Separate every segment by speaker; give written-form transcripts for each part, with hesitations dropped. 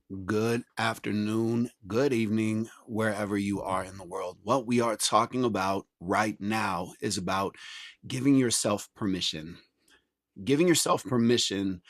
Speaker 1: Good afternoon, good evening, wherever you are in the world. What we are talking about right now is about giving yourself permission. Giving yourself permission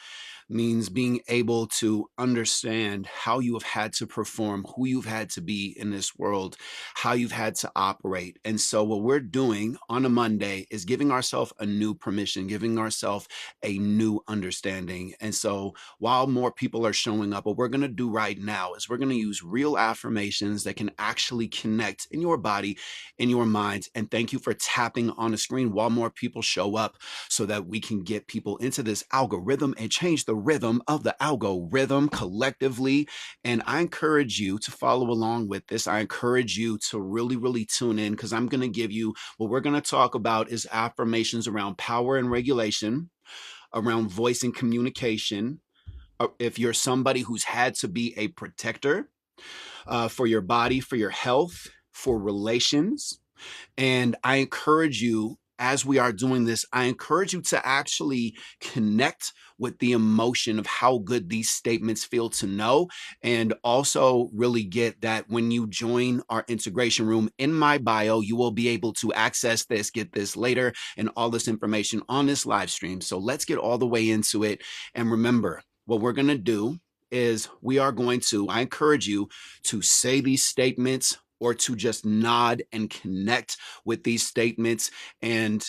Speaker 1: means being able to understand how you have had to perform, who you've had to be in this world, how you've had to operate. And so, what we're doing on a Monday is giving ourselves a new permission, giving ourselves a new understanding. And so, while more people are showing up, what we're going to do right now is we're going to use real affirmations that can actually connect in your body, in your mind. And thank you for tapping on the screen while more people show up so that we can get people into this algorithm and change the rhythm of the algorithm collectively. And I encourage you to follow along with this. I encourage you to really tune in because I'm going to give you what we're going to talk about is affirmations around power and regulation, around voice and communication. If you're somebody who's had to be a protector for your body, for your health, for relations, and I encourage you, as we are doing this, I encourage you to actually connect with the emotion of how good these statements feel to know. And also, really get that when you join our integration room in my bio, you will be able to access this, get this later, and all this information on this live stream. So let's get all the way into it. And remember, what we're going to do is I encourage you to say these statements or to just nod and connect with these statements. And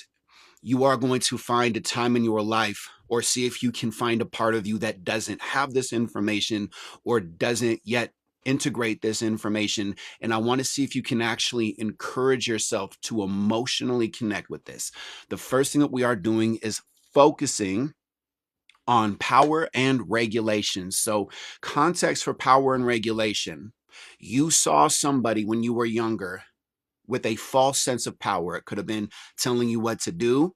Speaker 1: you are going to find a time in your life or see if you can find a part of you that doesn't have this information or doesn't yet integrate this information. And I want to see if you can actually encourage yourself to emotionally connect with this. The first thing that we are doing is focusing on power and regulation. So, context for power and regulation. You saw somebody when you were younger with a false sense of power. It could have been telling you what to do,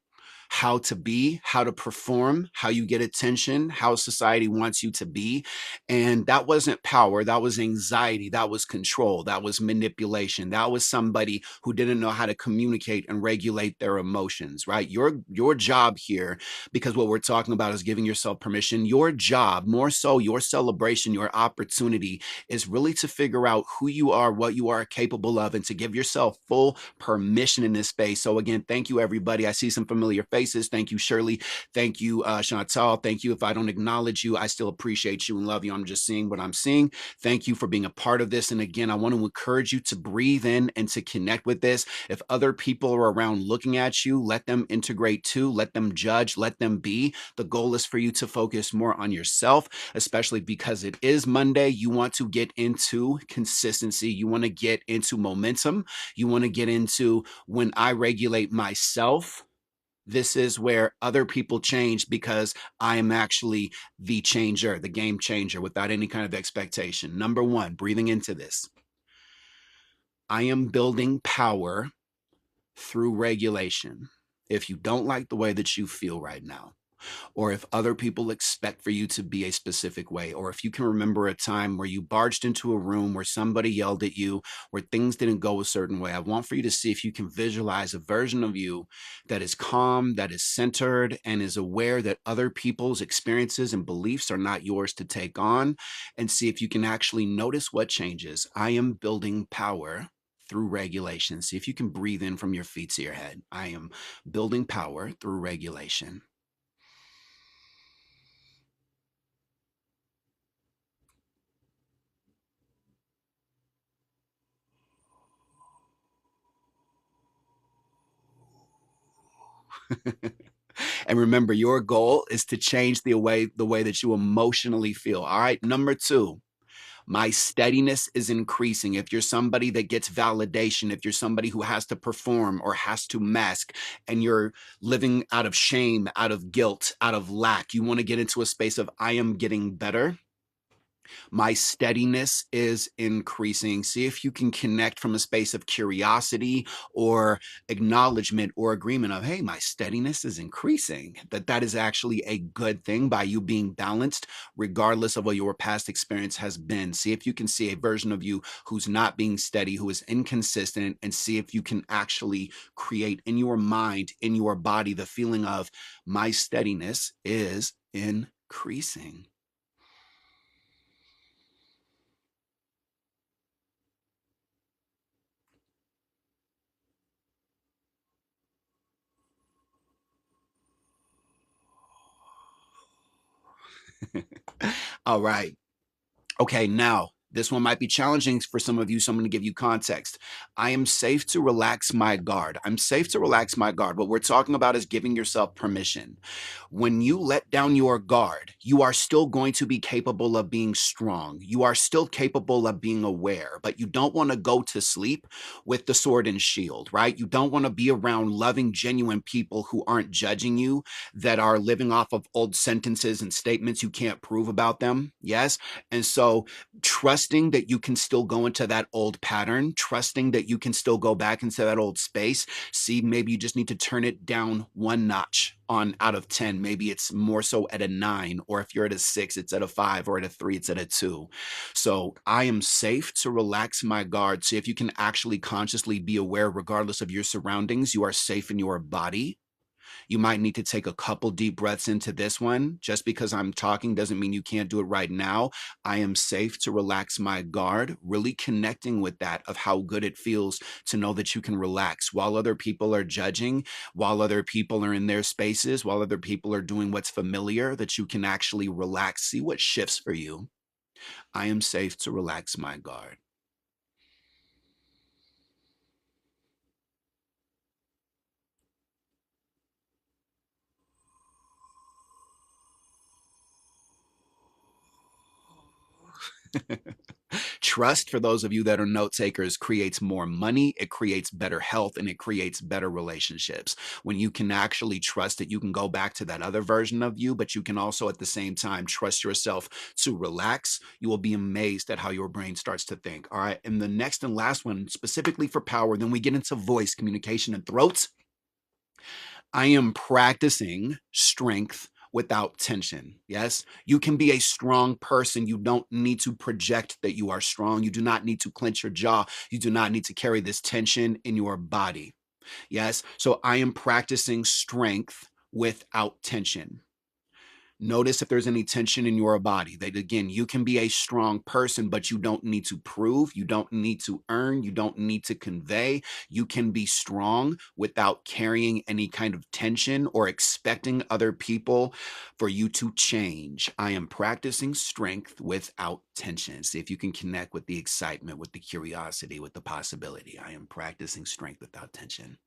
Speaker 1: how to be, how to perform, how you get attention, how society wants you to be. And that wasn't power. That was anxiety. That was control. That was manipulation. That was somebody who didn't know how to communicate and regulate their emotions, right? Your job here, because what we're talking about is giving yourself permission. Your job, more so your celebration, your opportunity is really to figure out who you are, what you are capable of, and to give yourself full permission in this space. So again, thank you, everybody. I see some familiar faces. Thank you, Shirley. Thank you, Chantal. Thank you. If I don't acknowledge you, I still appreciate you and love you. I'm just seeing what I'm seeing. Thank you for being a part of this. And again, I want to encourage you to breathe in and to connect with this. If other people are around looking at you, let them integrate too. Let them judge. Let them be. The goal is for you to focus more on yourself, especially because it is Monday. You want to get into consistency. You want to get into momentum. You want to get into when I regulate myself. This is where other people change because I am actually the changer, the game changer without any kind of expectation. Number one, breathing into this. I am building power through regulation. If you don't like the way that you feel right now, or if other people expect for you to be a specific way, or if you can remember a time where you barged into a room where somebody yelled at you, where things didn't go a certain way, I want for you to see if you can visualize a version of you that is calm, that is centered, and is aware that other people's experiences and beliefs are not yours to take on, and see if you can actually notice what changes. I am building power through regulation. See if you can breathe in from your feet to your head. I am building power through regulation. And remember, your goal is to change the way that you emotionally feel. All right. Number two, my steadiness is increasing. If you're somebody that gets validation, if you're somebody who has to perform or has to mask, and you're living out of shame, out of guilt, out of lack, you want to get into a space of I am getting better. My steadiness is increasing. See if you can connect from a space of curiosity or acknowledgement or agreement of, hey, my steadiness is increasing. That is actually a good thing by you being balanced, regardless of what your past experience has been. See if you can see a version of you who's not being steady, who is inconsistent, and see if you can actually create in your mind, in your body, the feeling of my steadiness is increasing. All right. Okay, now this one might be challenging for some of you, so I'm going to give you context. I am safe to relax my guard. I'm safe to relax my guard. What we're talking about is giving yourself permission. When you let down your guard, you are still going to be capable of being strong. You are still capable of being aware, but you don't want to go to sleep with the sword and shield, right? You don't want to be around loving, genuine people who aren't judging you, that are living off of old sentences and statements you can't prove about them. Yes. And so trusting that you can still go into that old pattern, trusting that you can still go back into that old space. See, maybe you just need to turn it down one notch on out of 10. Maybe it's more so at a 9, or if you're at a 6, it's at a 5, or at a 3, it's at a 2. So I am safe to relax my guard. See if you can actually consciously be aware, regardless of your surroundings, you are safe in your body. You might need to take a couple deep breaths into this one. Just because I'm talking doesn't mean you can't do it right now. I am safe to relax my guard, really connecting with that of how good it feels to know that you can relax while other people are judging, while other people are in their spaces, while other people are doing what's familiar, that you can actually relax. See what shifts for you. I am safe to relax my guard. Trust, for those of you that are note takers, creates more money, it creates better health, and it creates better relationships. When you can actually trust that you can go back to that other version of you, but you can also at the same time trust yourself to relax, you will be amazed at how your brain starts to think. All right. And the next and last one, specifically for power, then we get into voice, communication, and throats. I am practicing strength without tension. Yes, you can be a strong person. You don't need to project that you are strong. You do not need to clench your jaw. You do not need to carry this tension in your body. Yes, so I am practicing strength without tension. Notice if there's any tension in your body. That again, you can be a strong person, but you don't need to prove, you don't need to earn, you don't need to convey. You can be strong without carrying any kind of tension or expecting other people for you to change. I am practicing strength without tension. See if you can connect with the excitement, with the curiosity, with the possibility. I am practicing strength without tension.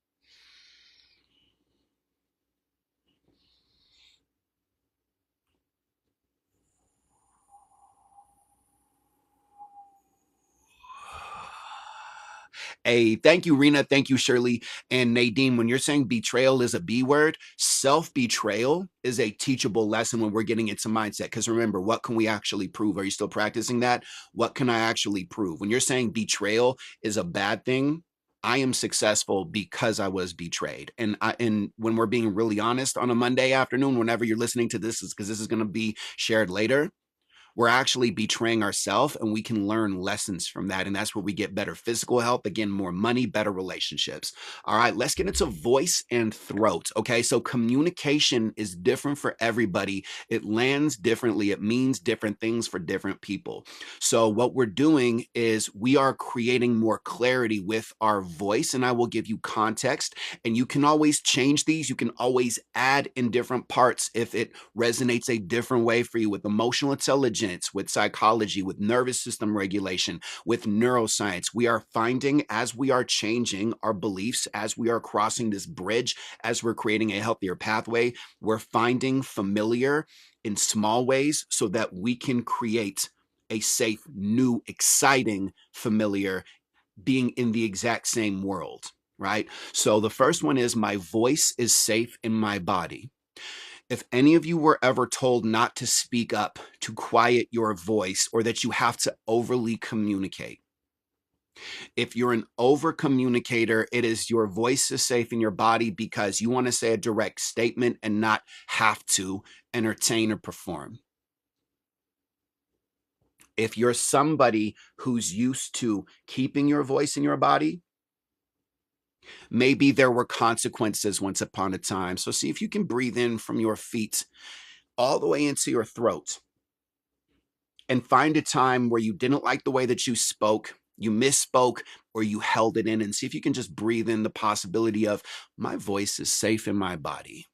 Speaker 1: Hey, thank you, Rena. Thank you, Shirley. And Nadine, when you're saying betrayal is a B word, self betrayal is a teachable lesson when we're getting into mindset. Because remember, what can we actually prove? Are you still practicing that? What can I actually prove? When you're saying betrayal is a bad thing, I am successful because I was betrayed. And when we're being really honest on a Monday afternoon, whenever you're listening to this, is because this is going to be shared later, we're actually betraying ourselves, and we can learn lessons from that. And that's where we get better physical health, again, more money, better relationships. All right, let's get into voice and throat. Okay, so communication is different for everybody. It lands differently, it means different things for different people. So what we're doing is we are creating more clarity with our voice, and I will give you context, and you can always change these. You can always add in different parts if it resonates a different way for you, with emotional intelligence, with psychology, with nervous system regulation, with neuroscience. We are finding, as we are changing our beliefs, as we are crossing this bridge, as we're creating a healthier pathway, we're finding familiar in small ways so that we can create a safe, new, exciting familiar, being in the exact same world, right? So the first one is my voice is safe in my body. If any of you were ever told not to speak up, to quiet your voice, or that you have to overly communicate, if you're an over communicator, it is your voice is safe in your body because you want to say a direct statement and not have to entertain or perform. If you're somebody who's used to keeping your voice in your body, maybe there were consequences once upon a time. So see if you can breathe in from your feet all the way into your throat, and find a time where you didn't like the way that you spoke, you misspoke, or you held it in, and see if you can just breathe in the possibility of my voice is safe in my body.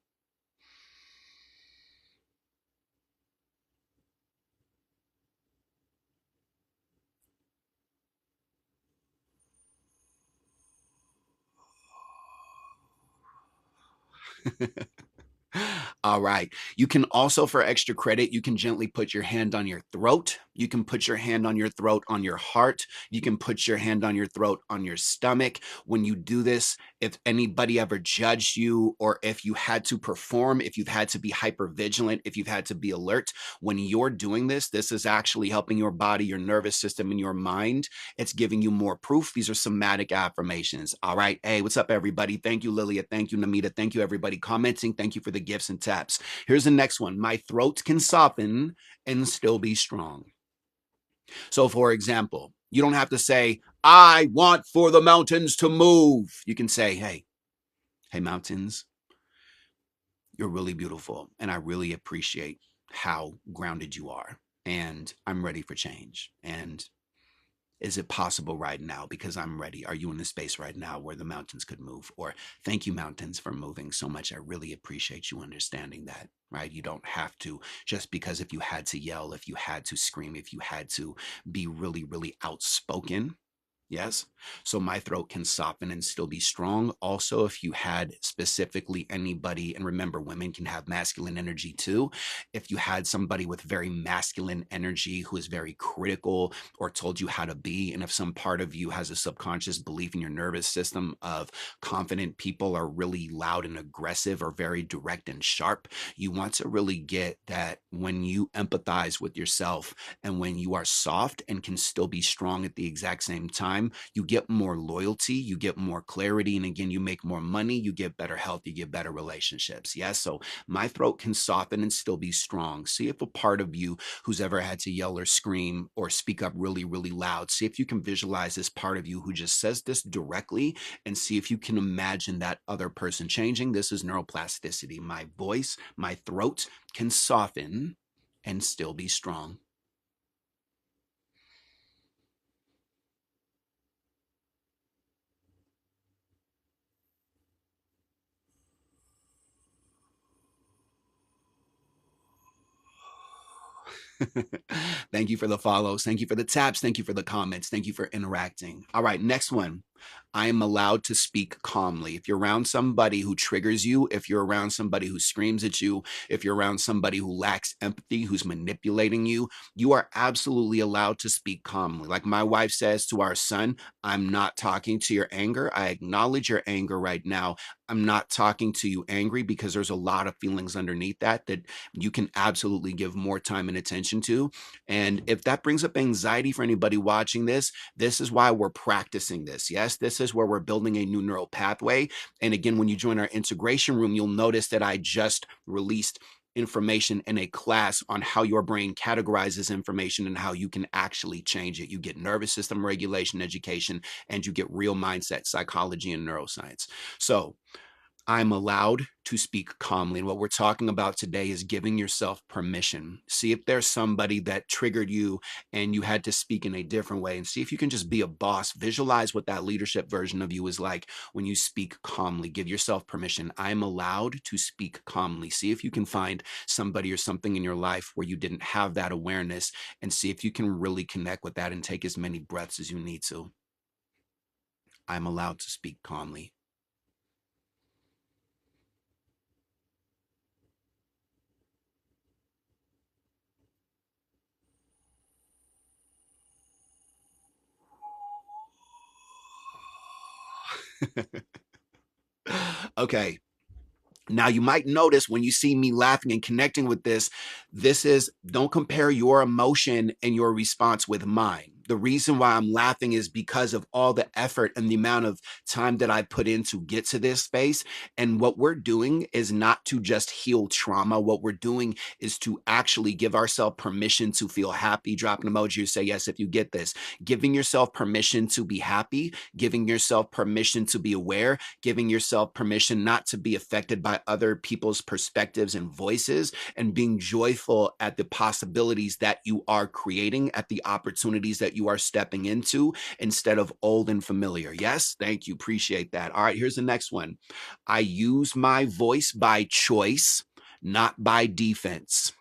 Speaker 1: All right. You can also, for extra credit, you can gently put your hand on your throat. You can put your hand on your throat on your heart. You can put your hand on your throat on your stomach. When you do this, if anybody ever judged you, or if you had to perform, if you've had to be hyper vigilant, if you've had to be alert, when you're doing this is actually helping your body, your nervous system, and your mind. It's giving you more proof. These are somatic affirmations. All right. Hey, what's up, everybody? Thank you, Lilia. Thank you, Namita. Thank you, everybody commenting. Thank you for the gifts and taps. Here's the next one. My throat can soften and still be strong. So, for example, you don't have to say, I want for the mountains to move. You can say, hey, mountains, you're really beautiful. And I really appreciate how grounded you are. And I'm ready for change. And is it possible right now? Because I'm ready. Are you in a space right now where the mountains could move? Or thank you, mountains, for moving so much. I really appreciate you understanding that, right? You don't have to, just because if you had to yell, if you had to scream, if you had to be really, really outspoken. Yes. So my throat can soften and still be strong. Also, if you had specifically anybody, and remember, women can have masculine energy too. If you had somebody with very masculine energy who is very critical or told you how to be, and if some part of you has a subconscious belief in your nervous system of confident people are really loud and aggressive or very direct and sharp, you want to really get that when you empathize with yourself and when you are soft and can still be strong at the exact same time, you get more loyalty, you get more clarity, and again, you make more money, you get better health, you get better relationships. Yes. So my throat can soften and still be strong. See if a part of you who's ever had to yell or scream or speak up really, really loud, see if you can visualize this part of you who just says this directly and see if you can imagine that other person changing. This is neuroplasticity. My voice, my throat can soften and still be strong. Thank you for the follows. Thank you for the taps. Thank you for the comments. Thank you for interacting. All right, next one. I am allowed to speak calmly. If you're around somebody who triggers you, if you're around somebody who screams at you, if you're around somebody who lacks empathy, who's manipulating you, you are absolutely allowed to speak calmly. Like my wife says to our son, I'm not talking to your anger. I acknowledge your anger right now. I'm not talking to you angry because there's a lot of feelings underneath that you can absolutely give more time and attention to. And if that brings up anxiety for anybody watching this is why we're practicing this. Yes, this is where we're building a new neural pathway. And again, when you join our integration room, you'll notice that I just released information in a class on how your brain categorizes information and how you can actually change it. You get nervous system regulation education, and you get real mindset psychology and neuroscience. So I'm allowed to speak calmly. And what we're talking about today is giving yourself permission. See if there's somebody that triggered you and you had to speak in a different way, and see if you can just be a boss. Visualize what that leadership version of you is like when you speak calmly. Give yourself permission. I'm allowed to speak calmly. See if you can find somebody or something in your life where you didn't have that awareness, and see if you can really connect with that and take as many breaths as you need to. I'm allowed to speak calmly. Okay. Now, you might notice when you see me laughing and connecting with this is, don't compare your emotion and your response with mine. The reason why I'm laughing is because of all the effort and the amount of time that I put in to get to this space. And what we're doing is not to just heal trauma. What we're doing is to actually give ourselves permission to feel happy. Drop an emoji or say yes if you get this. Giving yourself permission to be happy, giving yourself permission to be aware, giving yourself permission not to be affected by other people's perspectives and voices, and being joyful at the possibilities that you are creating, at the opportunities that you are stepping into instead of old and familiar. Yes, thank you. Appreciate that. All right, here's the next one. I use my voice by choice, not by defense.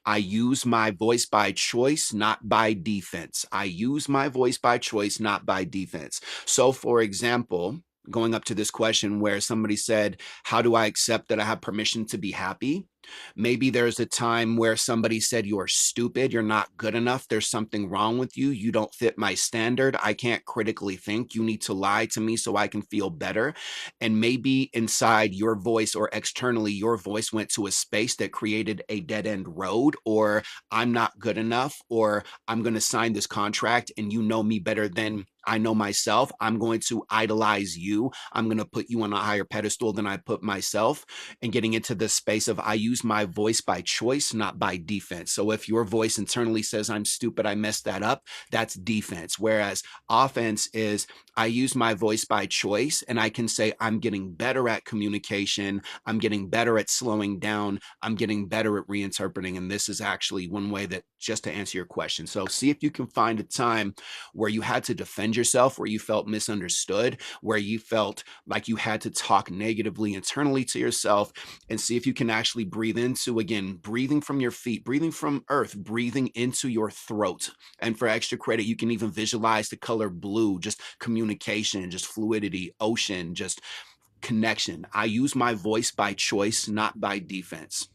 Speaker 1: I use my voice by choice, not by defense. I use my voice by choice, not by defense. So, for example, going up to this question where somebody said, how do I accept that I have permission to be happy? Maybe there's a time where somebody said, you're stupid, you're not good enough, there's something wrong with you, you don't fit my standard, I can't critically think, you need to lie to me so I can feel better. And maybe inside your voice or externally, your voice went to a space that created a dead end road, or I'm not good enough, or I'm going to sign this contract and you know me better than I know myself. I'm going to idolize you. I'm going to put you on a higher pedestal than I put myself, and getting into this space of I use my voice by choice, not by defense. So if your voice internally says I'm stupid, I messed that up, that's defense. Whereas offense is I use my voice by choice and I can say I'm getting better at communication. I'm getting better at slowing down. I'm getting better at reinterpreting. And this is actually one way that, just to answer your question. So see if you can find a time where you had to defend yourself, where you felt misunderstood, where you felt like you had to talk negatively internally to yourself, and see if you can actually breathe into, again, breathing from your feet, breathing from earth, breathing into your throat. And for extra credit, you can even visualize the color blue, just communication, just fluidity, ocean, just connection. I use my voice by choice, not by defense.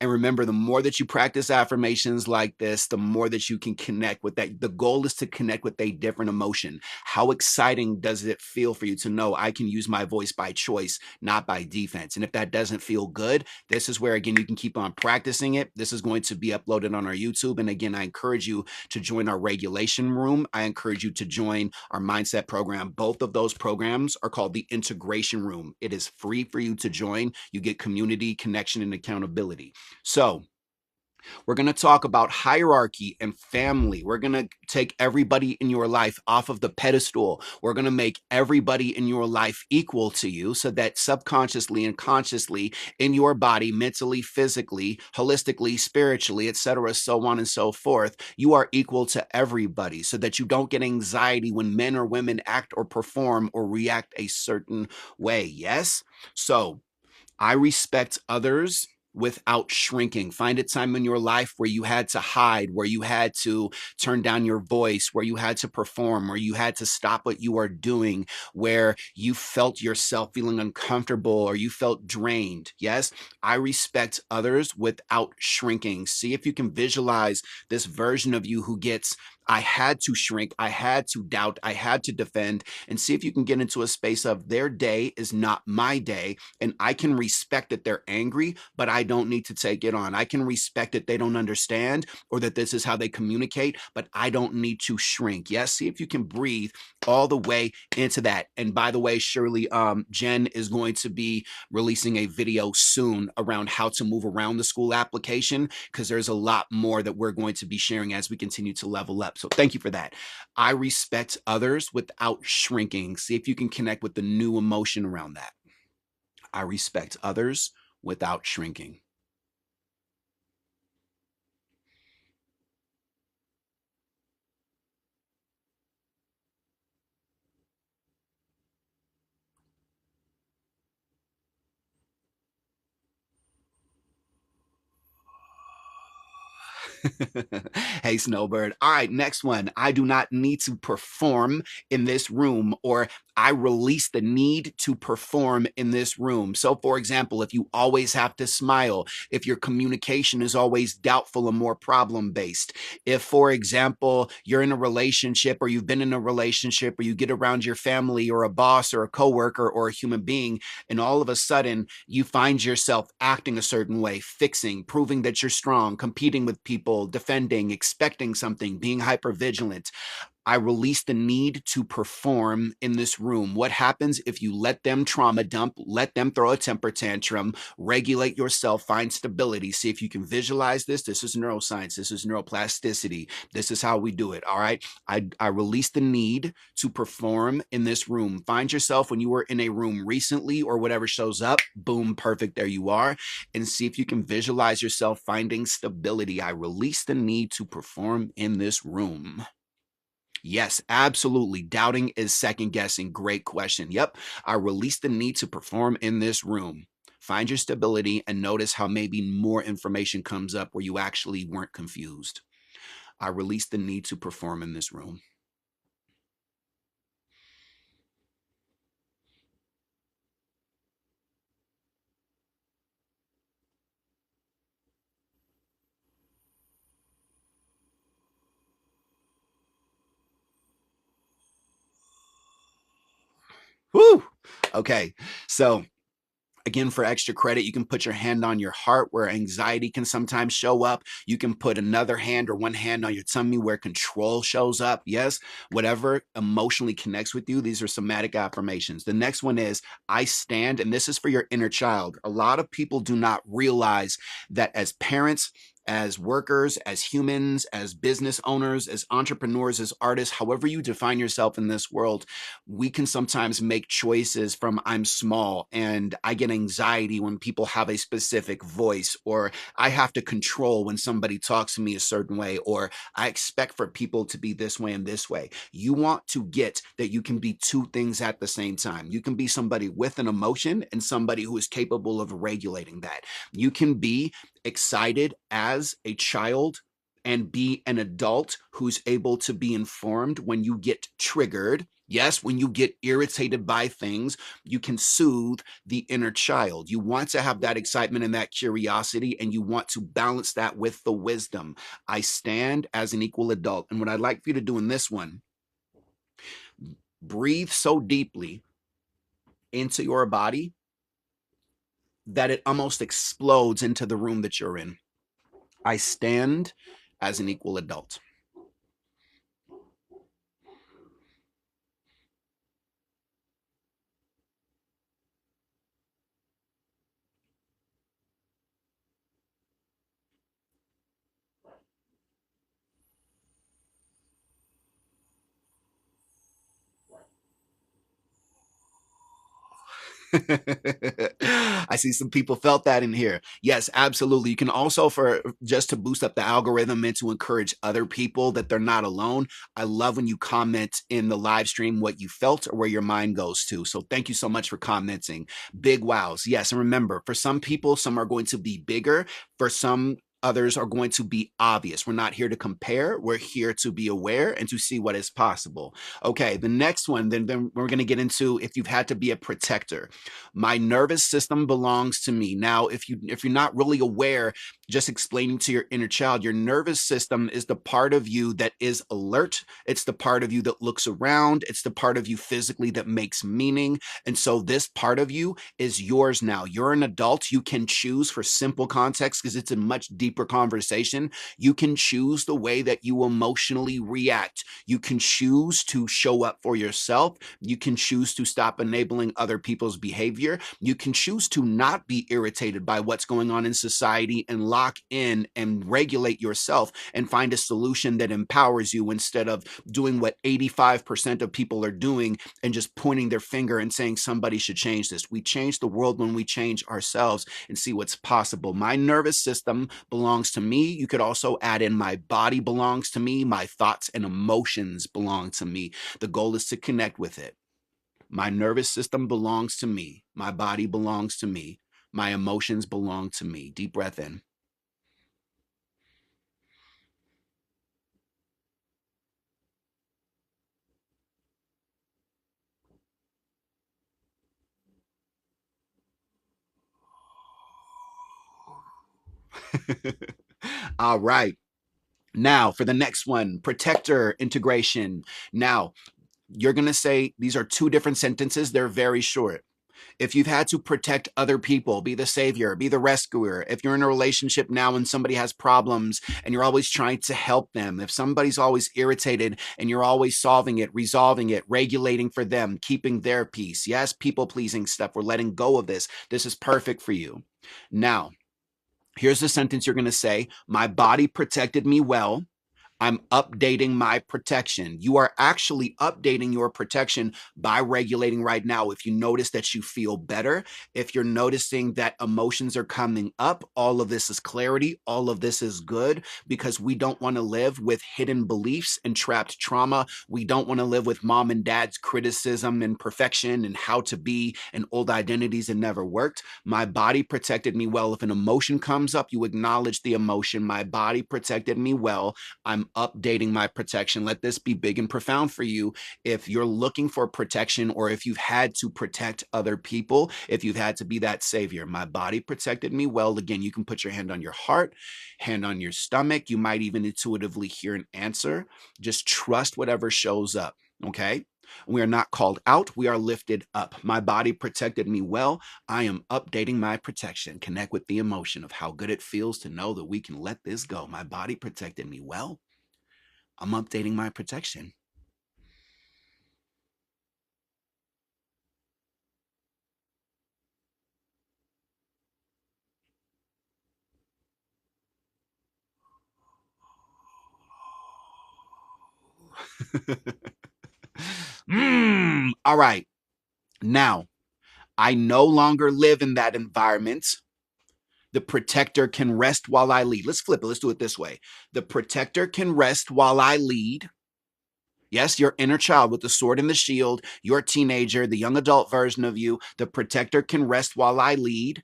Speaker 1: And remember, the more that you practice affirmations like this, the more that you can connect with that. The goal is to connect with a different emotion. How exciting does it feel for you to know I can use my voice by choice, not by defense? And if that doesn't feel good, this is where, again, you can keep on practicing it. This is going to be uploaded on our YouTube. And again, I encourage you to join our regulation room. I encourage you to join our mindset program. Both of those programs are called the integration room. It is free for you to join. You get community, connection, and accountability. So we're going to talk about hierarchy and family. We're going to take everybody in your life off of the pedestal. We're going to make everybody in your life equal to you so that subconsciously and consciously in your body, mentally, physically, holistically, spiritually, etc., so on and so forth, you are equal to everybody so that you don't get anxiety when men or women act or perform or react a certain way. Yes? So I respect others without shrinking. Find a time in your life where you had to hide, where you had to turn down your voice, where you had to perform, where you had to stop what you are doing, where you felt yourself feeling uncomfortable or you felt drained. Yes, I respect others without shrinking. See if you can visualize this version of you who gets, I had to shrink, I had to doubt, I had to defend, and see if you can get into a space of their day is not my day. And I can respect that they're angry, but I don't need to take it on. I can respect that they don't understand or that this is how they communicate, but I don't need to shrink. Yes, see if you can breathe all the way into that. And by the way, surely Jen is going to be releasing a video soon around how to move around the school application, because there's a lot more that we're going to be sharing as we continue to level up. So thank you for that. I respect others without shrinking. See if you can connect with the new emotion around that. I respect others without shrinking. Hey, Snowbird. All right, next one. I do not need to perform in this room, or I release the need to perform in this room. So, for example, if you always have to smile, if your communication is always doubtful and more problem based, if, for example, you're in a relationship or you've been in a relationship or you get around your family or a boss or a coworker or a human being, and all of a sudden you find yourself acting a certain way, fixing, proving that you're strong, competing with people, defending, expecting something, being hyper vigilant. I release the need to perform in this room. What happens if you let them trauma dump, let them throw a temper tantrum, regulate yourself, find stability? See if you can visualize this. This is neuroscience. This is neuroplasticity. This is how we do it. All right. I release the need to perform in this room. Find yourself when you were in a room recently or whatever shows up. Boom, perfect. There you are. And see if you can visualize yourself finding stability. I release the need to perform in this room. Yes, absolutely. Doubting is second guessing. Great question. Yep. I release the need to perform in this room. Find your stability and notice how maybe more information comes up where you actually weren't confused. I release the need to perform in this room. Whoo. Okay. So again, for extra credit, you can put your hand on your heart where anxiety can sometimes show up. You can put another hand or one hand on your tummy where control shows up. Yes, whatever emotionally connects with you. These are somatic affirmations. The next one is I stand, and this is for your inner child. A lot of people do not realize that as parents, as workers, as humans, as business owners, as entrepreneurs, as artists, however you define yourself in this world, we can sometimes make choices from I'm small and I get anxiety when people have a specific voice, or I have to control when somebody talks to me a certain way, or I expect for people to be this way and this way. You want to get that you can be two things at the same time. You can be somebody with an emotion and somebody who is capable of regulating that. You can be excited as a child and be an adult who's able to be informed when you get triggered. Yes, when you get irritated by things, you can soothe the inner child. You want to have that excitement and that curiosity, and you want to balance that with the wisdom. I stand as an equal adult. And what I'd like for you to do in this one, breathe so deeply into your body that it almost explodes into the room that you're in. I stand as an equal adult. I see some people felt that in here. Yes, absolutely. You can also, for just to boost up the algorithm and to encourage other people that they're not alone. I love when you comment in the live stream what you felt or where your mind goes to. So thank you so much for commenting. Big wows. Yes. And remember, for some people, some are going to be bigger. For some, others are going to be obvious. We're not here to compare. We're here to be aware and to see what is possible. Okay, the next one, then we're going to get into if you've had to be a protector. My nervous system belongs to me. Now, if you're not really aware, just explaining to your inner child, your nervous system is the part of you that is alert. It's the part of you that looks around. It's the part of you physically that makes meaning. And so this part of you is yours now. You're an adult. You can choose, for simple context, because it's a much deeper conversation. You can choose the way that you emotionally react. You can choose to show up for yourself. You can choose to stop enabling other people's behavior. You can choose to not be irritated by what's going on in society and lock in and regulate yourself and find a solution that empowers you instead of doing what 85% of people are doing and just pointing their finger and saying somebody should change this. We change the world when we change ourselves and see what's possible. My nervous system belongs to me. You could also add in my body belongs to me. My thoughts and emotions belong to me. The goal is to connect with it. My nervous system belongs to me. My body belongs to me. My emotions belong to me. Deep breath in. All right. Now, for the next one, protector integration. Now, you're going to say these are two different sentences. They're very short. If you've had to protect other people, be the savior, be the rescuer, if you're in a relationship now and somebody has problems and you're always trying to help them, if somebody's always irritated and you're always solving it, resolving it, regulating for them, keeping their peace. Yes, people pleasing stuff. We're letting go of this. This is perfect for you. Now, here's the sentence you're going to say. My body protected me well. I'm updating my protection. You are actually updating your protection by regulating right now. If you notice that you feel better, if you're noticing that emotions are coming up, all of this is clarity. All of this is good because we don't want to live with hidden beliefs and trapped trauma. We don't want to live with mom and dad's criticism and perfection and how to be and old identities that never worked. My body protected me well. If an emotion comes up, you acknowledge the emotion. My body protected me well. I'm updating my protection. Let this be big and profound for you. If you're looking for protection or if you've had to protect other people, if you've had to be that savior, my body protected me well. Again, you can put your hand on your heart, hand on your stomach. You might even intuitively hear an answer. Just trust whatever shows up. Okay. We are not called out. We are lifted up. My body protected me well. I am updating my protection. Connect with the emotion of how good it feels to know that we can let this go. My body protected me well. I'm updating my protection. All right. Now, I no longer live in that environment. The protector can rest while I lead. Let's flip it. Let's do it this way. The protector can rest while I lead. Yes, your inner child with the sword and the shield, your teenager, the young adult version of you. The protector can rest while I lead.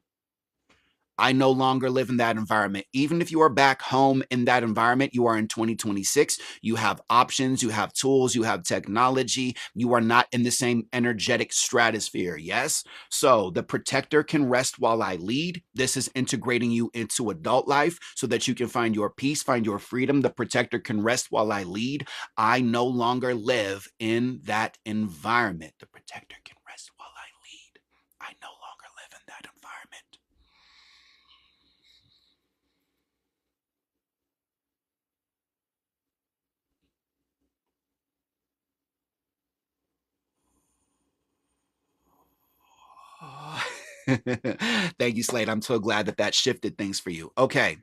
Speaker 1: I no longer live in that environment. Even if you are back home in that environment, you are in 2026. You have options, you have tools, you have technology. You are not in the same energetic stratosphere. Yes. So the protector can rest while I lead. This is integrating you into adult life so that you can find your peace, find your freedom. The protector can rest while I lead. I no longer live in that environment. The protector can rest while I lead. I no longer live in that environment. Oh. Thank you, Slade. I'm so glad that that shifted things for you. Okay.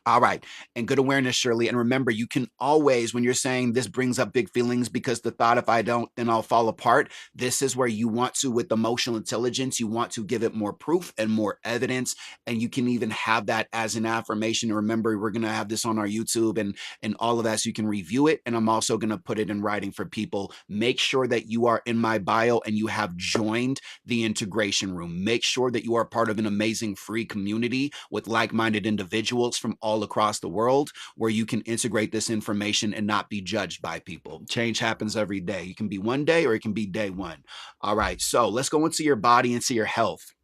Speaker 1: All right. And good awareness, Shirley. And remember, you can always, when you're saying this brings up big feelings because the thought, if I don't, then I'll fall apart. This is where you want to, with emotional intelligence, you want to give it more proof and more evidence. And you can even have that as an affirmation. Remember, we're going to have this on our YouTube and all of that so you can review it. And I'm also going to put it in writing for people. Make sure that you are in my bio and you have joined the integration room. Make sure that you are part of an amazing free community with like-minded individuals from all across the world where you can integrate this information and not be judged by people. Change happens every day. You can be one day or it can be day one. All right, so let's go into your body and see your health.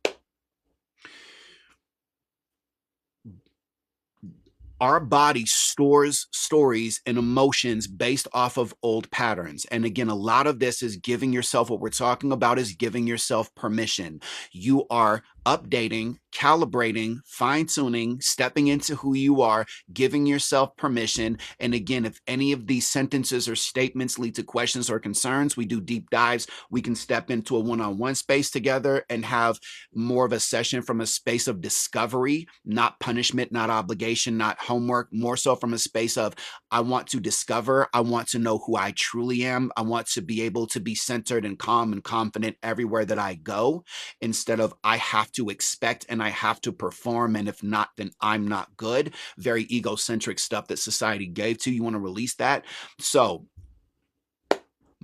Speaker 1: Our body stores stories and emotions based off of old patterns. And again, a lot of this is giving yourself, what we're talking about is giving yourself permission. You are updating, calibrating, fine tuning, stepping into who you are, giving yourself permission. And again, if any of these sentences or statements lead to questions or concerns, we do deep dives. We can step into a one-on-one space together and have more of a session from a space of discovery, not punishment, not obligation, not homework, more so from a space of I want to discover, I want to know who I truly am. I want to be able to be centered and calm and confident everywhere that I go, instead of I have to expect and I have to perform. And if not, then I'm not good. Very egocentric stuff that society gave to you. You want to release that. So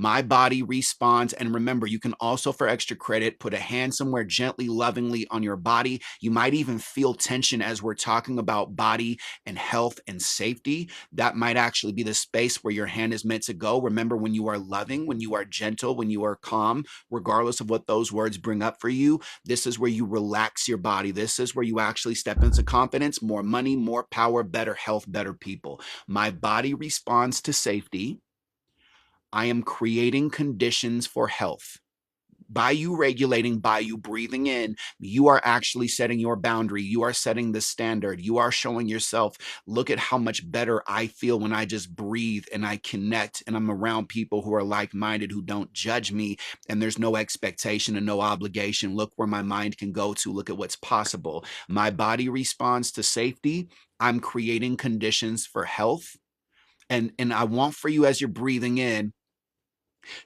Speaker 1: my body responds. And remember, you can also, for extra credit, put a hand somewhere gently, lovingly on your body. You might even feel tension as we're talking about body and health and safety. That might actually be the space where your hand is meant to go. Remember, when you are loving, when you are gentle, when you are calm, regardless of what those words bring up for you, this is where you relax your body. This is where you actually step into confidence, more money, more power, better health, better people. My body responds to safety. I am creating conditions for health. By you regulating, by you breathing in, you are actually setting your boundary. You are setting the standard. You are showing yourself, look at how much better I feel when I just breathe and I connect and I'm around people who are like-minded, who don't judge me, and there's no expectation and no obligation. Look where my mind can go to. Look at what's possible. My body responds to safety. I'm creating conditions for health. And I want for you, as you're breathing in,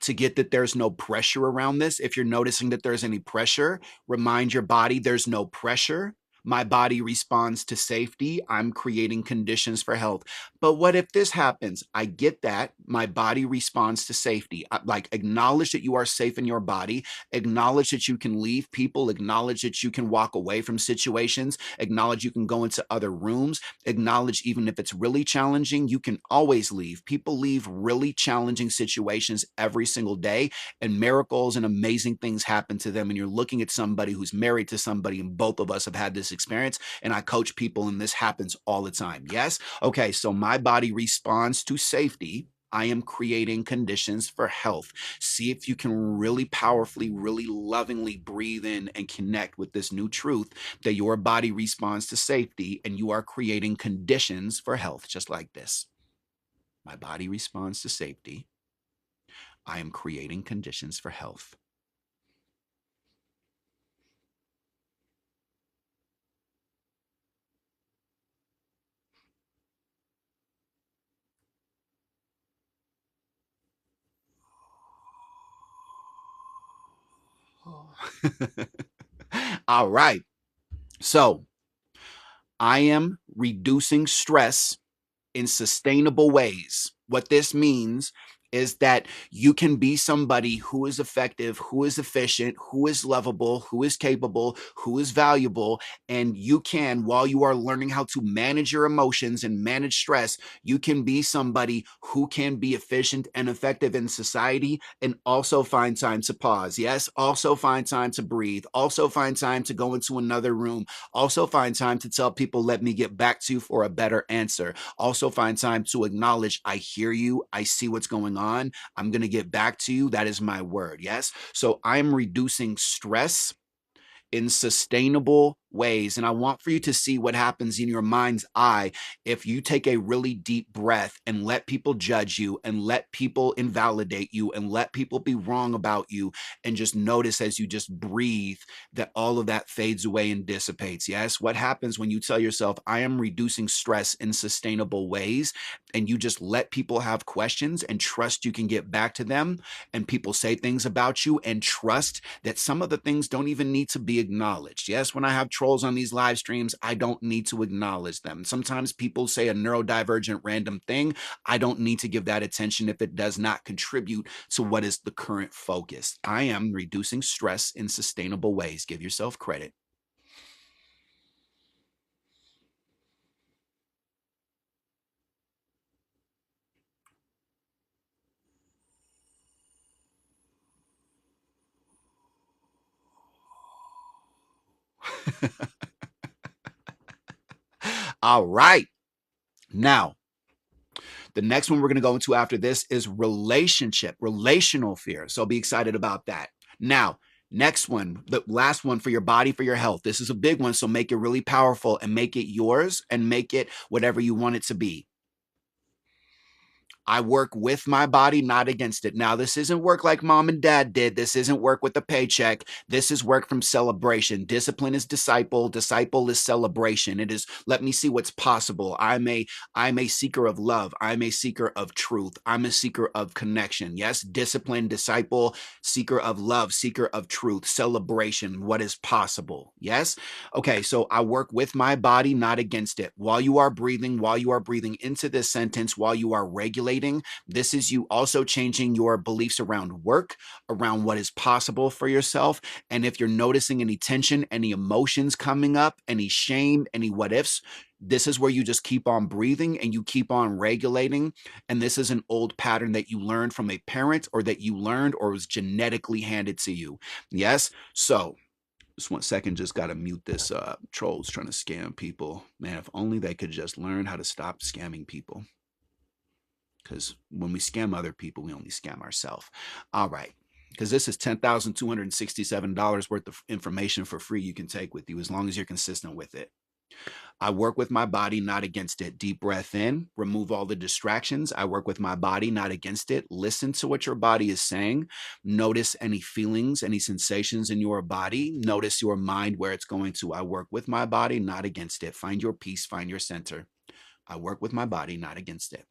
Speaker 1: to get that there's no pressure around this. If you're noticing that there's any pressure, remind your body there's no pressure. My body responds to safety. I'm creating conditions for health. But what if this happens? I get that. My body responds to safety. Like, acknowledge that you are safe in your body. Acknowledge that you can leave people. Acknowledge that you can walk away from situations. Acknowledge you can go into other rooms. Acknowledge, even if it's really challenging, you can always leave. People leave really challenging situations every single day, and miracles and amazing things happen to them. And you're looking at somebody who's married to somebody, and both of us have had this experience. And I coach people, and this happens all the time. Yes? Okay, so my body responds to safety. I am creating conditions for health. See if you can really powerfully, really lovingly breathe in and connect with this new truth that your body responds to safety, and you are creating conditions for health, just like this. My body responds to safety. I am creating conditions for health. All right. So I am reducing stress in sustainable ways. What this means is that you can be somebody who is effective, who is efficient, who is lovable, who is capable, who is valuable. And you can, while you are learning how to manage your emotions and manage stress, you can be somebody who can be efficient and effective in society, and also find time to pause. Yes, also find time to breathe, also find time to go into another room, also find time to tell people, let me get back to you for a better answer. Also find time to acknowledge, I hear you, I see what's going on, I'm going to get back to you. That is my word. Yes. So I'm reducing stress in sustainable ways. And I want for you to see what happens in your mind's eye if you take a really deep breath and let people judge you, and let people invalidate you, and let people be wrong about you, and just notice as you just breathe that all of that fades away and dissipates. Yes. What happens when you tell yourself, I am reducing stress in sustainable ways, and you just let people have questions and trust you can get back to them, and people say things about you and trust that some of the things don't even need to be acknowledged. Yes, when I have trolls on these live streams, I don't need to acknowledge them. Sometimes people say a neurodivergent random thing. I don't need to give that attention if it does not contribute to what is the current focus. I am reducing stress in sustainable ways. Give yourself credit. All right. Now, the next one we're going to go into after this is relational fear. So be excited about that. Now, next one, the last one, for your body, for your health. This is a big one, so make it really powerful and make it yours, and make it whatever you want it to be. I work with my body, not against it. Now, this isn't work like mom and dad did. This isn't work with a paycheck. This is work from celebration. Discipline is disciple. Disciple is celebration. It is, let me see what's possible. I'm a seeker of love. I'm a seeker of truth. I'm a seeker of connection. Yes, discipline, disciple, seeker of love, seeker of truth, celebration, what is possible. Yes. Okay, so I work with my body, not against it. While you are breathing into this sentence, while you are regulating, this is you also changing your beliefs around work, around what is possible for yourself. And if you're noticing any tension, any emotions coming up, any shame, any what ifs, this is where you just keep on breathing and you keep on regulating. And this is an old pattern that you learned from a parent, or that you learned or was genetically handed to you. Yes. So just 1 second, just got to mute this. Trolls trying to scam people. Man, if only they could just learn how to stop scamming people. Because when we scam other people, we only scam ourselves. All right. Because this is $10,267 worth of information for free you can take with you, as long as you're consistent with it. I work with my body, not against it. Deep breath in, remove all the distractions. I work with my body, not against it. Listen to what your body is saying. Notice any feelings, any sensations in your body. Notice your mind, where it's going to. I work with my body, not against it. Find your peace, find your center. I work with my body, not against it.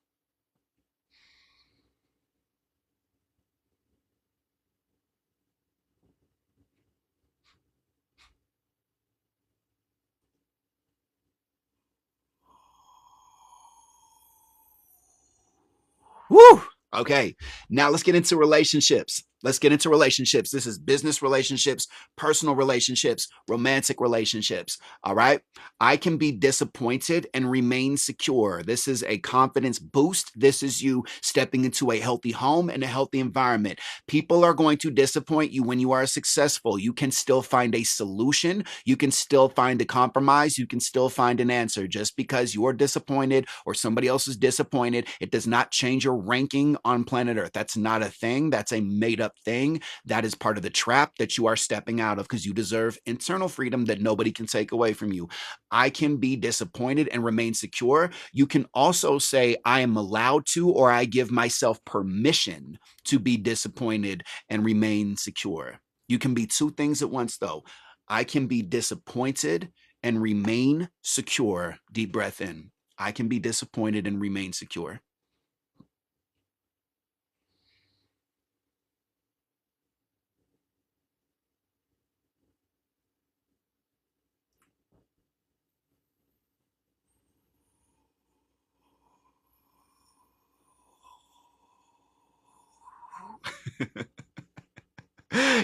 Speaker 1: Woo! Okay. Now let's get into relationships. Let's get into relationships. This is business relationships, personal relationships, romantic relationships. All right. I can be disappointed and remain secure. This is a confidence boost. This is you stepping into a healthy home and a healthy environment. People are going to disappoint you when you are successful. You can still find a solution. You can still find a compromise. You can still find an answer. Just because you're disappointed or somebody else is disappointed, it does not change your ranking on planet Earth. That's not a thing. That's a made up thing. That is part of the trap that you are stepping out of because you deserve internal freedom that nobody can take away from you. I can be disappointed and remain secure. You can also say, I am allowed to, or I give myself permission to be disappointed and remain secure. You can be two things at once, though. I can be disappointed and remain secure. Deep breath in. I can be disappointed and remain secure.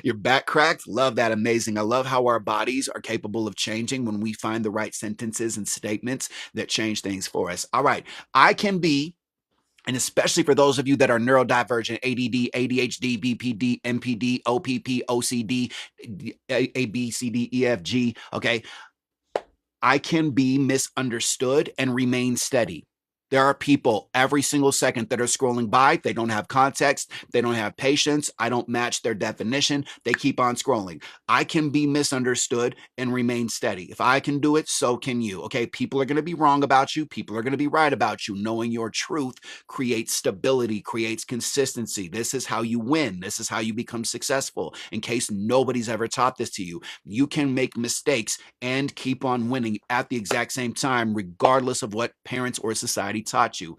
Speaker 1: Your back cracked. Love that. Amazing. I love how our bodies are capable of changing when we find the right sentences and statements that change things for us. All right. I can be, and especially for those of you that are neurodivergent, ADD, ADHD, BPD, MPD, OPP, OCD, ABCDEFG, okay, I can be misunderstood and remain steady. There are people every single second that are scrolling by. They don't have context. They don't have patience. I don't match their definition. They keep on scrolling. I can be misunderstood and remain steady. If I can do it, so can you. Okay. People are going to be wrong about you. People are going to be right about you. Knowing your truth creates stability, creates consistency. This is how you win. This is how you become successful. In case nobody's ever taught this to you, you can make mistakes and keep on winning at the exact same time, regardless of what parents or society taught you.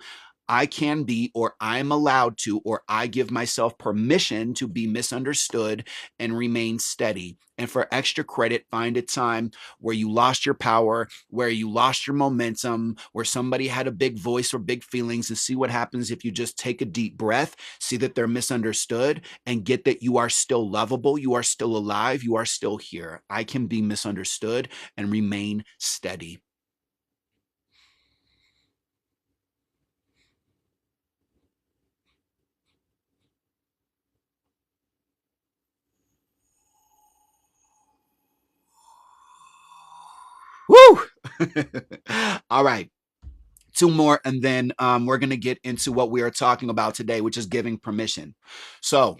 Speaker 1: I can be, or I'm allowed to, or I give myself permission to be misunderstood and remain steady. And for extra credit, find a time where you lost your power, where you lost your momentum, where somebody had a big voice or big feelings, and see what happens if you just take a deep breath, see that they're misunderstood, and get that you are still lovable, you are still alive, you are still here. I can be misunderstood and remain steady. Woo! All right. Two more, and then we're going to get into what we are talking about today, which is giving permission. So,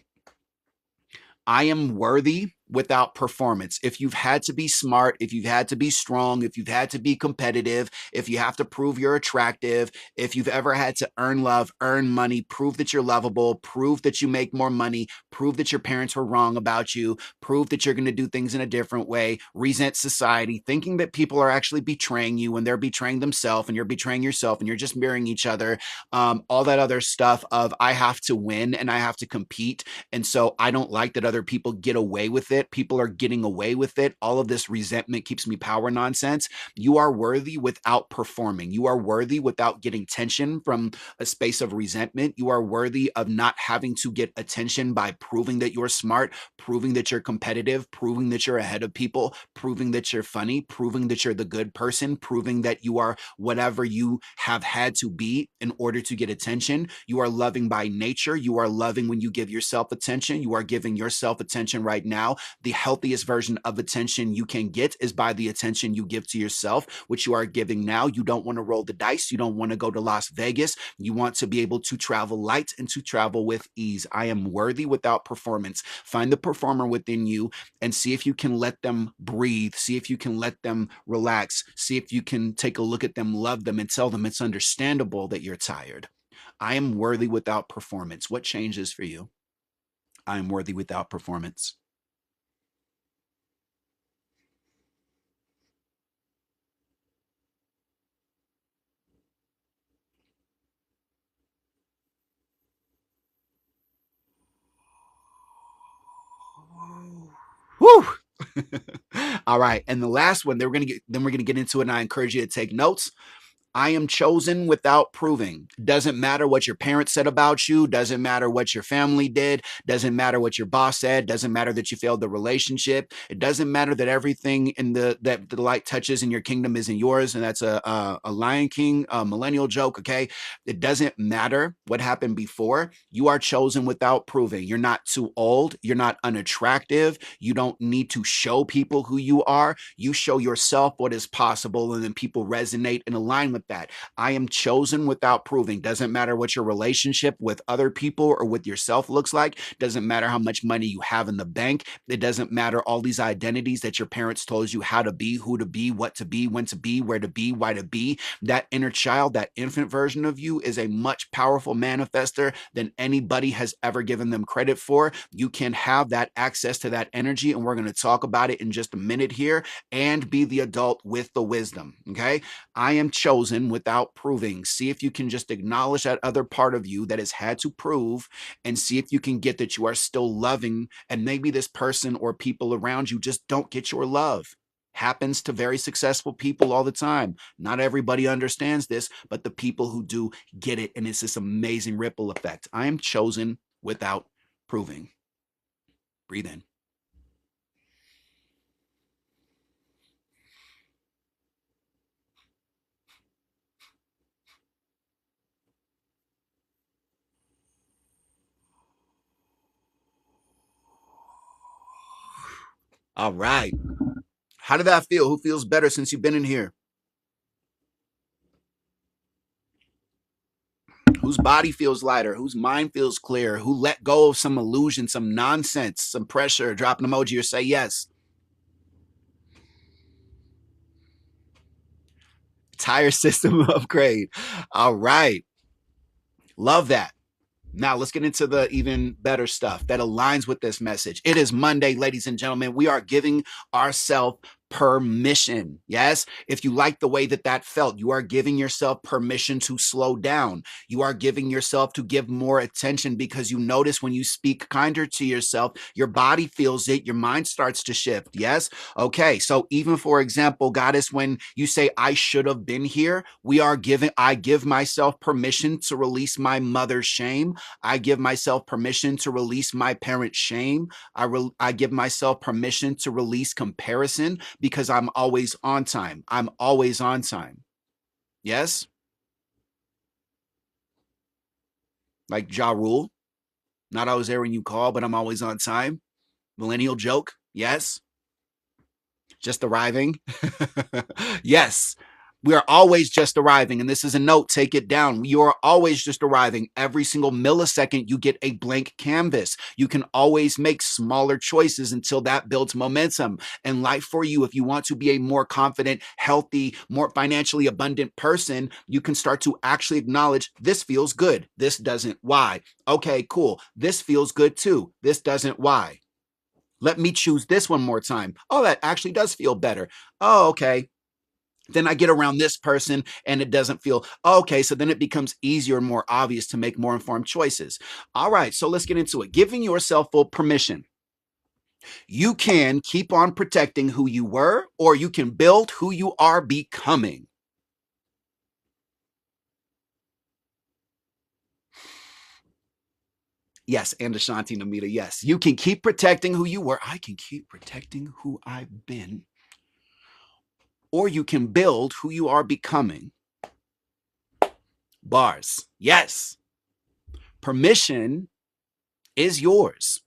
Speaker 1: I am worthy without performance. If you've had to be smart, if you've had to be strong, if you've had to be competitive, if you have to prove you're attractive, if you've ever had to earn love, earn money, prove that you're lovable, prove that you make more money, prove that your parents were wrong about you, prove that you're going to do things in a different way, resent society, thinking that people are actually betraying you when they're betraying themselves and you're betraying yourself and you're just mirroring each other, all that other stuff of I have to win and I have to compete. And so I don't like that other people get away with it. People are getting away with it. All of this resentment keeps me power nonsense. You are worthy without performing. You are worthy without getting tension from a space of resentment. You are worthy of not having to get attention by proving that you're smart, proving that you're competitive, proving that you're ahead of people, proving that you're funny, proving that you're the good person, proving that you are whatever you have had to be in order to get attention. You are loving by nature. You are loving when you give yourself attention. You are giving yourself attention right now. The healthiest version of attention you can get is by the attention you give to yourself, which you are giving now. You don't want to roll the dice. You don't want to go to Las Vegas. You want to be able to travel light and to travel with ease. I am worthy without performance. Find the performer within you and see if you can let them breathe. See if you can let them relax. See if you can take a look at them, love them, and tell them it's understandable that you're tired. I am worthy without performance. What changes for you? I am worthy without performance. Woo! All right. And the last one, we're gonna get into it, and I encourage you to take notes. I am chosen without proving. Doesn't matter what your parents said about you. Doesn't matter what your family did. Doesn't matter what your boss said. Doesn't matter that you failed the relationship. It doesn't matter that everything in that the light touches in your kingdom isn't yours. And that's a Lion King millennial joke. Okay, it doesn't matter what happened before. You are chosen without proving. You're not too old. You're not unattractive. You don't need to show people who you are. You show yourself what is possible, and then people resonate and align with that. I am chosen without proving. Doesn't matter what your relationship with other people or with yourself looks like. Doesn't matter how much money you have in the bank. It doesn't matter all these identities that your parents told you how to be, who to be, what to be, when to be, where to be, why to be. That inner child, that infant version of you is a much powerful manifester than anybody has ever given them credit for. You can have that access to that energy, and we're going to talk about it in just a minute here, and be the adult with the wisdom. Okay. I am chosen without proving. See if you can just acknowledge that other part of you that has had to prove, and see if you can get that you are still loving. And maybe this person or people around you just don't get your love. Happens to very successful people all the time. Not everybody understands this, but the people who do get it. And it's this amazing ripple effect. I am chosen without proving. Breathe in. All right. How did that feel? Who feels better since you've been in here? Whose body feels lighter? Whose mind feels clear? Who let go of some illusion, some nonsense, some pressure? Drop an emoji or say yes. Tire system upgrade. All right. Love that. Now let's get into the even better stuff that aligns with this message. It is Monday, ladies and gentlemen. We are giving ourselves permission. Yes. If you like the way that that felt, you are giving yourself permission to slow down. You are giving yourself to give more attention, because you notice when you speak kinder to yourself, your body feels it. Your mind starts to shift. Yes. Okay. So even for example, Goddess, when you say, I should have been here, I give myself permission to release my mother's shame. I give myself permission to release my parents' shame. I give myself permission to release comparison, because I'm always on time. I'm always on time. Yes? Like Ja Rule. Not always there when you call, but I'm always on time. Millennial joke. Yes? Just arriving. Yes. We are always just arriving. And this is a note, take it down. You are always just arriving. Every single millisecond, you get a blank canvas. You can always make smaller choices until that builds momentum. And life for you, if you want to be a more confident, healthy, more financially abundant person, you can start to actually acknowledge, this feels good. This doesn't. Why? Okay, cool. This feels good too. This doesn't. Why? Let me choose this one more time. Oh, that actually does feel better. Oh, okay. Then I get around this person and it doesn't feel okay. So then it becomes easier and more obvious to make more informed choices. All right. So let's get into it. Giving yourself full permission. You can keep on protecting who you were, or you can build who you are becoming. Yes, and Ashanti Namita, yes. You can keep protecting who you were. I can keep protecting who I've been. Or you can build who you are becoming. Bars. Yes. Permission is yours.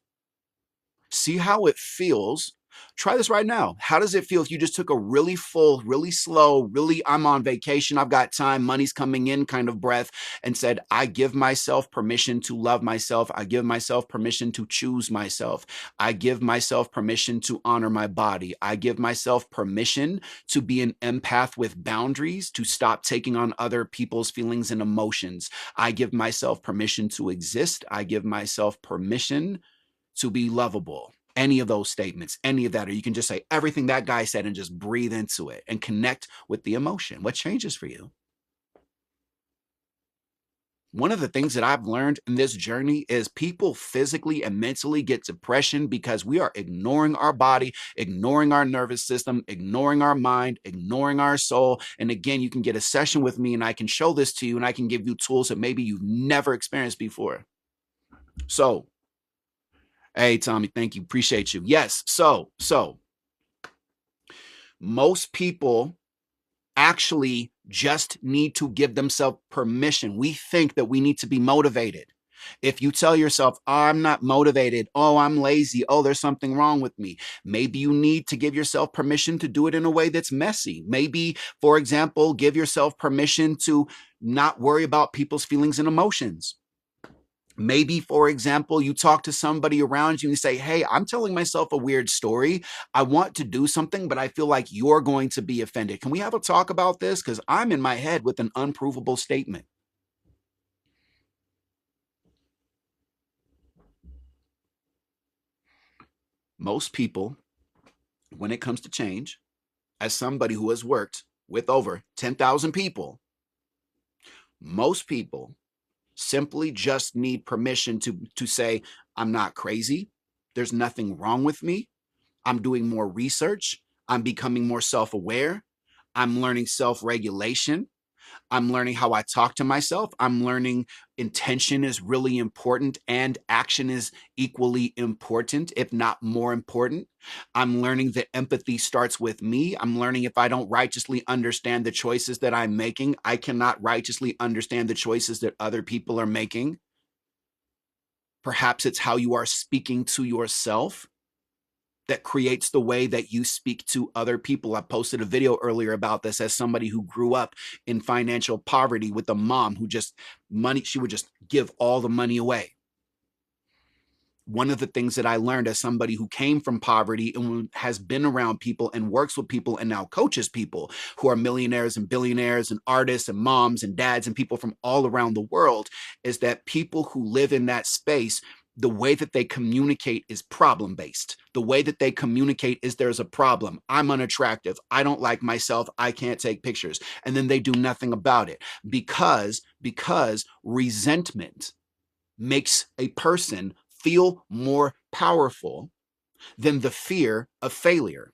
Speaker 1: See how it feels. Try this right now. How does it feel if you just took a really full, really slow, really, I'm on vacation, I've got time, money's coming in kind of breath, and said, I give myself permission to love myself. I give myself permission to choose myself. I give myself permission to honor my body. I give myself permission to be an empath with boundaries, to stop taking on other people's feelings and emotions. I give myself permission to exist. I give myself permission to be lovable. Any of those statements, any of that, or you can just say everything that guy said and just breathe into it and connect with the emotion. What changes for you? One of the things that I've learned in this journey is people physically and mentally get depression because we are ignoring our body, ignoring our nervous system, ignoring our mind, ignoring our soul. And again, you can get a session with me and I can show this to you and I can give you tools that maybe you've never experienced before. So, hey, Tommy, thank you. Appreciate you. Yes. So most people actually just need to give themselves permission. We think that we need to be motivated. If you tell yourself, oh, I'm not motivated, oh, I'm lazy, oh, there's something wrong with me, maybe you need to give yourself permission to do it in a way that's messy. Maybe, for example, give yourself permission to not worry about people's feelings and emotions. Maybe, for example, you talk to somebody around you and say, hey, I'm telling myself a weird story. I want to do something, but I feel like you're going to be offended. Can we have a talk about this? Because I'm in my head with an unprovable statement. Most people, when it comes to change, as somebody who has worked with over 10,000 people, most people simply just need permission to say, I'm not crazy. There's nothing wrong with me. I'm doing more research. I'm becoming more self-aware. I'm learning self-regulation. I'm learning how I talk to myself. I'm learning intention is really important and action is equally important, if not more important. I'm learning that empathy starts with me. I'm learning if I don't righteously understand the choices that I'm making, I cannot righteously understand the choices that other people are making. Perhaps it's how you are speaking to yourself that creates the way that you speak to other people. I posted a video earlier about this as somebody who grew up in financial poverty with a mom who she would just give all the money away. One of the things that I learned as somebody who came from poverty and has been around people and works with people and now coaches people who are millionaires and billionaires and artists and moms and dads and people from all around the world is that people who live in that space, the way that they communicate is problem based. The way that they communicate is there's a problem. I'm unattractive. I don't like myself. I can't take pictures. And then they do nothing about it because resentment makes a person feel more powerful than the fear of failure.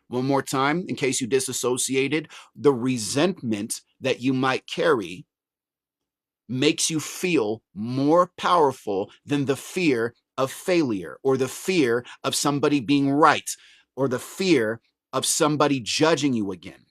Speaker 1: One more time, in case you disassociated, the resentment that you might carry makes you feel more powerful than the fear of failure or the fear of somebody being right or the fear of somebody judging you again.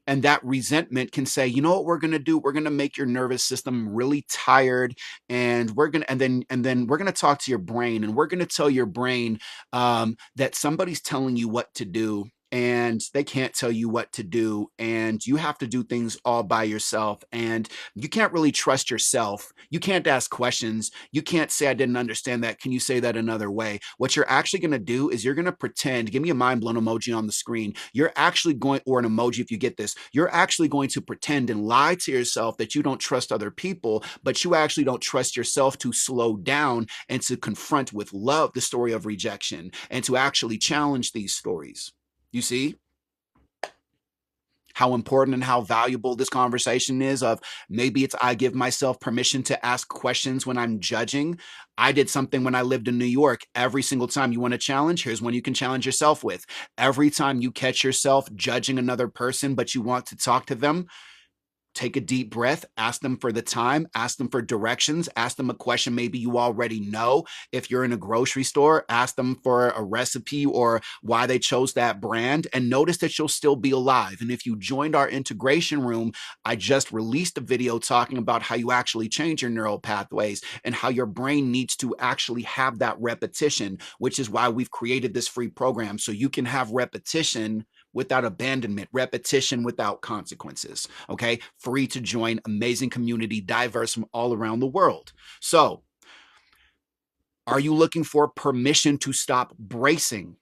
Speaker 1: And that resentment can say, you know what we're going to do? We're going to make your nervous system really tired, and then we're going to talk to your brain, and we're going to tell your brain that somebody's telling you what to do, and they can't tell you what to do, and you have to do things all by yourself, and you can't really trust yourself. You can't ask questions. You can't say, I didn't understand that. Can you say that another way? What you're actually going to do is you're going to pretend, give me a mind blown emoji on the screen. You're actually going, or an emoji if you get this, you're actually going to pretend and lie to yourself that you don't trust other people, but you actually don't trust yourself to slow down and to confront with love the story of rejection and to actually challenge these stories. You see how important and how valuable this conversation is of maybe it's I give myself permission to ask questions when I'm judging. I did something when I lived in New York. Every single time you want to challenge, here's one you can challenge yourself with. Every time you catch yourself judging another person, but you want to talk to them, take a deep breath, ask them for the time, ask them for directions, ask them a question maybe you already know. If you're in a grocery store, ask them for a recipe or why they chose that brand, and notice that you'll still be alive. And if you joined our integration room, I just released a video talking about how you actually change your neural pathways and how your brain needs to actually have that repetition, which is why we've created this free program so you can have repetition without abandonment, repetition without consequences. Okay, free to join, amazing community, diverse from all around the world. So, are you looking for permission to stop bracing?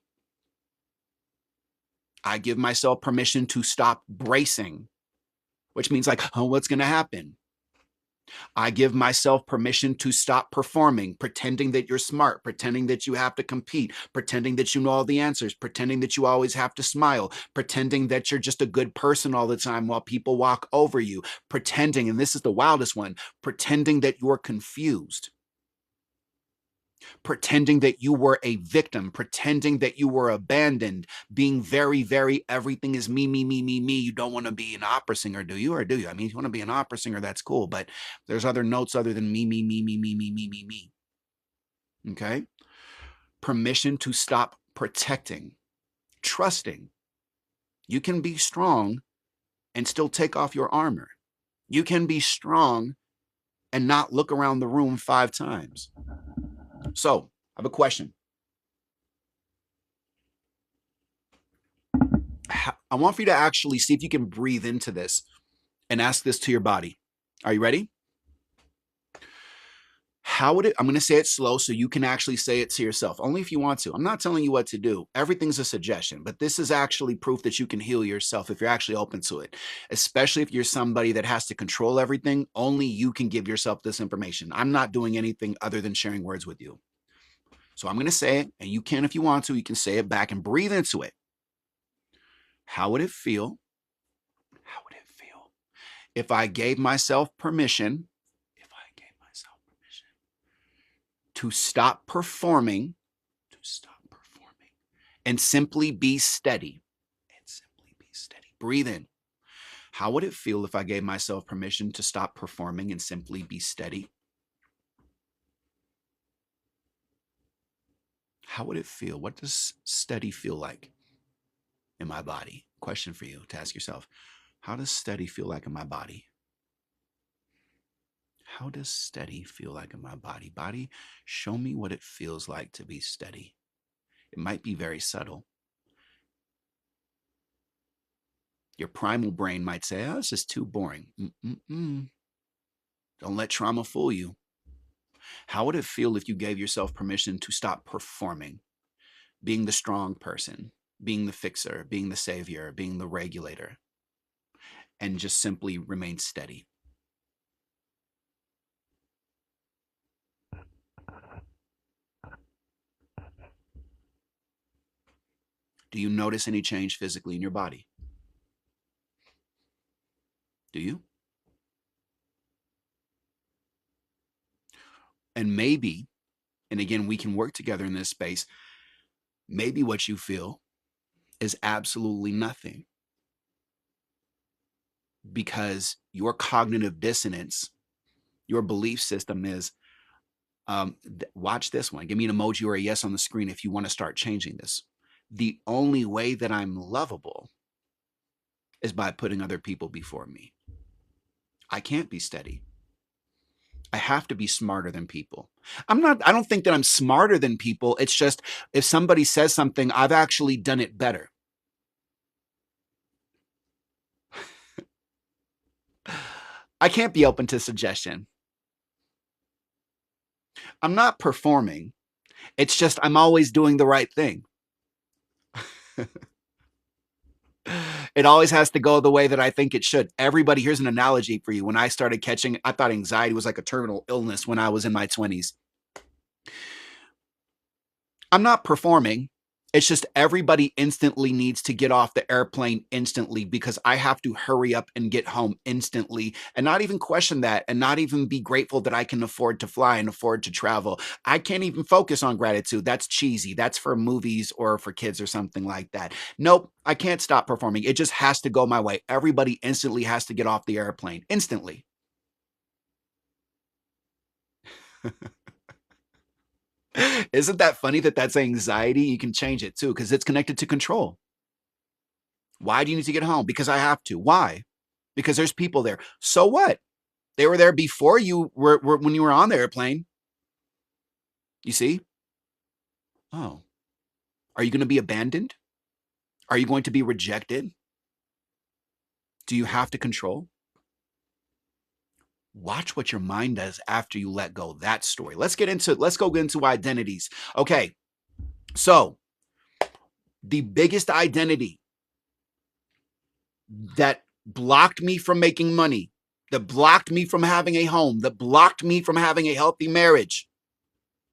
Speaker 1: I give myself permission to stop bracing, which means like, oh, what's going to happen? I give myself permission to stop performing, pretending that you're smart, pretending that you have to compete, pretending that you know all the answers, pretending that you always have to smile, pretending that you're just a good person all the time while people walk over you, pretending, and this is the wildest one, pretending that you're confused, pretending that you were a victim, pretending that you were abandoned, being very, very, everything is me, me, me, me, me. You don't want to be an opera singer, do you? Or do you? I mean, if you want to be an opera singer, that's cool, but there's other notes other than me, me, me, me, me, me, me, me, me. Okay? Permission to stop protecting, trusting. You can be strong and still take off your armor. You can be strong and not look around the room 5 times. So, I have a question. I want for you to actually see if you can breathe into this and ask this to your body. Are you ready? How would it, I'm going to say it slow so you can actually say it to yourself, only if you want to. I'm not telling you what to do. Everything's a suggestion, but this is actually proof that you can heal yourself if you're actually open to it, especially if you're somebody that has to control everything. Only you can give yourself this information. I'm not doing anything other than sharing words with you. So I'm going to say it, and you can, if you want to, you can say it back and breathe into it. How would it feel? How would it feel if I gave myself permission? If I gave myself permission to stop performing, and simply be steady. And simply be steady. Breathe in. How would it feel if I gave myself permission to stop performing and simply be steady? How would it feel? What does steady feel like in my body? Question for you to ask yourself. How does steady feel like in my body? How does steady feel like in my body? Body, show me what it feels like to be steady. It might be very subtle. Your primal brain might say, oh, this is too boring. Don't let trauma fool you. How would it feel if you gave yourself permission to stop performing, being the strong person, being the fixer, being the savior, being the regulator, and just simply remain steady? Do you notice any change physically in your body? Do you? And maybe, and again, we can work together in this space, maybe what you feel is absolutely nothing because your cognitive dissonance, your belief system is, watch this one. Give me an emoji or a yes on the screen if you want to start changing this. The only way that I'm lovable is by putting other people before me. I can't be steady. I have to be smarter than people. I don't think that I'm smarter than people. It's just if somebody says something, I've actually done it better. I can't be open to suggestion. I'm not performing. It's just I'm always doing the right thing. It always has to go the way that I think it should. Everybody, here's an analogy for you. When I started catching, I thought anxiety was like a terminal illness when I was in my 20s. I'm not performing. It's just everybody instantly needs to get off the airplane instantly because I have to hurry up and get home instantly and not even question that and not even be grateful that I can afford to fly and afford to travel. I can't even focus on gratitude. That's cheesy. That's for movies or for kids or something like that. Nope, I can't stop performing. It just has to go my way. Everybody instantly has to get off the airplane instantly. Isn't that funny that that's anxiety? You can change it too because it's connected to control. Why do you need to get home? Because I have to. Why? Because there's people there. So what? They were there before you were when you were on the airplane. You see? Oh. Are you going to be abandoned? Are you going to be rejected? Do you have to control? Watch what your mind does after you let go. That story. Let's go into identities. Okay. So, the biggest identity that blocked me from making money that blocked me from having a home, that blocked me from having a healthy marriage,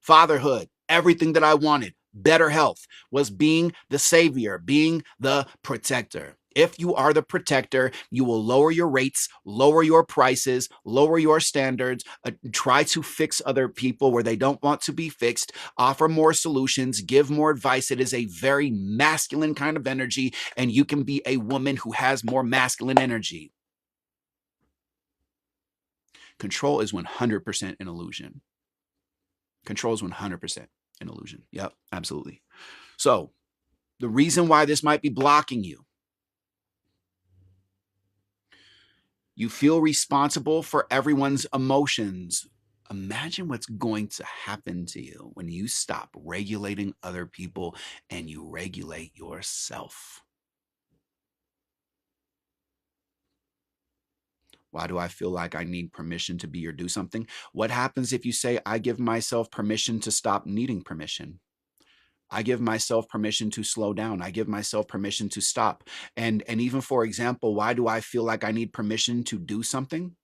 Speaker 1: fatherhood, everything that I wanted, better health, was being the savior, being the protector. If you are the protector, you will lower your rates, lower your prices, lower your standards, try to fix other people where they don't want to be fixed, offer more solutions, give more advice. It is a very masculine kind of energy, and you can be a woman who has more masculine energy. Control is 100% an illusion. Control is 100% an illusion. Yep, absolutely. So the reason why this might be blocking you, you feel responsible for everyone's emotions. Imagine what's going to happen to you when you stop regulating other people and you regulate yourself. Why do I feel like I need permission to be or do something? What happens if you say, I give myself permission to stop needing permission? I give myself permission to slow down. I give myself permission to stop. And even for example, why do I feel like I need permission to do something?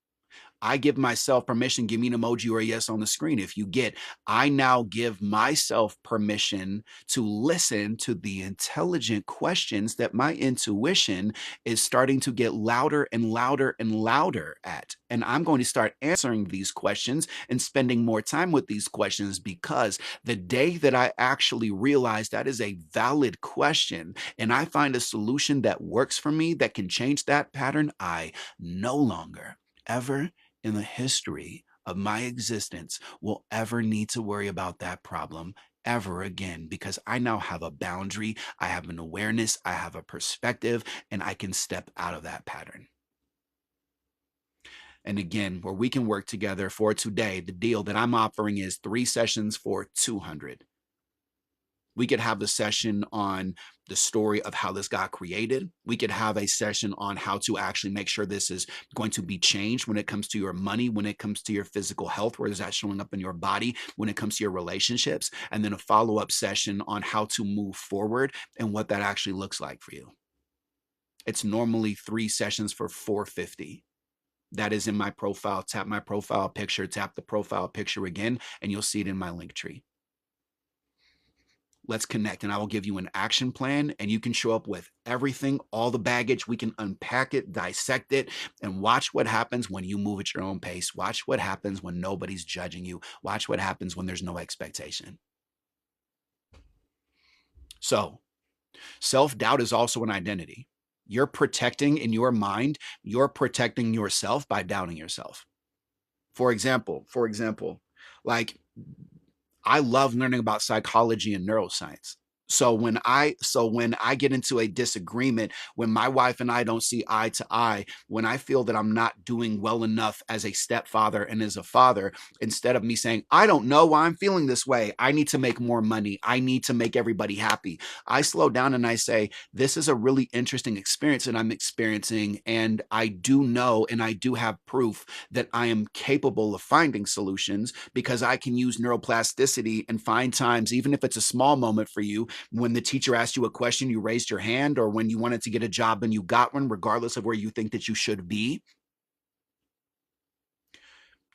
Speaker 1: I give myself permission. Give me an emoji or a yes on the screen if you get. I now give myself permission to listen to the intelligent questions that my intuition is starting to get louder and louder and louder at. And I'm going to start answering these questions and spending more time with these questions, because the day that I actually realize that is a valid question and I find a solution that works for me that can change that pattern, I no longer ever in the history of my existence will ever need to worry about that problem ever again, because I now have a boundary, I have an awareness, I have a perspective, and I can step out of that pattern. And again, where we can work together for today, the deal that I'm offering is 3 sessions for $200. We could have the session on the story of how this got created. We could have a session on how to actually make sure this is going to be changed when it comes to your money, when it comes to your physical health, where is that showing up in your body, when it comes to your relationships, and then a follow-up session on how to move forward and what that actually looks like for you. It's normally 3 sessions for $450. That is in my profile. Tap my profile picture, tap the profile picture again, and you'll see it in my link tree. Let's connect, and I will give you an action plan, and you can show up with everything, all the baggage. We can unpack it, dissect it, and watch what happens when you move at your own pace. Watch what happens when nobody's judging you. Watch what happens when there's no expectation. So, self-doubt is also an identity. You're protecting in your mind, you're protecting yourself by doubting yourself. For example, like, I love learning about psychology and neuroscience. So when I get into a disagreement, when my wife and I don't see eye to eye, when I feel that I'm not doing well enough as a stepfather and as a father, instead of me saying, I don't know why I'm feeling this way, I need to make more money, I need to make everybody happy, I slow down and I say, this is a really interesting experience that I'm experiencing, and I do know and I do have proof that I am capable of finding solutions, because I can use neuroplasticity and find times, even if it's a small moment for you, when the teacher asked you a question, you raised your hand, or when you wanted to get a job and you got one, regardless of where you think that you should be.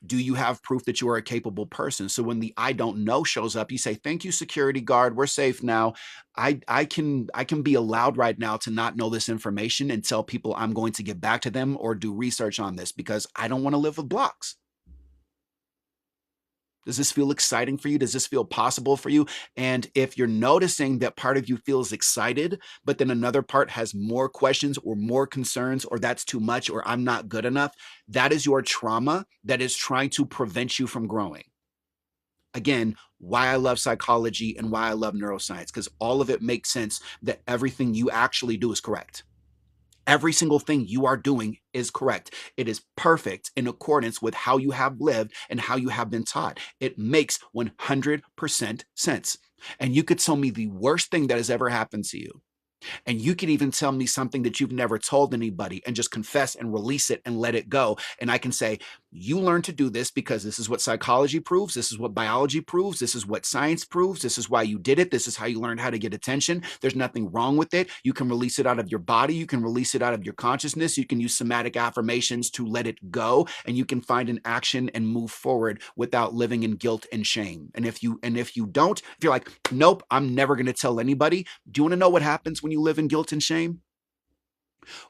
Speaker 1: Do you have proof that you are a capable person? So when the I don't know shows up, you say, thank you, security guard, we're safe now. I can be allowed right now to not know this information and tell people I'm going to get back to them or do research on this, because I don't want to live with blocks. Does this feel exciting for you? Does this feel possible for you? And if you're noticing that part of you feels excited, but then another part has more questions or more concerns, or that's too much, or I'm not good enough, that is your trauma that is trying to prevent you from growing. Again, why I love psychology and why I love neuroscience, because all of it makes sense that everything you actually do is correct. Every single thing you are doing is correct. It is perfect in accordance with how you have lived and how you have been taught. It makes 100% sense. And you could tell me the worst thing that has ever happened to you. And you can even tell me something that you've never told anybody and just confess and release it and let it go. And I can say, you learn to do this because this is what psychology proves. This is what biology proves. This is what science proves. This is why you did it. This is how you learned how to get attention. There's nothing wrong with it. You can release it out of your body. You can release it out of your consciousness. You can use somatic affirmations to let it go. And you can find an action and move forward without living in guilt and shame. And if you don't, if you're like, nope, I'm never going to tell anybody. Do you want to know what happens when you live in guilt and shame?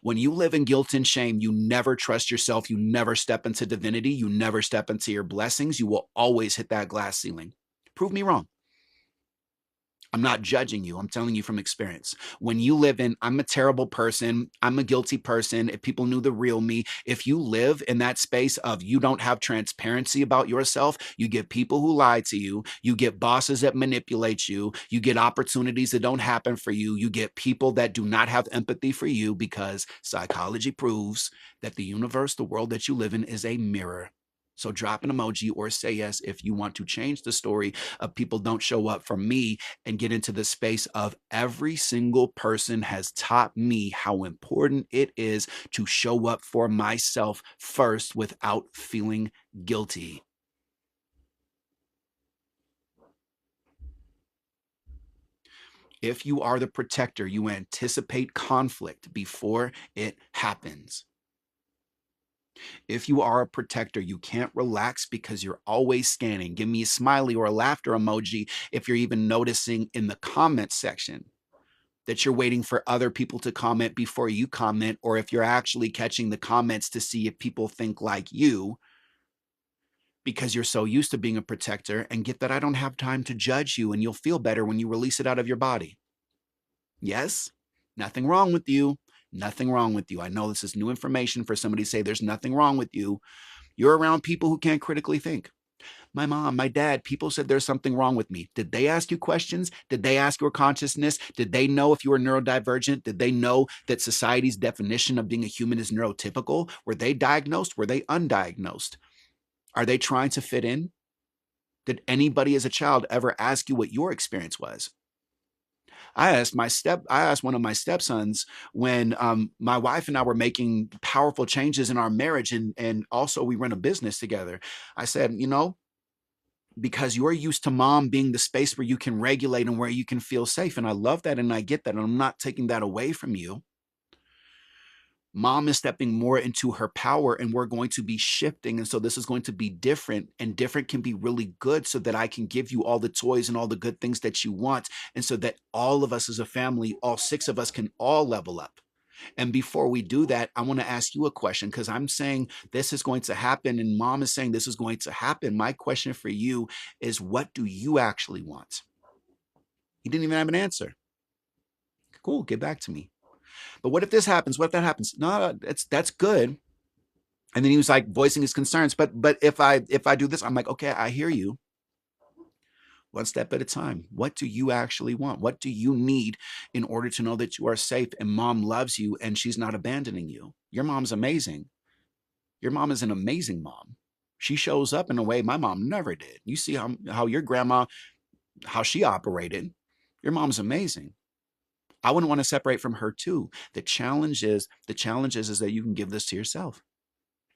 Speaker 1: When you live in guilt and shame, you never trust yourself. You never step into divinity. You never step into your blessings. You will always hit that glass ceiling. Prove me wrong. I'm not judging you. I'm telling you from experience. When you live in, I'm a terrible person, I'm a guilty person, if people knew the real me, if you live in that space of you don't have transparency about yourself, you get people who lie to you, you get bosses that manipulate you, you get opportunities that don't happen for you, you get people that do not have empathy for you because psychology proves that the universe, the world that you live in is a mirror. So drop an emoji or say yes if you want to change the story of people don't show up for me and get into the space of every single person has taught me how important it is to show up for myself first without feeling guilty. If you are the protector, you anticipate conflict before it happens. If you are a protector, you can't relax because you're always scanning. Give me a smiley or a laughter emoji if you're even noticing in the comment section that you're waiting for other people to comment before you comment, or if you're actually catching the comments to see if people think like you because you're so used to being a protector, and get that I don't have time to judge you and you'll feel better when you release it out of your body. Yes, nothing wrong with you. Nothing wrong with you. I know this is new information for somebody to say there's nothing wrong with you. You're around people who can't critically think. My mom, my dad, people said there's something wrong with me. Did they ask you questions? Did they ask your consciousness? Did they know if you were neurodivergent? Did they know that society's definition of being a human is neurotypical? Were they diagnosed? Were they undiagnosed? Are they trying to fit in? Did anybody as a child ever ask you what your experience was? I asked one of my stepsons when my wife and I were making powerful changes in our marriage, and also we run a business together. I said, because you're used to mom being the space where you can regulate and where you can feel safe. And I love that and I get that. And I'm not taking that away from you. Mom is stepping more into her power and we're going to be shifting. And so this is going to be different, and different can be really good so that I can give you all the toys and all the good things that you want. And so that all of us as a family, all six of us can all level up. And before we do that, I want to ask you a question because I'm saying this is going to happen and mom is saying this is going to happen. My question for you is, what do you actually want? He didn't even have an answer. Cool, get back to me. But what if this happens? What if that happens? No, that's good. And then he was like voicing his concerns. But if I do this, I'm like, okay, I hear you. One step at a time. What do you actually want? What do you need in order to know that you are safe and mom loves you and she's not abandoning you? Your mom's amazing. Your mom is an amazing mom. She shows up in a way my mom never did. You see how your grandma, how she operated. Your mom's amazing. I wouldn't want to separate from her too. The challenge is that you can give this to yourself.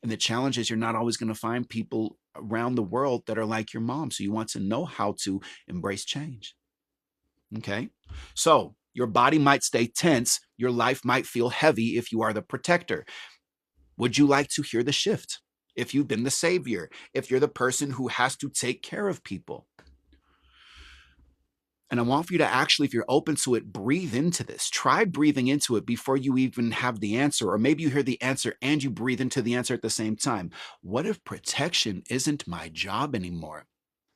Speaker 1: And the challenge is you're not always going to find people around the world that are like your mom. So you want to know how to embrace change. Okay. So your body might stay tense. Your life might feel heavy if you are the protector. Would you like to hear the shift? If you've been the savior, if you're the person who has to take care of people. And I want for you to actually, if you're open to it, breathe into this. Try breathing into it before you even have the answer. Or maybe you hear the answer and you breathe into the answer at the same time. What if protection isn't my job anymore?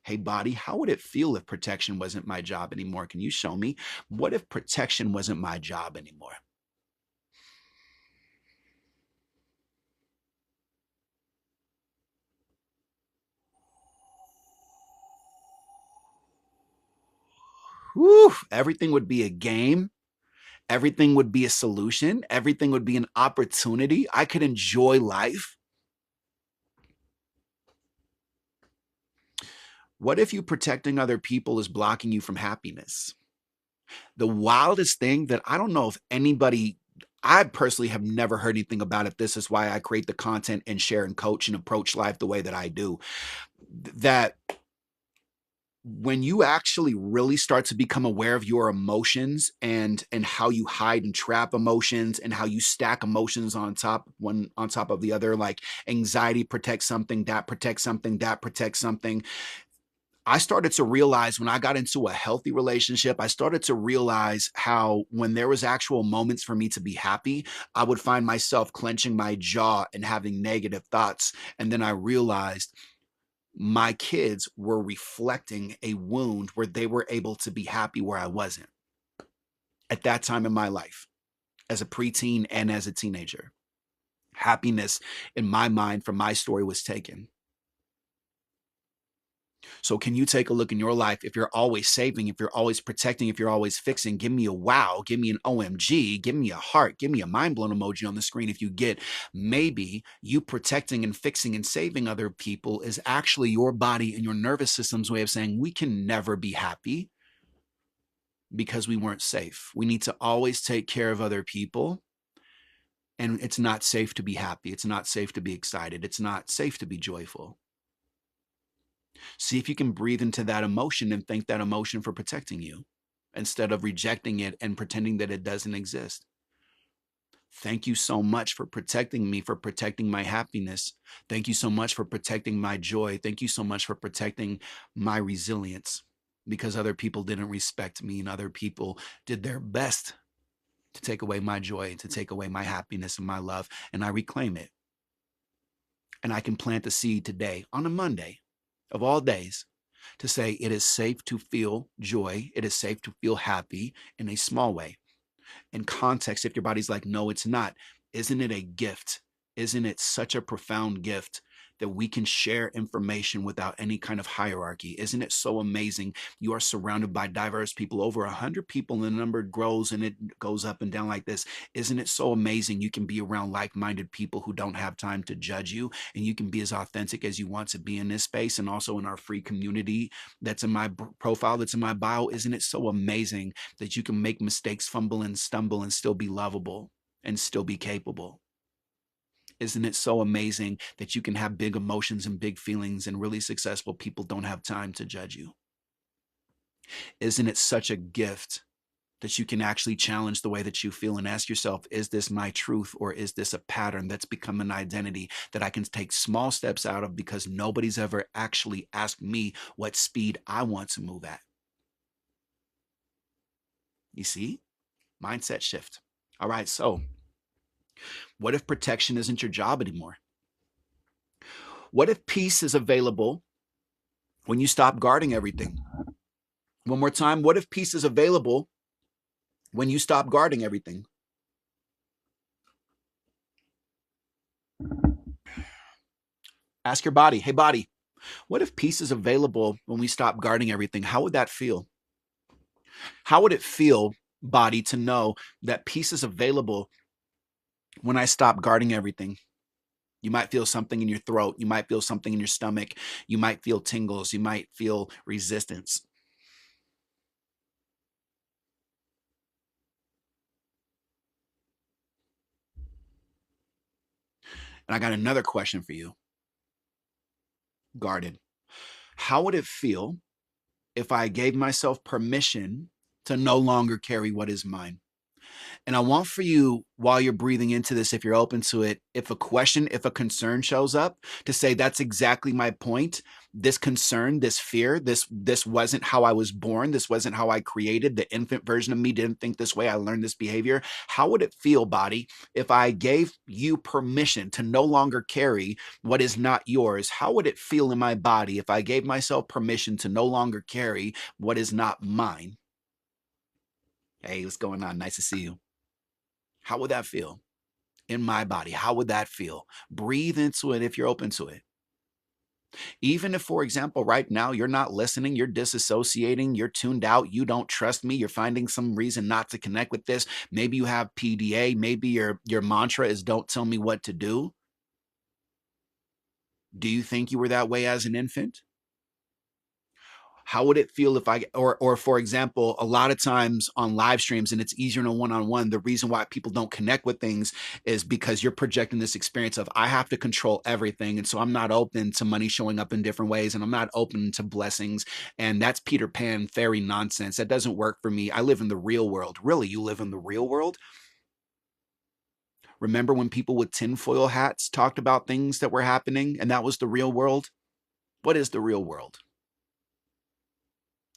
Speaker 1: Hey, body, how would it feel if protection wasn't my job anymore? Can you show me? What if protection wasn't my job anymore? Whew, everything would be a game. Everything would be a solution. Everything would be an opportunity. I could enjoy life. What if you protecting other people is blocking you from happiness? The wildest thing that I don't know if anybody, I personally have never heard anything about it. This is why I create the content and share and coach and approach life the way that I do. That when you actually really start to become aware of your emotions and how you hide and trap emotions and how you stack emotions on top one on top of the other, like anxiety protects something, that protects something, that protects something. I started to realize when I got into a healthy relationship, I started to realize how when there was actual moments for me to be happy, I would find myself clenching my jaw and having negative thoughts. And then I realized my kids were reflecting a wound where they were able to be happy where I wasn't at that time in my life as a preteen and as a teenager. Happiness in my mind from my story was taken. So can you take a look in your life? If you're always saving, if you're always protecting, if you're always fixing, give me a wow, give me an OMG, give me a heart, give me a mind blown emoji on the screen. If you get, maybe you protecting and fixing and saving other people is actually your body and your nervous system's way of saying we can never be happy because we weren't safe. We need to always take care of other people. And it's not safe to be happy. It's not safe to be excited. It's not safe to be joyful. See if you can breathe into that emotion and thank that emotion for protecting you instead of rejecting it and pretending that it doesn't exist. Thank you so much for protecting me, for protecting my happiness. Thank you so much for protecting my joy. Thank you so much for protecting my resilience because other people didn't respect me and other people did their best to take away my joy, to take away my happiness and my love, and I reclaim it. And I can plant the seed today on a Monday of all days to say it is safe to feel joy. It is safe to feel happy in a small way. In context, if your body's like, no, it's not, isn't it a gift? Isn't it such a profound gift that we can share information without any kind of hierarchy? Isn't it so amazing? You are surrounded by diverse people, over 100 people, and the number grows and it goes up and down like this. Isn't it so amazing? You can be around like-minded people who don't have time to judge you, and you can be as authentic as you want to be in this space and also in our free community that's in my profile, that's in my bio. Isn't it so amazing that you can make mistakes, fumble and stumble and still be lovable and still be capable? Isn't it so amazing that you can have big emotions and big feelings and really successful people don't have time to judge you? Isn't it such a gift that you can actually challenge the way that you feel and ask yourself, is this my truth or is this a pattern that's become an identity that I can take small steps out of because nobody's ever actually asked me what speed I want to move at? You see? Mindset shift. All right, so what if protection isn't your job anymore? What if peace is available when you stop guarding everything? One more time, what if peace is available when you stop guarding everything? Ask your body, hey, body, what if peace is available when we stop guarding everything? How would that feel? How would it feel, body, to know that peace is available when I stop guarding everything? You might feel something in your throat. You might feel something in your stomach. You might feel tingles. You might feel resistance. And I got another question for you. Guarded. How would it feel if I gave myself permission to no longer carry what is mine? And I want for you, while you're breathing into this, if you're open to it, if a question, if a concern shows up, to say, that's exactly my point. This concern, this fear, this wasn't how I was born. This wasn't how I created. The infant version of me didn't think this way. I learned this behavior. How would it feel, body, if I gave you permission to no longer carry what is not yours? How would it feel in my body if I gave myself permission to no longer carry what is not mine? Hey, what's going on? Nice to see you. How would that feel in my body? How would that feel? Breathe into it if you're open to it. Even if, for example, right now you're not listening, you're disassociating, you're tuned out, you don't trust me, you're finding some reason not to connect with this. Maybe you have PDA, maybe your mantra is don't tell me what to do. Do you think you were that way as an infant? How would it feel if or for example, a lot of times on live streams, and it's easier in a one-on-one, the reason why people don't connect with things is because you're projecting this experience of, I have to control everything. And so I'm not open to money showing up in different ways, and I'm not open to blessings. And that's Peter Pan fairy nonsense. That doesn't work for me. I live in the real world. Really, you live in the real world? Remember when people with tinfoil hats talked about things that were happening and that was the real world? What is the real world?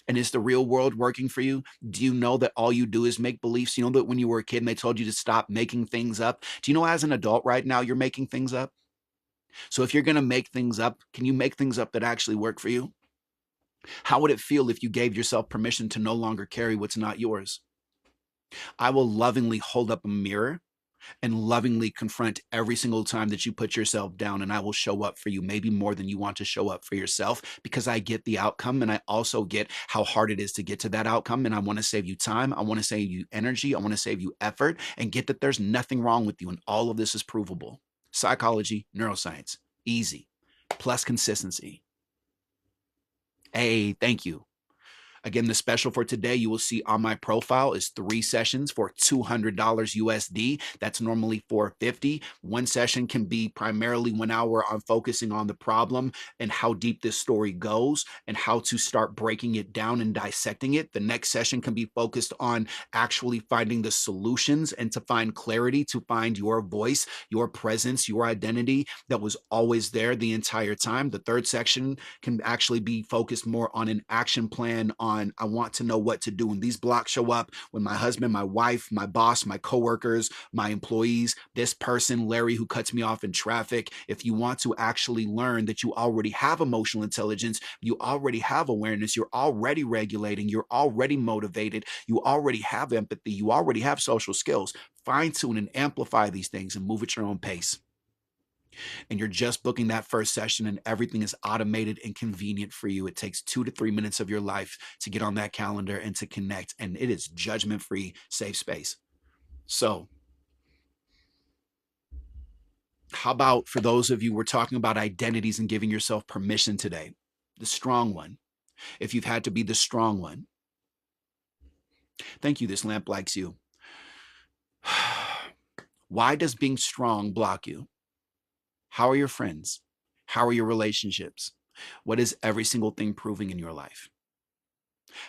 Speaker 1: And is the real world working for you? Do you know that all you do is make beliefs? You know that when you were a kid and they told you to stop making things up? Do you know as an adult right now, you're making things up? So if you're going to make things up, can you make things up that actually work for you? How would it feel if you gave yourself permission to no longer carry what's not yours? I will lovingly hold up a mirror and lovingly confront every single time that you put yourself down, and I will show up for you, maybe more than you want to show up for yourself, because I get the outcome, and I also get how hard it is to get to that outcome. And I want to save you time, I want to save you energy, I want to save you effort, and get that there's nothing wrong with you, and all of this is provable. Psychology, neuroscience, easy, plus consistency. Hey, thank you. Again, the special for today you will see on my profile is 3 sessions for $200 USD. That's normally $450. One session can be primarily 1 hour on focusing on the problem and how deep this story goes and how to start breaking it down and dissecting it. The next session can be focused on actually finding the solutions and to find clarity, to find your voice, your presence, your identity that was always there the entire time. The third section can actually be focused more on an action plan, on I want to know what to do when these blocks show up, when my husband, my wife, my boss, my coworkers, my employees, this person, Larry, who cuts me off in traffic. If you want to actually learn that you already have emotional intelligence, you already have awareness, you're already regulating, you're already motivated, you already have empathy, you already have social skills, fine tune and amplify these things and move at your own pace. And you're just booking that first session and everything is automated and convenient for you. It takes 2 to 3 minutes of your life to get on that calendar and to connect, and it is judgment-free, safe space. So how about for those of you, we're talking about identities and giving yourself permission today, the strong one. If you've had to be the strong one, thank you, this lamp likes you. Why does being strong block you? How are your friends? How are your relationships? What is every single thing proving in your life?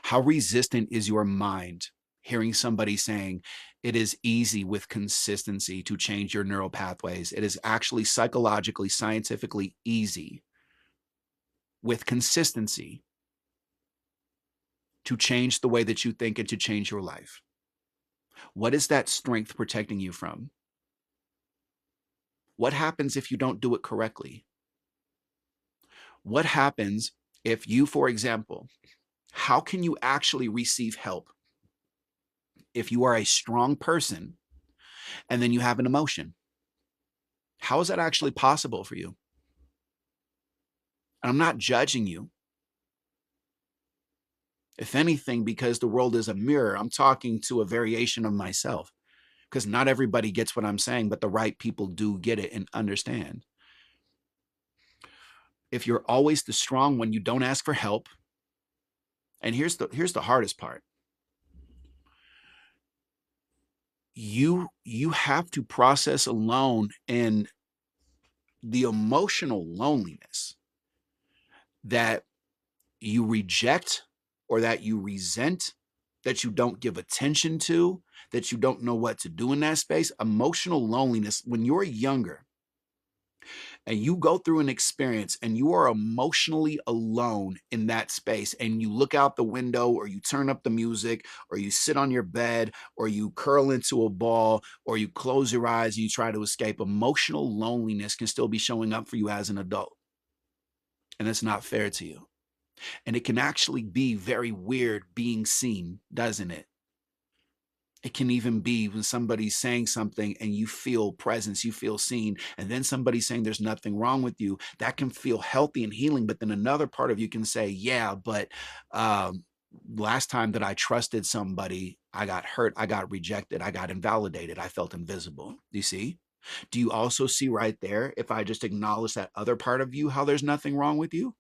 Speaker 1: How resistant is your mind hearing somebody saying it is easy with consistency to change your neural pathways? It is actually psychologically, scientifically easy with consistency to change the way that you think and to change your life. What is that strength protecting you from? What happens if you don't do it correctly? What happens if you, for example, how can you actually receive help if you are a strong person and then you have an emotion? How is that actually possible for you? And I'm not judging you. If anything, because the world is a mirror, I'm talking to a variation of myself, because not everybody gets what I'm saying, but the right people do get it and understand. If you're always the strong one, you don't ask for help. And here's the hardest part. You have to process alone, and the emotional loneliness that you reject or that you resent, that you don't give attention to, that you don't know what to do in that space. Emotional loneliness, when you're younger and you go through an experience and you are emotionally alone in that space, and you look out the window or you turn up the music or you sit on your bed or you curl into a ball or you close your eyes and you try to escape, emotional loneliness can still be showing up for you as an adult. And it's not fair to you. And it can actually be very weird being seen, doesn't it? It can even be when somebody's saying something and you feel presence, you feel seen, and then somebody's saying there's nothing wrong with you. That can feel healthy and healing. But then another part of you can say, yeah, but last time that I trusted somebody, I got hurt, I got rejected, I got invalidated, I felt invisible. Do you see? Do you also see right there, if I just acknowledge that other part of you, how there's nothing wrong with you?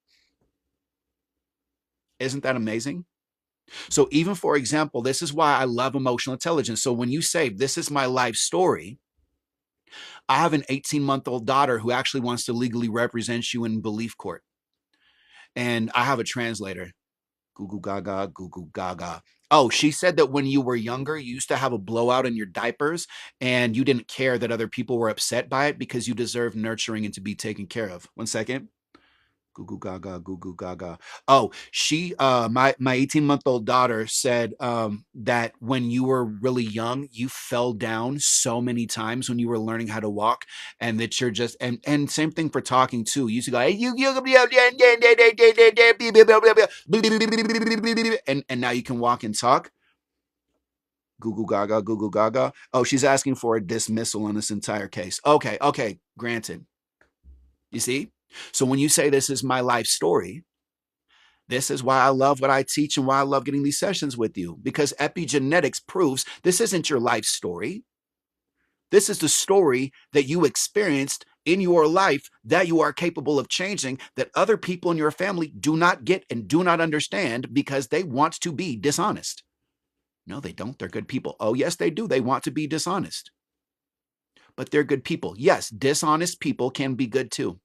Speaker 1: Isn't that amazing? So even, for example, this is why I love emotional intelligence. So when you say, this is my life story, I have an 18-month-old daughter who actually wants to legally represent you in belief court. And I have a translator. Goo goo gaga, goo goo gaga. Oh, she said that when you were younger, you used to have a blowout in your diapers and you didn't care that other people were upset by it because you deserve nurturing and to be taken care of. 1 second. Goo goo gaga, goo goo gaga. Oh, my 18-month-old daughter said that when you were really young, you fell down so many times when you were learning how to walk, and that you're just and same thing for talking too. You used to go, hey, and now you can walk and talk. Goo goo gaga, goo goo gaga. Oh, she's asking for a dismissal on this entire case. Okay, granted. You see? So when you say this is my life story, this is why I love what I teach and why I love getting these sessions with you, because epigenetics proves this isn't your life story. This is the story that you experienced in your life that you are capable of changing, that other people in your family do not get and do not understand because they want to be dishonest. No, they don't. They're good people. Oh, yes, they do. They want to be dishonest. But they're good people. Yes, dishonest people can be good too.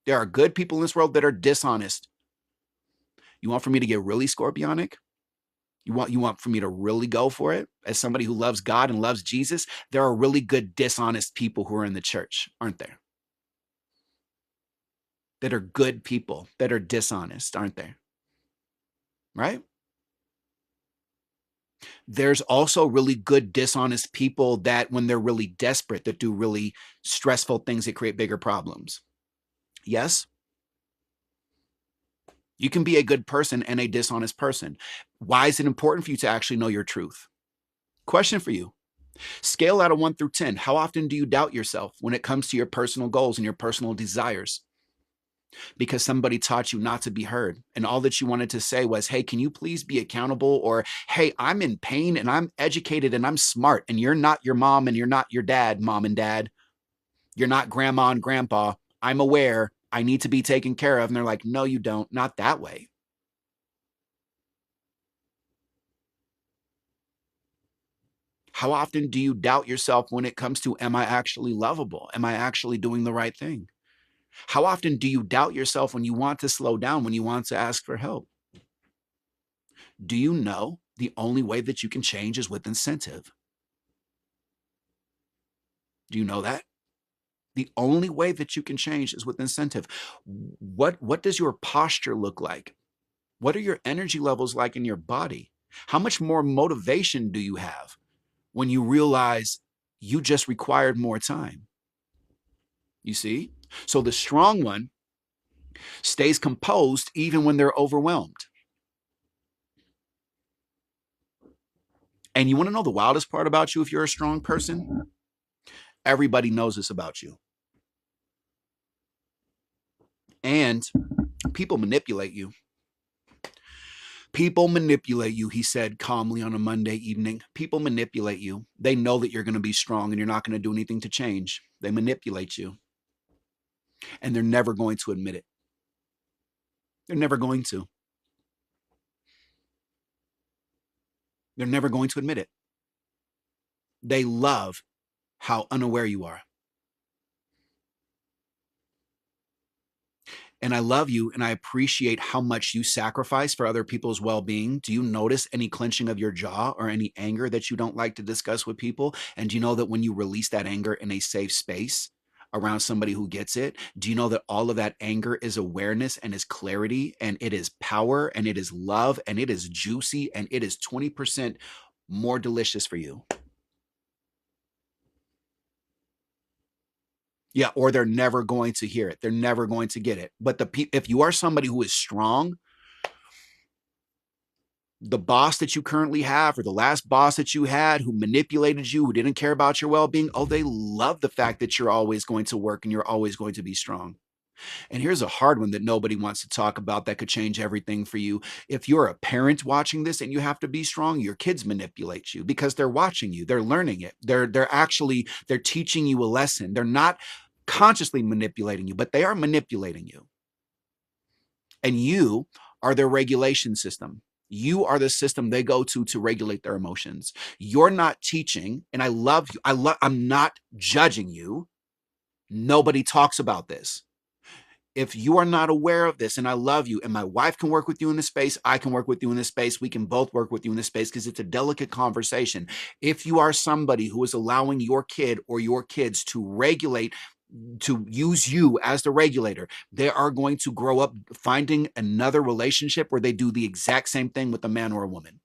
Speaker 1: There are good people in this world that are dishonest. You want for me to get really scorpionic? You want for me to really go for it? As somebody who loves God and loves Jesus, there are really good dishonest people who are in the church, aren't there? That are good people that are dishonest, aren't there? Right? There's also really good dishonest people that when they're really desperate, that do really stressful things that create bigger problems. Yes? You can be a good person and a dishonest person. Why is it important for you to actually know your truth? Question for you. Scale out of 1 through 10. How often do you doubt yourself when it comes to your personal goals and your personal desires? Because somebody taught you not to be heard. And all that you wanted to say was, hey, can you please be accountable? Or, hey, I'm in pain and I'm educated and I'm smart. And you're not your mom and you're not your dad, mom and dad. You're not grandma and grandpa. I'm aware. I need to be taken care of. And they're like, no, you don't. Not that way. How often do you doubt yourself when it comes to, am I actually lovable? Am I actually doing the right thing? How often do you doubt yourself when you want to slow down, when you want to ask for help? Do you know the only way that you can change is with incentive? Do you know that? The only way that you can change is with incentive. What does your posture look like? What are your energy levels like in your body? How much more motivation do you have when you realize you just required more time? You see? So the strong one stays composed even when they're overwhelmed. And you want to know the wildest part about you if you're a strong person? Everybody knows this about you. And people manipulate you. People manipulate you, he said calmly on a Monday evening. People manipulate you. They know that you're going to be strong and you're not going to do anything to change. They manipulate you. And they're never going to admit it. They're never going to. They're never going to admit it. They love how unaware you are. And I love you and I appreciate how much you sacrifice for other people's well-being. Do you notice any clenching of your jaw or any anger that you don't like to discuss with people? And do you know that when you release that anger in a safe space around somebody who gets it, do you know that all of that anger is awareness and is clarity and it is power and it is love and it is juicy and it is 20% more delicious for you? Yeah, or they're never going to hear it. They're never going to get it. But if you are somebody who is strong, the boss that you currently have or the last boss that you had who manipulated you, who didn't care about your well-being, oh, they love the fact that you're always going to work and you're always going to be strong. And here's a hard one that nobody wants to talk about that could change everything for you. If you're a parent watching this and you have to be strong, your kids manipulate you because they're watching you. They're learning it. They're teaching you a lesson. They're not consciously manipulating you, but they are manipulating you. And you are their regulation system. You are the system they go to regulate their emotions. You're not teaching, and I love you. I'm not judging you. Nobody talks about this. If you are not aware of this, and I love you, and my wife can work with you in this space, I can work with you in this space, we can both work with you in this space because it's a delicate conversation. If you are somebody who is allowing your kid or your kids to regulate, to use you as the regulator, they are going to grow up finding another relationship where they do the exact same thing with a man or a woman.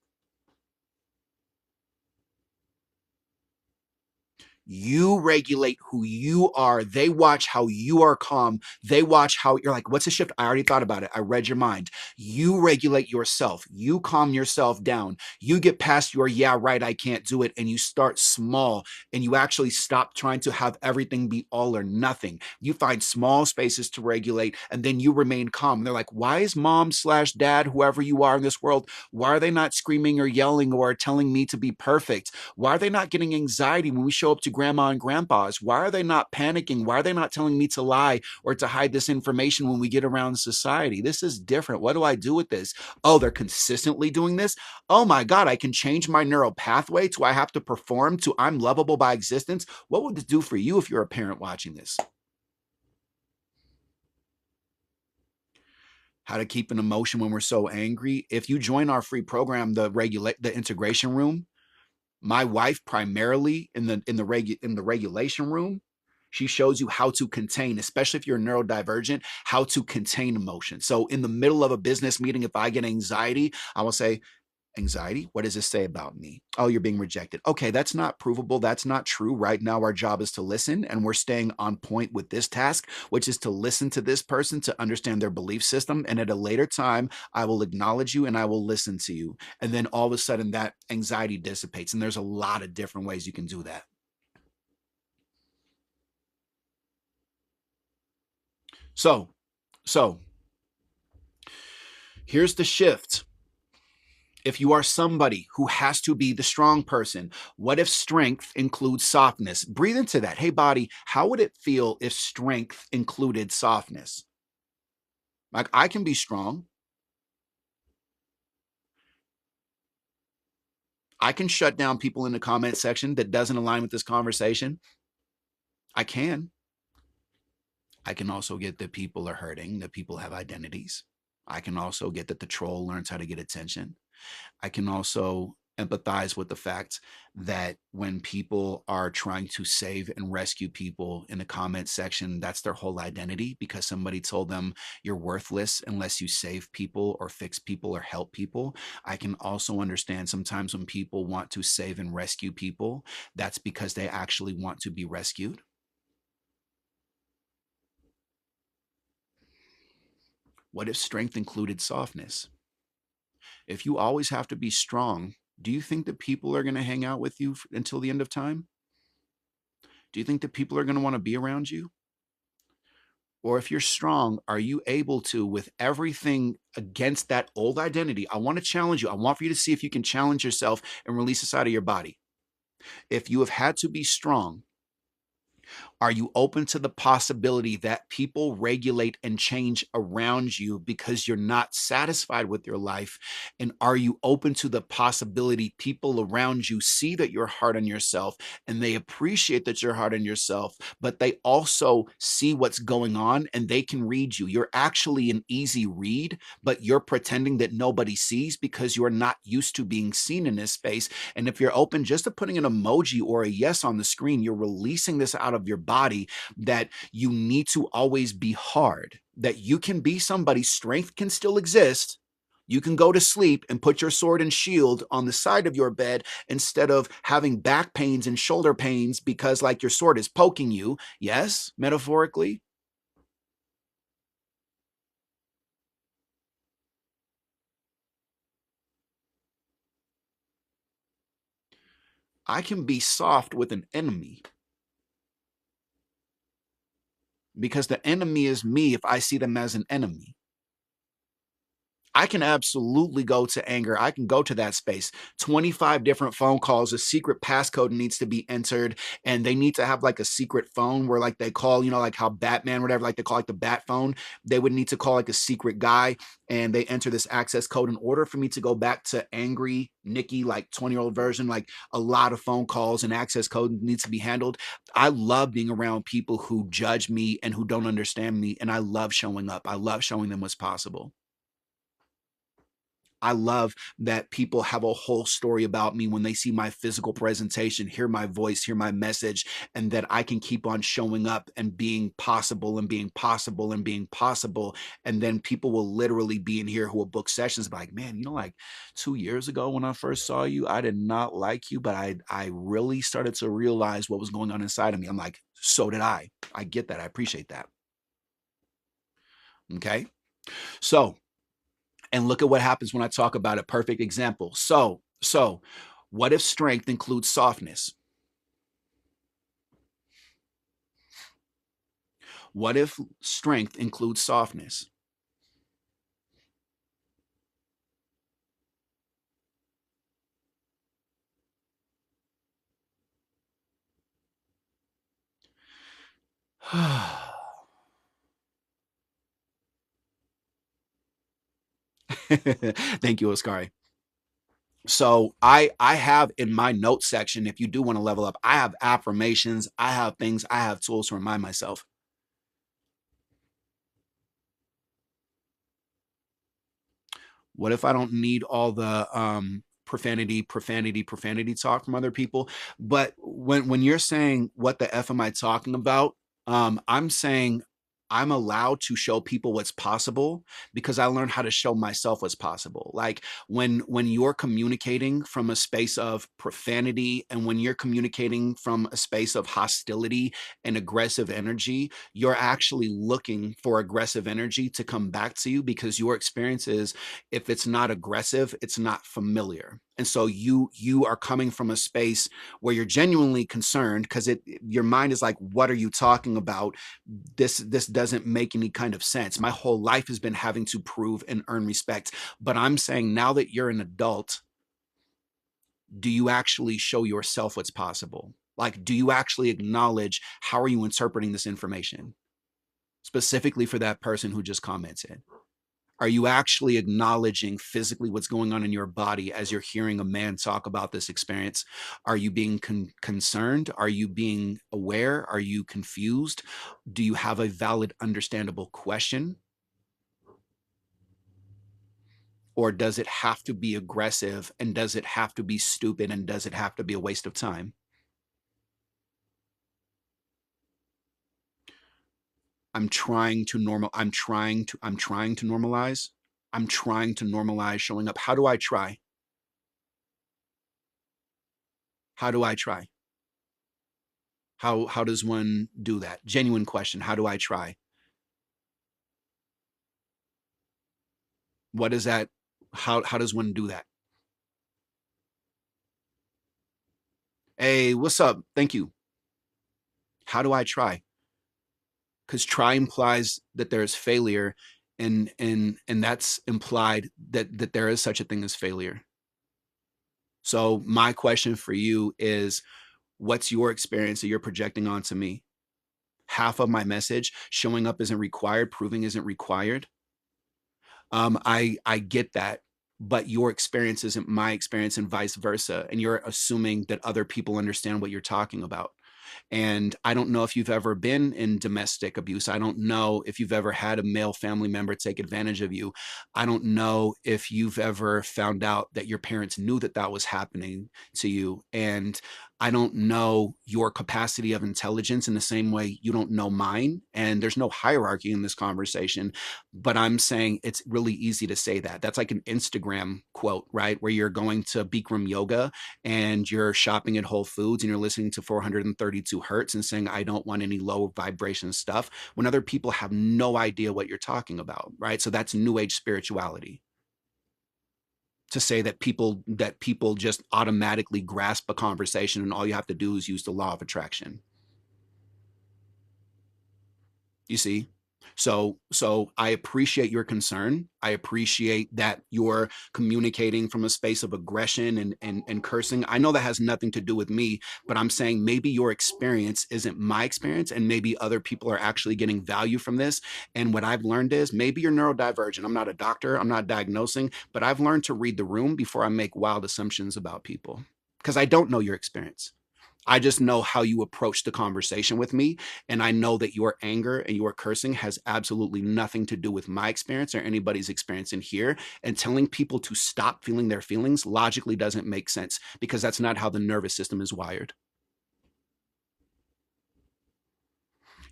Speaker 1: You regulate who you are. They watch how you are calm. They watch how you're like, what's the shift? I already thought about it. I read your mind. You regulate yourself. You calm yourself down. You get past your, yeah, right, I can't do it. And you start small and you actually stop trying to have everything be all or nothing. You find small spaces to regulate and then you remain calm. They're like, why is mom/dad, whoever you are in this world, why are they not screaming or yelling or telling me to be perfect? Why are they not getting anxiety when we show up to grandma and grandpa's? Why are they not panicking? Why are they not telling me to lie or to hide this information when we get around society? This is different. What do I do with this? Oh, they're consistently doing this? Oh my God, I can change my neural pathway to I have to perform to I'm lovable by existence. What would this do for you if you're a parent watching this? How to keep an emotion when we're so angry. If you join our free program, the integration room, my wife primarily in the regulation room, she shows you how to contain, especially if you're neurodivergent, how to contain emotion. So in the middle of a business meeting, if I get anxiety, I will say, anxiety, what does this say about me? Oh, you're being rejected. Okay, that's not provable. That's not true. Right now, our job is to listen, and we're staying on point with this task, which is to listen to this person to understand their belief system. And at a later time, I will acknowledge you and I will listen to you. And then all of a sudden, that anxiety dissipates. And there's a lot of different ways you can do that. So, so here's the shift. If you are somebody who has to be the strong person, what if strength includes softness? Breathe into that. Hey, body, how would it feel if strength included softness? Like, I can be strong. I can shut down people in the comment section that doesn't align with this conversation. I can. I can also get that people are hurting, that people have identities. I can also get that the troll learns how to get attention. I can also empathize with the fact that when people are trying to save and rescue people in the comment section, that's their whole identity because somebody told them you're worthless unless you save people or fix people or help people. I can also understand sometimes when people want to save and rescue people, that's because they actually want to be rescued. What if strength included softness? If you always have to be strong, do you think that people are going to hang out with you until the end of time? Do you think that people are going to want to be around you? Or if you're strong, are you able to, with everything against that old identity? I want to challenge you. I want for you to see if you can challenge yourself and release this out of your body. If you have had to be strong, are you open to the possibility that people regulate and change around you because you're not satisfied with your life? And are you open to the possibility people around you see that you're hard on yourself and they appreciate that you're hard on yourself, but they also see what's going on and they can read you? You're actually an easy read, but you're pretending that nobody sees because you're not used to being seen in this space. And if you're open just to putting an emoji or a yes on the screen, you're releasing this out of your body that you need to always be hard, that you can be somebody, strength can still exist. You can go to sleep and put your sword and shield on the side of your bed instead of having back pains and shoulder pains because, like, your sword is poking you. Yes, metaphorically. I can be soft with an enemy because the enemy is me if I see them as an enemy. I can absolutely go to anger. I can go to that space. 25 different phone calls, a secret passcode needs to be entered, and they need to have like a secret phone where like they call, you know, like how Batman, whatever, like they call like the bat phone. They would need to call like a secret guy and they enter this access code in order for me to go back to angry Nicky, like 20-year-old version, like a lot of phone calls and access code needs to be handled. I love being around people who judge me and who don't understand me. And I love showing up. I love showing them what's possible. I love that people have a whole story about me when they see my physical presentation, hear my voice, hear my message, and that I can keep on showing up and being possible and being possible and being possible. And then people will literally be in here who will book sessions like, man, you know, like 2 years ago when I first saw you, I did not like you, but I really started to realize what was going on inside of me. I'm like, so did I. I get that. I appreciate that. Okay. So, and look at what happens when I talk about a perfect example. So what if strength includes softness? What if strength includes softness? Thank you, Oscar. So I have in my notes section, if you do want to level up, I have affirmations, I have things, I have tools to remind myself. What if I don't need all the profanity talk from other people? But when you're saying what the F am I talking about, I'm saying I'm allowed to show people what's possible because I learned how to show myself what's possible. Like when you're communicating from a space of profanity and when you're communicating from a space of hostility and aggressive energy, you're actually looking for aggressive energy to come back to you because your experience is if it's not aggressive, it's not familiar. And so you are coming from a space where you're genuinely concerned because it your mind is like, what are you talking about? This doesn't make any kind of sense. My whole life has been having to prove and earn respect. But I'm saying now that you're an adult, do you actually show yourself what's possible? Like, do you actually acknowledge how are you interpreting this information? Specifically for that person who just commented. Are you actually acknowledging physically what's going on in your body as you're hearing a man talk about this experience? Are you being concerned? Are you being aware? Are you confused? Do you have a valid, understandable question? Or does it have to be aggressive? And does it have to be stupid? And does it have to be a waste of time? I'm trying to normalize. I'm trying to normalize showing up. How do I try? How do I try? How does one do that? Genuine question. How do I try? What is that? How does one do that? Hey, what's up? Thank you. How do I try? Because try implies that there is failure, and that's implied that there is such a thing as failure. So my question for you is, what's your experience that you're projecting onto me? Half of my message, showing up isn't required, proving isn't required. I get that, but your experience isn't my experience and vice versa. And you're assuming that other people understand what you're talking about. And I don't know if you've ever been in domestic abuse. I don't know if you've ever had a male family member take advantage of you. I don't know if you've ever found out that your parents knew that that was happening to you. And I don't know your capacity of intelligence in the same way you don't know mine. And there's no hierarchy in this conversation, but I'm saying it's really easy to say that. That's like an Instagram quote, right? Where you're going to Bikram yoga and you're shopping at Whole Foods and you're listening to 432 hertz and saying, I don't want any low vibration stuff when other people have no idea what you're talking about, right? So that's new age spirituality to say that people just automatically grasp a conversation and all you have to do is use the law of attraction. You see? So I appreciate your concern. I appreciate that you're communicating from a space of aggression and cursing. I know that has nothing to do with me, but I'm saying maybe your experience isn't my experience, and maybe other people are actually getting value from this. And what I've learned is maybe you're neurodivergent. I'm not a doctor, I'm not diagnosing, but I've learned to read the room before I make wild assumptions about people because I don't know your experience. I just know how you approach the conversation with me. And I know that your anger and your cursing has absolutely nothing to do with my experience or anybody's experience in here. And telling people to stop feeling their feelings logically doesn't make sense because that's not how the nervous system is wired.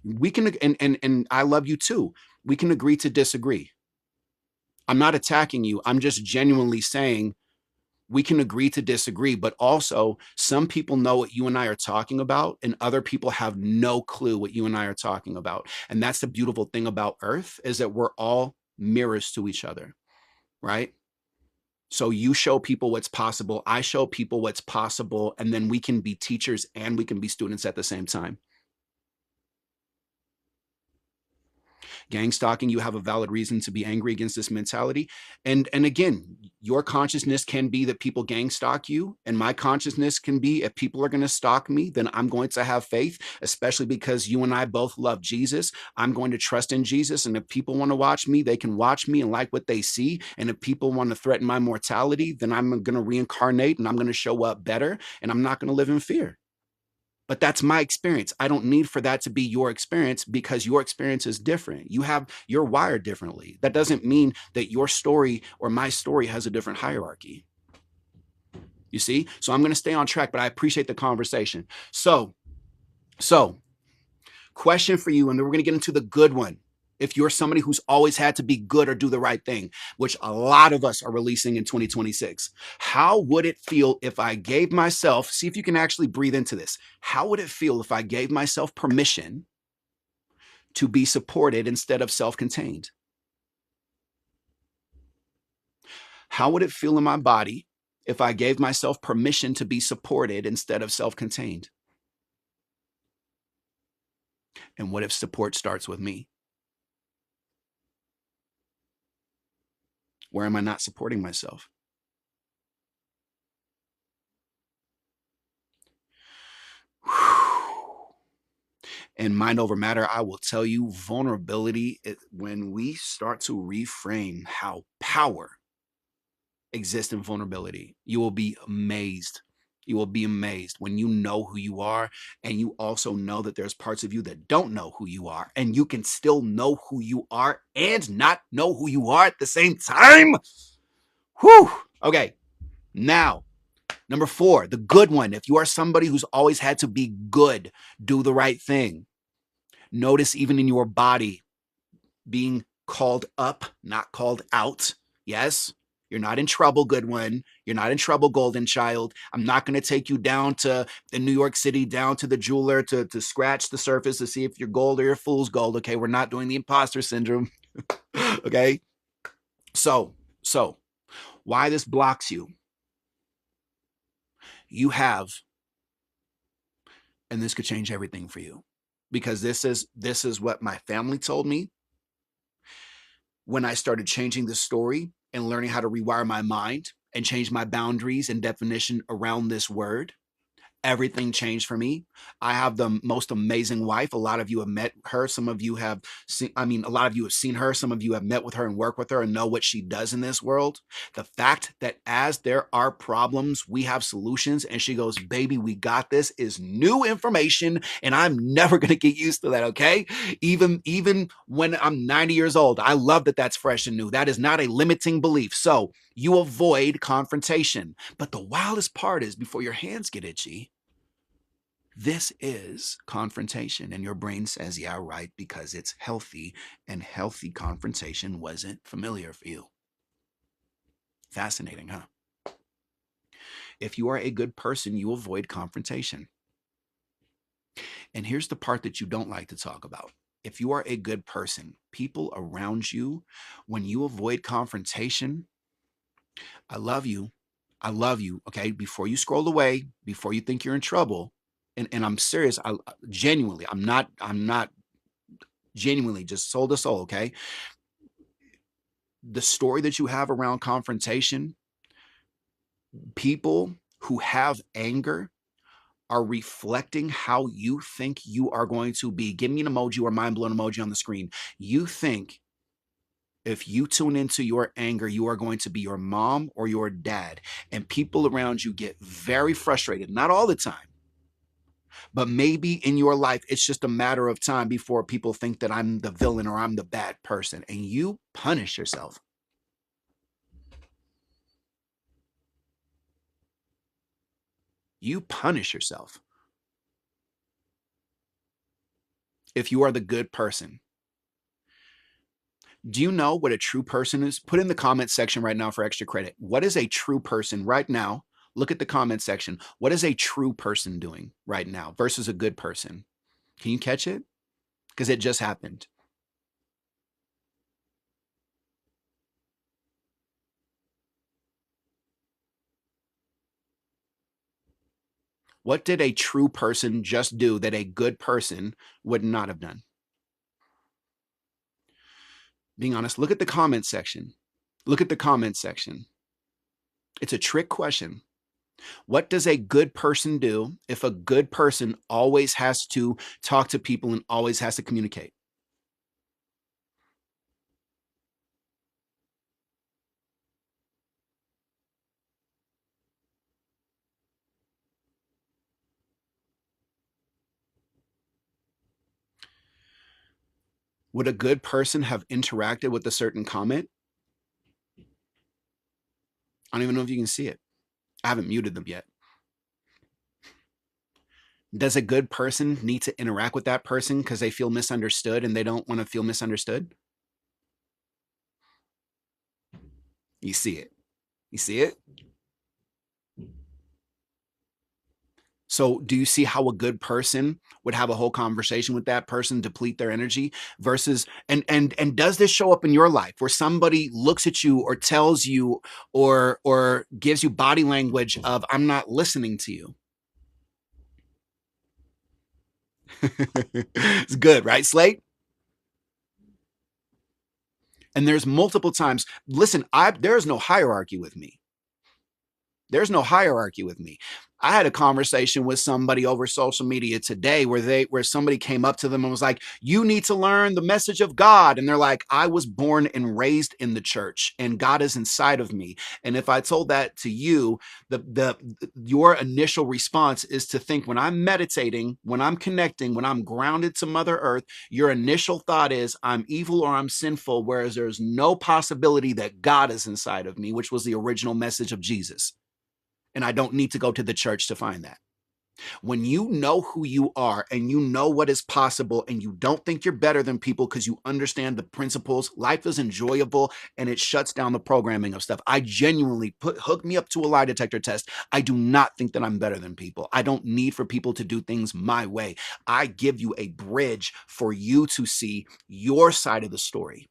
Speaker 1: We can, and I love you too. We can agree to disagree. I'm not attacking you. I'm just genuinely saying we can agree to disagree, but also some people know what you and I are talking about, and other people have no clue what you and I are talking about. And that's the beautiful thing about Earth is that we're all mirrors to each other, right? So you show people what's possible, I show people what's possible, and then we can be teachers and we can be students at the same time. Gang stalking, you have a valid reason to be angry against this mentality. And again, your consciousness can be that people gang stalk you, and my consciousness can be if people are going to stalk me, then I'm going to have faith, especially because you and I both love Jesus. I'm going to trust in Jesus, and if people want to watch me, they can watch me and like what they see. And if people want to threaten my mortality, then I'm going to reincarnate and I'm going to show up better, and I'm not going to live in fear. But that's my experience. I don't need for that to be your experience because your experience is different. You're wired differently. That doesn't mean that your story or my story has a different hierarchy. You see? So I'm going to stay on track, but I appreciate the conversation. So question for you, and then we're going to get into the good one. If you're somebody who's always had to be good or do the right thing, which a lot of us are releasing in 2026, how would it feel if I gave myself, see if you can actually breathe into this. How would it feel if I gave myself permission to be supported instead of self-contained? How would it feel in my body if I gave myself permission to be supported instead of self-contained? And what if support starts with me? Where am I not supporting myself? In Mind Over Matter, I will tell you vulnerability, when we start to reframe how power exists in vulnerability, you will be amazed. You will be amazed when you know who you are, and you also know that there's parts of you that don't know who you are, and you can still know who you are and not know who you are at the same time. Whew. Okay, now, number 4, the good one. If you are somebody who's always had to be good, do the right thing. Notice even in your body being called up, not called out. Yes, you're not in trouble, good one. You're not in trouble, golden child. I'm not going to take you down to the New York City, down to the jeweler to scratch the surface to see if you're gold or you're fool's gold. Okay, we're not doing the imposter syndrome. Okay, so why this blocks you? You have, and this could change everything for you, because this is what my family told me when I started changing the story and learning how to rewire my mind and change my boundaries and definition around this word. Everything changed for me. I have the most amazing wife. A lot of you have met her. Some of you have seen, a lot of you have seen her. Some of you have met with her and worked with her and know what she does in this world. The fact that as there are problems, we have solutions, and she goes, baby, we got this, is new information, and I'm never going to get used to that, okay? Even when I'm 90 years old, I love that that's fresh and new. That is not a limiting belief. So you avoid confrontation. But the wildest part is before your hands get itchy, this is confrontation. And your brain says, yeah, right, because it's healthy, and healthy confrontation wasn't familiar for you. Fascinating, huh? If you are a good person, you avoid confrontation. And here's the part that you don't like to talk about. If you are a good person, people around you, when you avoid confrontation, I love you. I love you. Okay. Before you scroll away, before you think you're in trouble, and I'm serious, I genuinely, I'm not Genuinely, just soul to soul, okay? The story that you have around confrontation, people who have anger are reflecting how you think you are going to be. Give me an emoji or mind blown emoji on the screen. You think if you tune into your anger, you are going to be your mom or your dad. And people around you get very frustrated, not all the time, but maybe in your life, it's just a matter of time before people think that I'm the villain or I'm the bad person. And you punish yourself. You punish yourself if you are the good person. Do you know what a true person is? Put in the comment section right now for extra credit. What is a true person right now? Look at the comment section. What is a true person doing right now versus a good person? Can you catch it? Because it just happened. What did a true person just do that a good person would not have done? Being honest, look at the comment section. Look at the comment section. It's a trick question. What does a good person do if a good person always has to talk to people and always has to communicate? Would a good person have interacted with a certain comment? I don't even know if you can see it. I haven't muted them yet. Does a good person need to interact with that person because they feel misunderstood and they don't want to feel misunderstood? You see it. You see it? So do you see how a good person would have a whole conversation with that person, deplete their energy versus and does this show up in your life where somebody looks at you or tells you or gives you body language of I'm not listening to you? It's good, right, Slate? And there's multiple times. Listen, there's no hierarchy with me. There's no hierarchy with me. I had a conversation with somebody over social media today where somebody came up to them and was like, "You need to learn the message of God." And they're like, "I was born and raised in the church and God is inside of me." And if I told that to you, your initial response is to think when I'm meditating, when I'm connecting, when I'm grounded to Mother Earth, your initial thought is I'm evil or I'm sinful, whereas there's no possibility that God is inside of me, which was the original message of Jesus. And I don't need to go to the church to find that. When you know who you are and you know what is possible and you don't think you're better than people because you understand the principles, life is enjoyable and it shuts down the programming of stuff. I genuinely hook me up to a lie detector test. I do not think that I'm better than people. I don't need for people to do things my way. I give you a bridge for you to see your side of the story,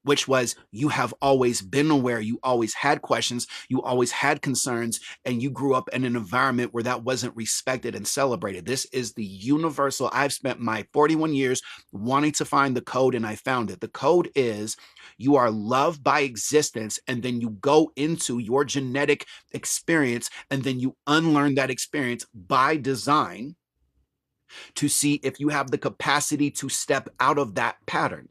Speaker 1: which was you have always been aware, you always had questions, you always had concerns, and you grew up in an environment where that wasn't respected and celebrated. This is the universal. I've spent my 41 years wanting to find the code, and I found it. The code is you are loved by existence, and then you go into your genetic experience, and then you unlearn that experience by design to see if you have the capacity to step out of that pattern.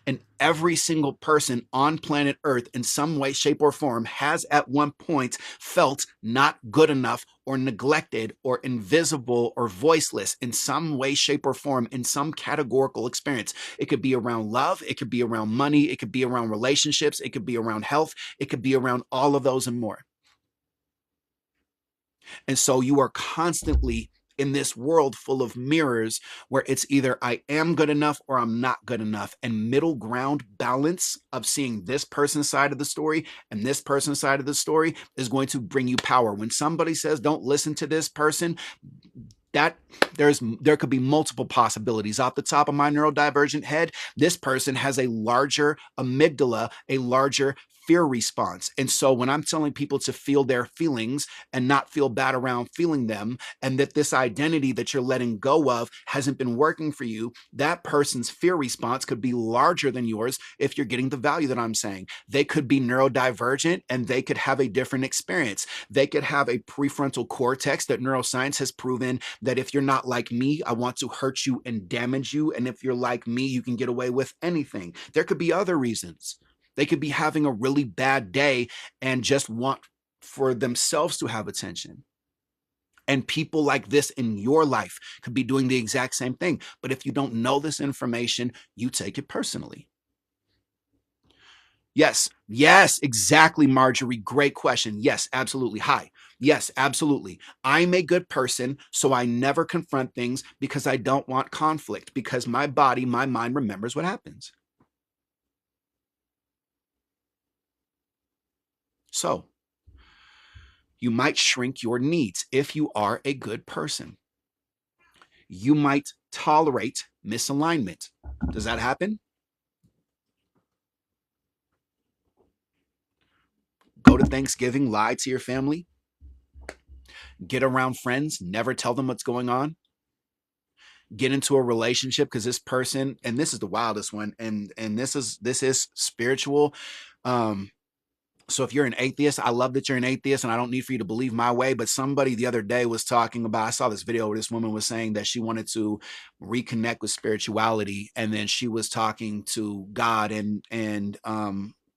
Speaker 1: And every single person on planet Earth, in some way, shape, or form, has at one point felt not good enough or neglected or invisible or voiceless in some way, shape, or form, in some categorical experience. It could be around love, it could be around money, it could be around relationships, it could be around health, it could be around all of those and more. And so you are constantly in this world full of mirrors where it's either I am good enough or I'm not good enough. And middle ground balance of seeing this person's side of the story and this person's side of the story is going to bring you power. When somebody says, don't listen to this person, that there could be multiple possibilities. Off the top of my neurodivergent head, this person has a larger amygdala, a larger fear response. And so when I'm telling people to feel their feelings and not feel bad around feeling them, and that this identity that you're letting go of hasn't been working for you, that person's fear response could be larger than yours if you're getting the value that I'm saying. They could be neurodivergent and they could have a different experience. They could have a prefrontal cortex that neuroscience has proven that if you're not like me, I want to hurt you and damage you. And if you're like me, you can get away with anything. There could be other reasons. They could be having a really bad day and just want for themselves to have attention. And people like this in your life could be doing the exact same thing. But if you don't know this information, you take it personally. Yes, yes, exactly, Marjorie. Great question. Yes, absolutely. Hi. Yes, absolutely. I'm a good person, so I never confront things because I don't want conflict, because my body, my mind remembers what happens. So, you might shrink your needs if you are a good person. You might tolerate misalignment. Does that happen? Go to Thanksgiving, lie to your family, get around friends, never tell them what's going on, get into a relationship because this person, and this is the wildest one, and this is spiritual. Um, so if you're an atheist, I love that you're an atheist and I don't need for you to believe my way. But somebody the other day was talking about, I saw this video where this woman was saying that she wanted to reconnect with spirituality. And then she was talking to God and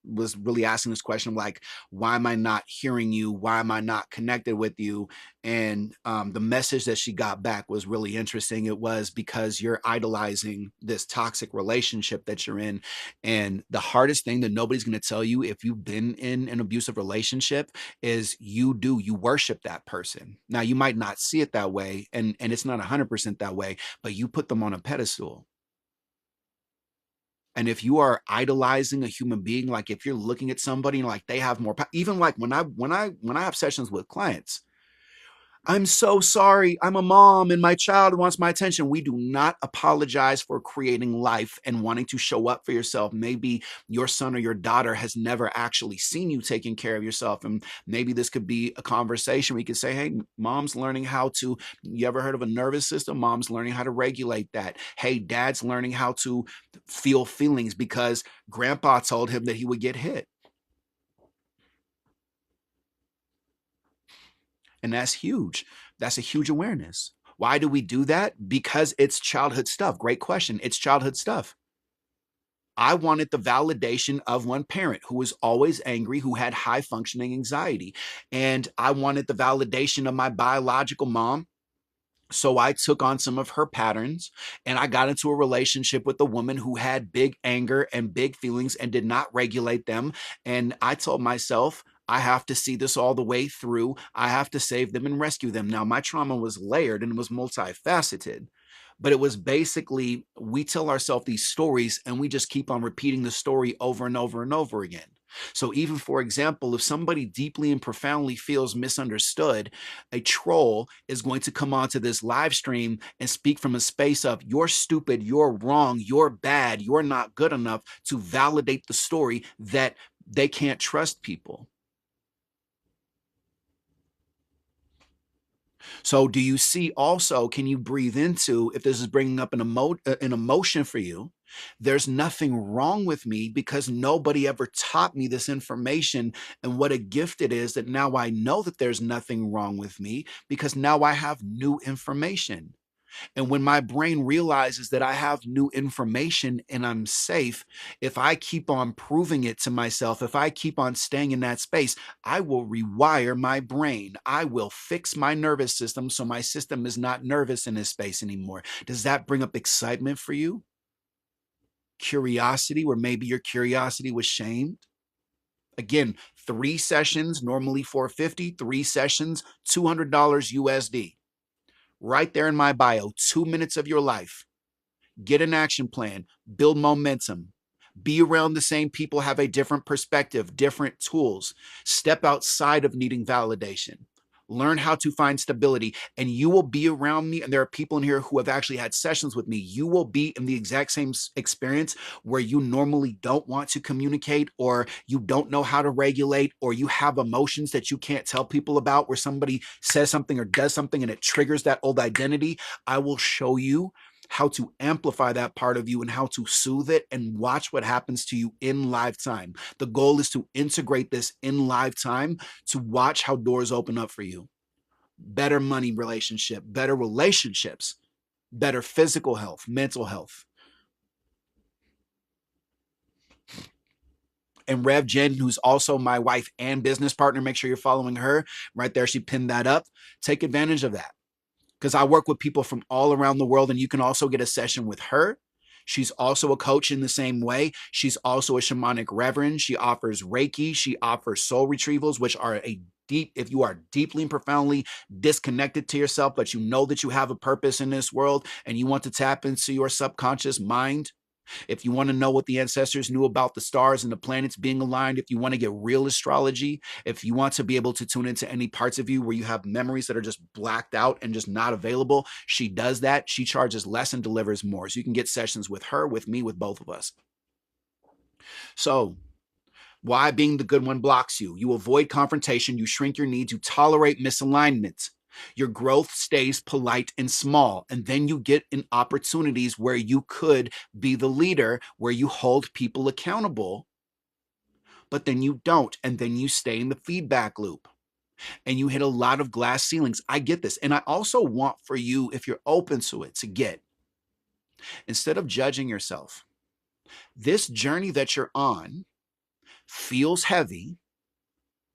Speaker 1: was really asking this question of like, why am I not hearing you? Why am I not connected with you? And the message that she got back was really interesting. It was because you're idolizing this toxic relationship that you're in. And the hardest thing that nobody's going to tell you if you've been in an abusive relationship is you worship that person. Now, you might not see it that way, and it's not 100% that way, but you put them on a pedestal. And if you are idolizing a human being, like if you're looking at somebody and like they have more, even like when I have sessions with clients, I'm so sorry. I'm a mom and my child wants my attention. We do not apologize for creating life and wanting to show up for yourself. Maybe your son or your daughter has never actually seen you taking care of yourself. And maybe this could be a conversation where you could say, hey, mom's learning how to, you ever heard of a nervous system? Mom's learning how to regulate that. Hey, dad's learning how to feel feelings because grandpa told him that he would get hit. And that's huge. That's a huge awareness. Why do we do that? Because it's childhood stuff. Great question. It's childhood stuff. I wanted the validation of one parent who was always angry, who had high functioning anxiety. And I wanted the validation of my biological mom. So I took on some of her patterns and I got into a relationship with a woman who had big anger and big feelings and did not regulate them. And I told myself, I have to see this all the way through. I have to save them and rescue them. Now, my trauma was layered and it was multifaceted, but it was basically we tell ourselves these stories and we just keep on repeating the story over and over and over again. So, even for example, if somebody deeply and profoundly feels misunderstood, a troll is going to come onto this live stream and speak from a space of you're stupid, you're wrong, you're bad, you're not good enough to validate the story that they can't trust people. So, do you see also, can you breathe into if this is bringing up an emotion for you? There's nothing wrong with me because nobody ever taught me this information. And what a gift it is that now I know that there's nothing wrong with me because now I have new information. And when my brain realizes that I have new information and I'm safe, if I keep on proving it to myself, if I keep on staying in that space, I will rewire my brain. I will fix my nervous system so my system is not nervous in this space anymore. Does that bring up excitement for you? Curiosity, where maybe your curiosity was shamed? Again, 3 sessions, normally 450, 3 sessions, $200 USD. Right there in my bio, 2 minutes of your life. Get an action plan, build momentum, be around the same people, have a different perspective, different tools, step outside of needing validation. Learn how to find stability, and you will be around me. And there are people in here who have actually had sessions with me. You will be in the exact same experience where you normally don't want to communicate, or you don't know how to regulate, or you have emotions that you can't tell people about, where somebody says something or does something and it triggers that old identity. I will show you how to amplify that part of you and how to soothe it, and watch what happens to you in lifetime. The goal is to integrate this in lifetime, to watch how doors open up for you. Better money relationship, better relationships, better physical health, mental health. And Rev Jen, who's also my wife and business partner, make sure you're following her. Right there, she pinned that up. Take advantage of that, because I work with people from all around the world, and you can also get a session with her. She's also a coach in the same way. She's also a shamanic reverend. She offers Reiki. She offers soul retrievals, which are a deep, if you are deeply and profoundly disconnected to yourself, but you know that you have a purpose in this world and you want to tap into your subconscious mind. If you want to know what the ancestors knew about the stars and the planets being aligned, if you want to get real astrology, if you want to be able to tune into any parts of you where you have memories that are just blacked out and just not available, she does that. She charges less and delivers more. So you can get sessions with her, with me, with both of us. So why being the good one blocks you? You avoid confrontation. You shrink your needs. You tolerate misalignment. Your growth stays polite and small. And then you get in opportunities where you could be the leader, where you hold people accountable, but then you don't. And then you stay in the feedback loop and you hit a lot of glass ceilings. I get this. And I also want for you, if you're open to it, to get, instead of judging yourself, this journey that you're on feels heavy.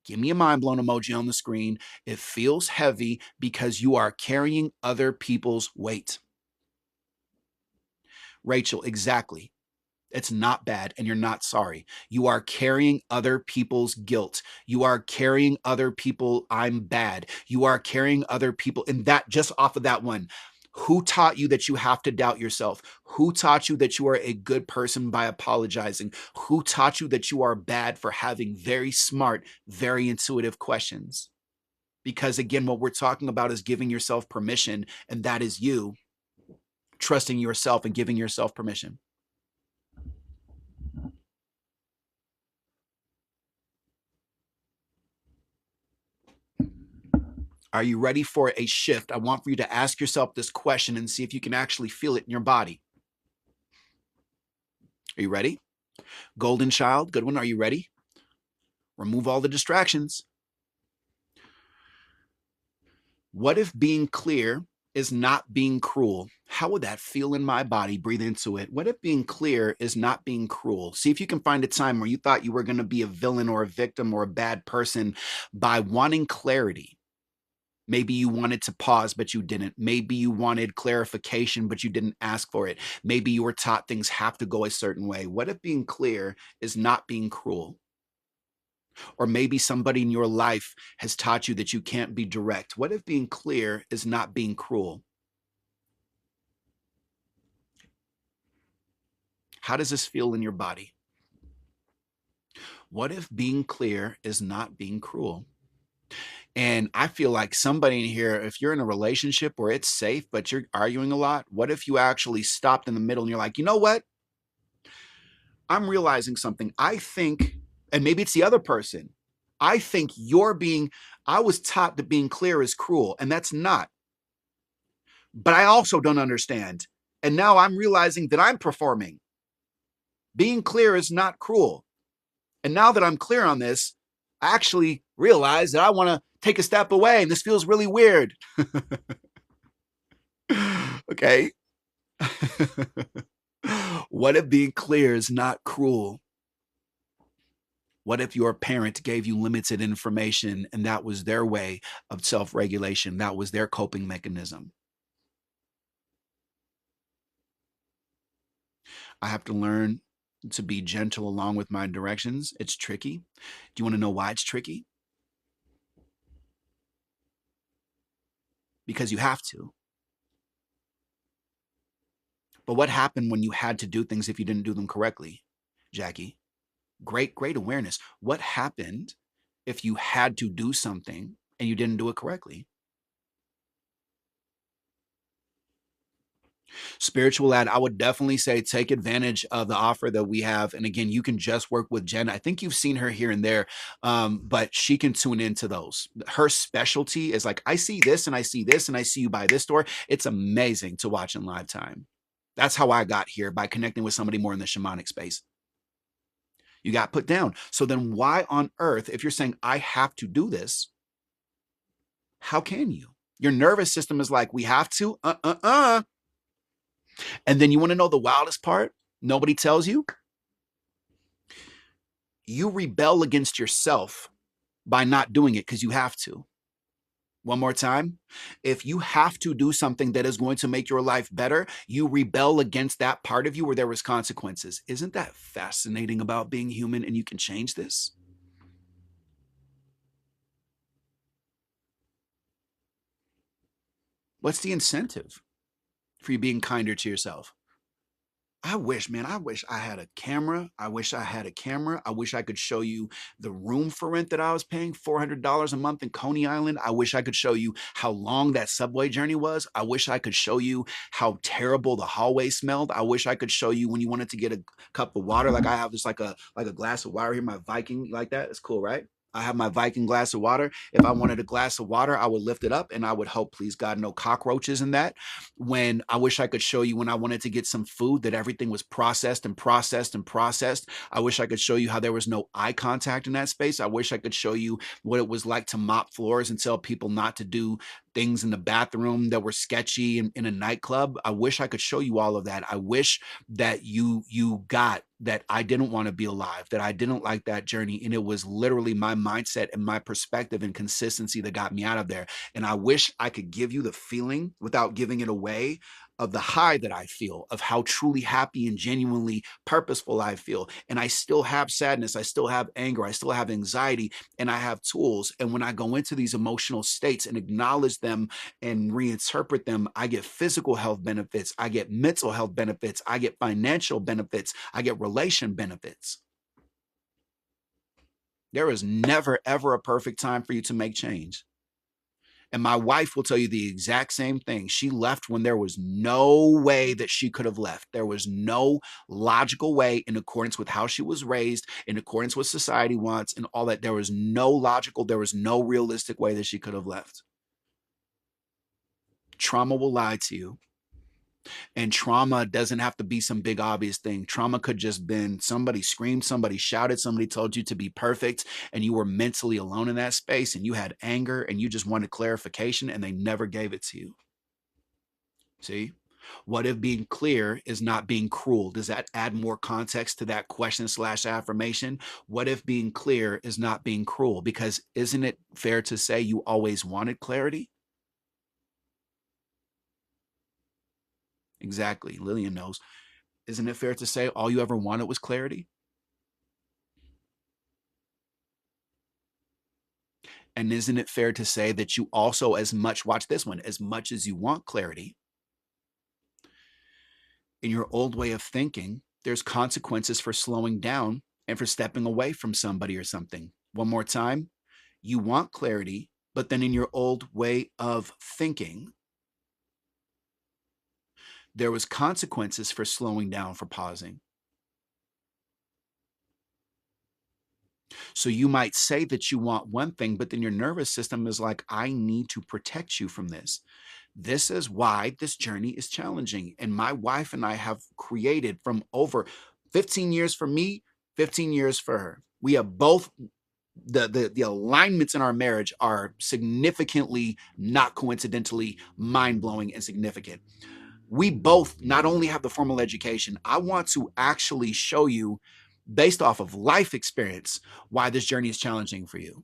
Speaker 1: Give me a mind blown emoji on the screen. It feels heavy because you are carrying other people's weight. Rachel, exactly. It's not bad, and you're not sorry. You are carrying other people's guilt. You are carrying other people, I'm bad. You are carrying other people, and that, just off of that one, who taught you that you have to doubt yourself? Who taught you that you are a good person by apologizing? Who taught you that you are bad for having very smart, very intuitive questions? Because again, what we're talking about is giving yourself permission, and that is you trusting yourself and giving yourself permission. Are you ready for a shift? I want for you to ask yourself this question and see if you can actually feel it in your body. Are you ready? Golden child, good one. Are you ready? Remove all the distractions. What if being clear is not being cruel? How would that feel in my body? Breathe into it. What if being clear is not being cruel? See if you can find a time where you thought you were going to be a villain or a victim or a bad person by wanting clarity. Maybe you wanted to pause, but you didn't. Maybe you wanted clarification, but you didn't ask for it. Maybe you were taught things have to go a certain way. What if being clear is not being cruel? Or maybe somebody in your life has taught you that you can't be direct. What if being clear is not being cruel? How does this feel in your body? What if being clear is not being cruel? And I feel like somebody in here, if you're in a relationship where it's safe, but you're arguing a lot, what if you actually stopped in the middle and you're like, you know what? I'm realizing something. I think, and maybe it's the other person, I think I was taught that being clear is cruel, and that's not. But I also don't understand. And now I'm realizing that I'm performing. Being clear is not cruel. And now that I'm clear on this, I actually realize that I want to take a step away, and this feels really weird. Okay. What if being clear is not cruel? What if your parent gave you limited information and that was their way of self regulation? That was their coping mechanism. I have to learn to be gentle along with my directions. It's tricky. Do you want to know why it's tricky? Because you have to. But what happened when you had to do things if you didn't do them correctly, Jackie? Great awareness. What happened if you had to do something and you didn't do it correctly. Spiritual lad, I would definitely say take advantage of the offer that we have. And again, you can just work with Jen. I think you've seen her here and there, but she can tune into those. Her specialty is like, I see this and I see this and I see you by this door. It's amazing to watch in live time. That's how I got here, by connecting with somebody more in the shamanic space. You got put down. So then why on earth, if you're saying, I have to do this, how can you? Your nervous system is like, we have to, And then you want to know the wildest part? Nobody tells you. You rebel against yourself by not doing it because you have to. One more time. If you have to do something that is going to make your life better, you rebel against that part of you where there was consequences. Isn't that fascinating about being human, and you can change this? What's the incentive for you being kinder to yourself? I wish, man, I wish I had a camera. I wish I had a camera. I wish I could show you the room for rent that I was paying, $400 a month in Coney Island. I wish I could show you how long that subway journey was. I wish I could show you how terrible the hallway smelled. I wish I could show you when you wanted to get a cup of water. Like I have this like a glass of water here, my Viking, like that. It's cool, right? I have my Viking glass of water. If I wanted a glass of water, I would lift it up and I would hope, please God, no cockroaches in that. When I wish I could show you when I wanted to get some food that everything was processed and processed and processed. I wish I could show you how there was no eye contact in that space. I wish I could show you what it was like to mop floors and tell people not to do things in the bathroom that were sketchy in a nightclub. I wish I could show you all of that. I wish that you got that I didn't want to be alive, that I didn't like that journey. And it was literally my mindset and my perspective and consistency that got me out of there. And I wish I could give you the feeling without giving it away of the high that I feel, of how truly happy and genuinely purposeful I feel. And I still have sadness. I still have anger. I still have anxiety, and I have tools. And when I go into these emotional states and acknowledge them and reinterpret them, I get physical health benefits. I get mental health benefits. I get financial benefits. I get relation benefits. There is never, ever a perfect time for you to make change. And my wife will tell you the exact same thing. She left when there was no way that she could have left. There was no logical way, in accordance with how she was raised, in accordance with society wants and all that. There was no logical, there was no realistic way that she could have left. Trauma will lie to you. And trauma doesn't have to be some big obvious thing. Trauma could just been somebody screamed, somebody shouted, somebody told you to be perfect, and you were mentally alone in that space, and you had anger and you just wanted clarification, and they never gave it to you. See? What if being clear is not being cruel? Does that add more context to that question slash affirmation? What if being clear is not being cruel? Because isn't it fair to say you always wanted clarity? Exactly. Lillian knows. Isn't it fair to say all you ever wanted was clarity? And isn't it fair to say that you also, as much, watch this one, as much as you want clarity, in your old way of thinking, there's consequences for slowing down and for stepping away from somebody or something. One more time, you want clarity, but then in your old way of thinking, there was consequences for slowing down, for pausing. So you might say that you want one thing, but then your nervous system is like, I need to protect you from this. This is why this journey is challenging. And my wife and I have created, from over 15 years for me, 15 years for her. We have both, the alignments in our marriage are significantly, not coincidentally, mind-blowing and significant. We both not only have the formal education, I want to actually show you, based off of life experience, why this journey is challenging for you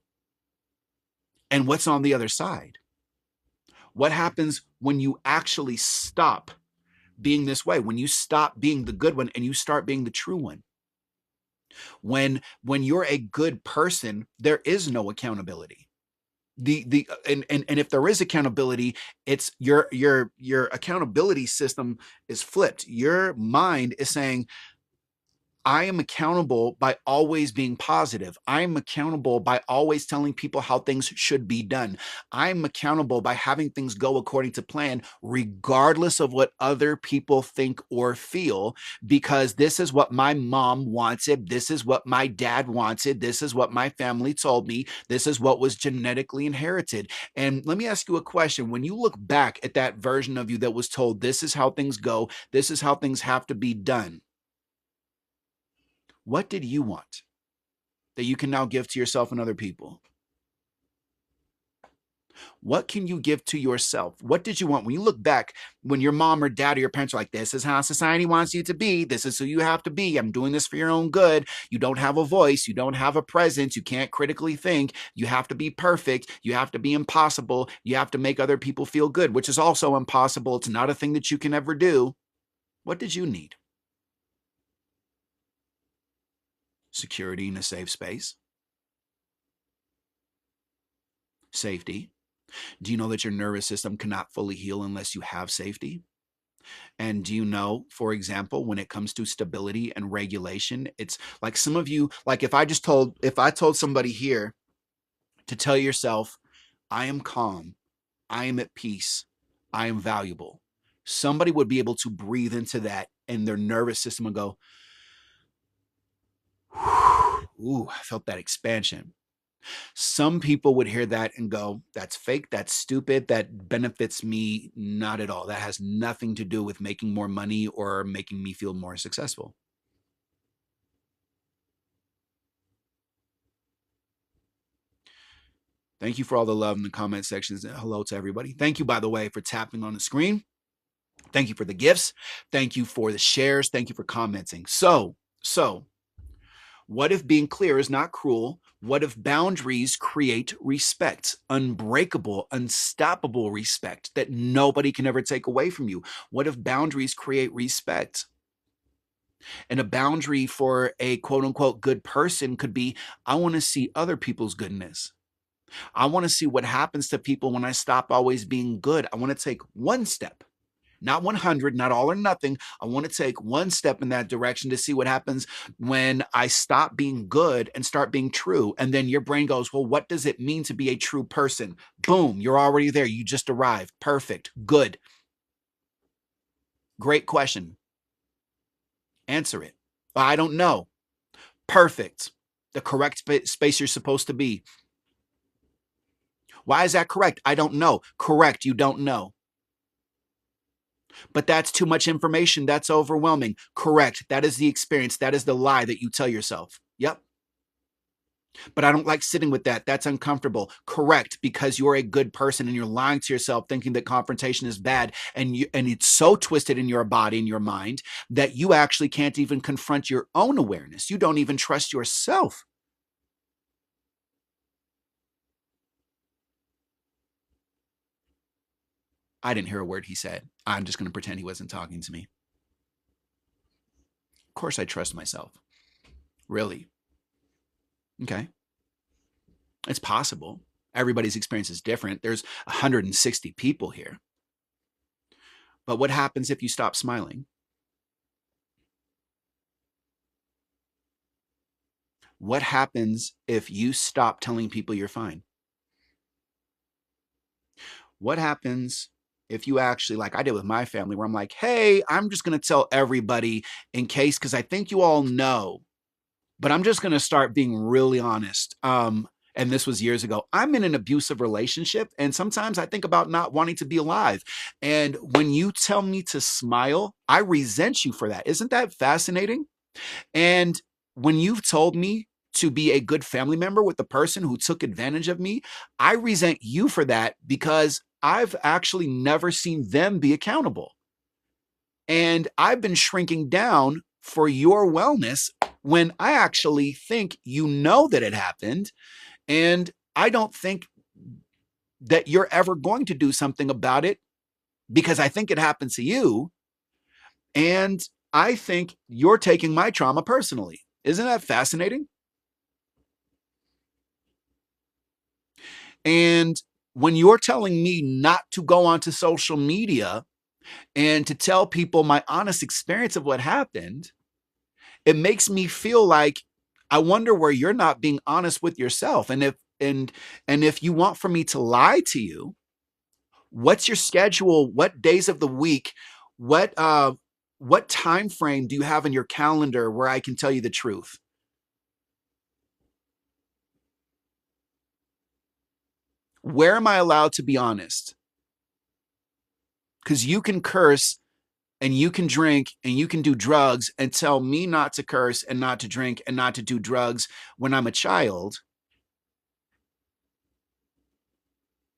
Speaker 1: and what's on the other side. What happens when you actually stop being this way, when you stop being the good one and you start being the true one? When you're a good person, there is no accountability. And if there is accountability, it's your accountability system is flipped. Your mind is saying, I am accountable by always being positive. I am accountable by always telling people how things should be done. I am accountable by having things go according to plan, regardless of what other people think or feel, because this is what my mom wanted. This is what my dad wanted. This is what my family told me. This is what was genetically inherited. And let me ask you a question. When you look back at that version of you that was told, this is how things go, this is how things have to be done, what did you want that you can now give to yourself and other people? What can you give to yourself? What did you want? When you look back, when your mom or dad or your parents are like, this is how society wants you to be. This is who you have to be. I'm doing this for your own good. You don't have a voice. You don't have a presence. You can't critically think. You have to be perfect. You have to be impossible. You have to make other people feel good, which is also impossible. It's not a thing that you can ever do. What did you need? Security in a safe space. Safety. Do you know that your nervous system cannot fully heal unless you have safety? And do you know, for example, when it comes to stability and regulation, it's like some of you, like if I told somebody here to tell yourself, I am calm, I am at peace, I am valuable, somebody would be able to breathe into that and their nervous system would go, ooh, I felt that expansion. Some people would hear that and go, that's fake, that's stupid, that benefits me not at all. That has nothing to do with making more money or making me feel more successful. Thank you for all the love in the comment sections. Hello to everybody. Thank you, by the way, for tapping on the screen. Thank you for the gifts. Thank you for the shares. Thank you for commenting. So, what if being clear is not cruel? What if boundaries create respect, unbreakable, unstoppable respect that nobody can ever take away from you? What if boundaries create respect? And a boundary for a quote unquote good person could be, I want to see other people's goodness. I want to see what happens to people when I stop always being good. I want to take one step. Not 100, not all or nothing. I want to take one step in that direction to see what happens when I stop being good and start being true. And then your brain goes, well, what does it mean to be a true person? Boom, you're already there. You just arrived. Perfect. Good. Great question. Answer it. I don't know. Perfect. The correct space you're supposed to be. Why is that correct? I don't know. Correct. You don't know. But that's too much information. That's overwhelming. Correct. That is the experience. That is the lie that you tell yourself. Yep. But I don't like sitting with that. That's uncomfortable. Correct, because you're a good person and you're lying to yourself thinking that confrontation is bad, and it's so twisted in your body and your mind that you actually can't even confront your own awareness. You don't even trust yourself. I didn't hear a word he said. I'm just going to pretend he wasn't talking to me. Of course I trust myself. Really? Okay. It's possible. Everybody's experience is different. There's 160 people here. But what happens if you stop smiling? What happens if you stop telling people you're fine? What happens if you actually, like I did with my family, where I'm like, hey, I'm just going to tell everybody in case, because I think you all know, but I'm just going to start being really honest. And this was years ago. I'm in an abusive relationship, and sometimes I think about not wanting to be alive. And when you tell me to smile, I resent you for that. Isn't that fascinating? And when you've told me to be a good family member with the person who took advantage of me, I resent you for that because I've actually never seen them be accountable. And I've been shrinking down for your wellness when I actually think you know that it happened. And I don't think that you're ever going to do something about it because I think it happened to you. And I think you're taking my trauma personally. Isn't that fascinating? And when you're telling me not to go onto social media and to tell people my honest experience of what happened, It makes me feel like I wonder where you're not being honest with yourself. And if you want for me to lie to you, what's your schedule? What days of the week? What time frame do you have in your calendar where I can tell you the truth? Where am I allowed to be honest? Because you can curse and you can drink and you can do drugs and tell me not to curse and not to drink and not to do drugs when I'm a child.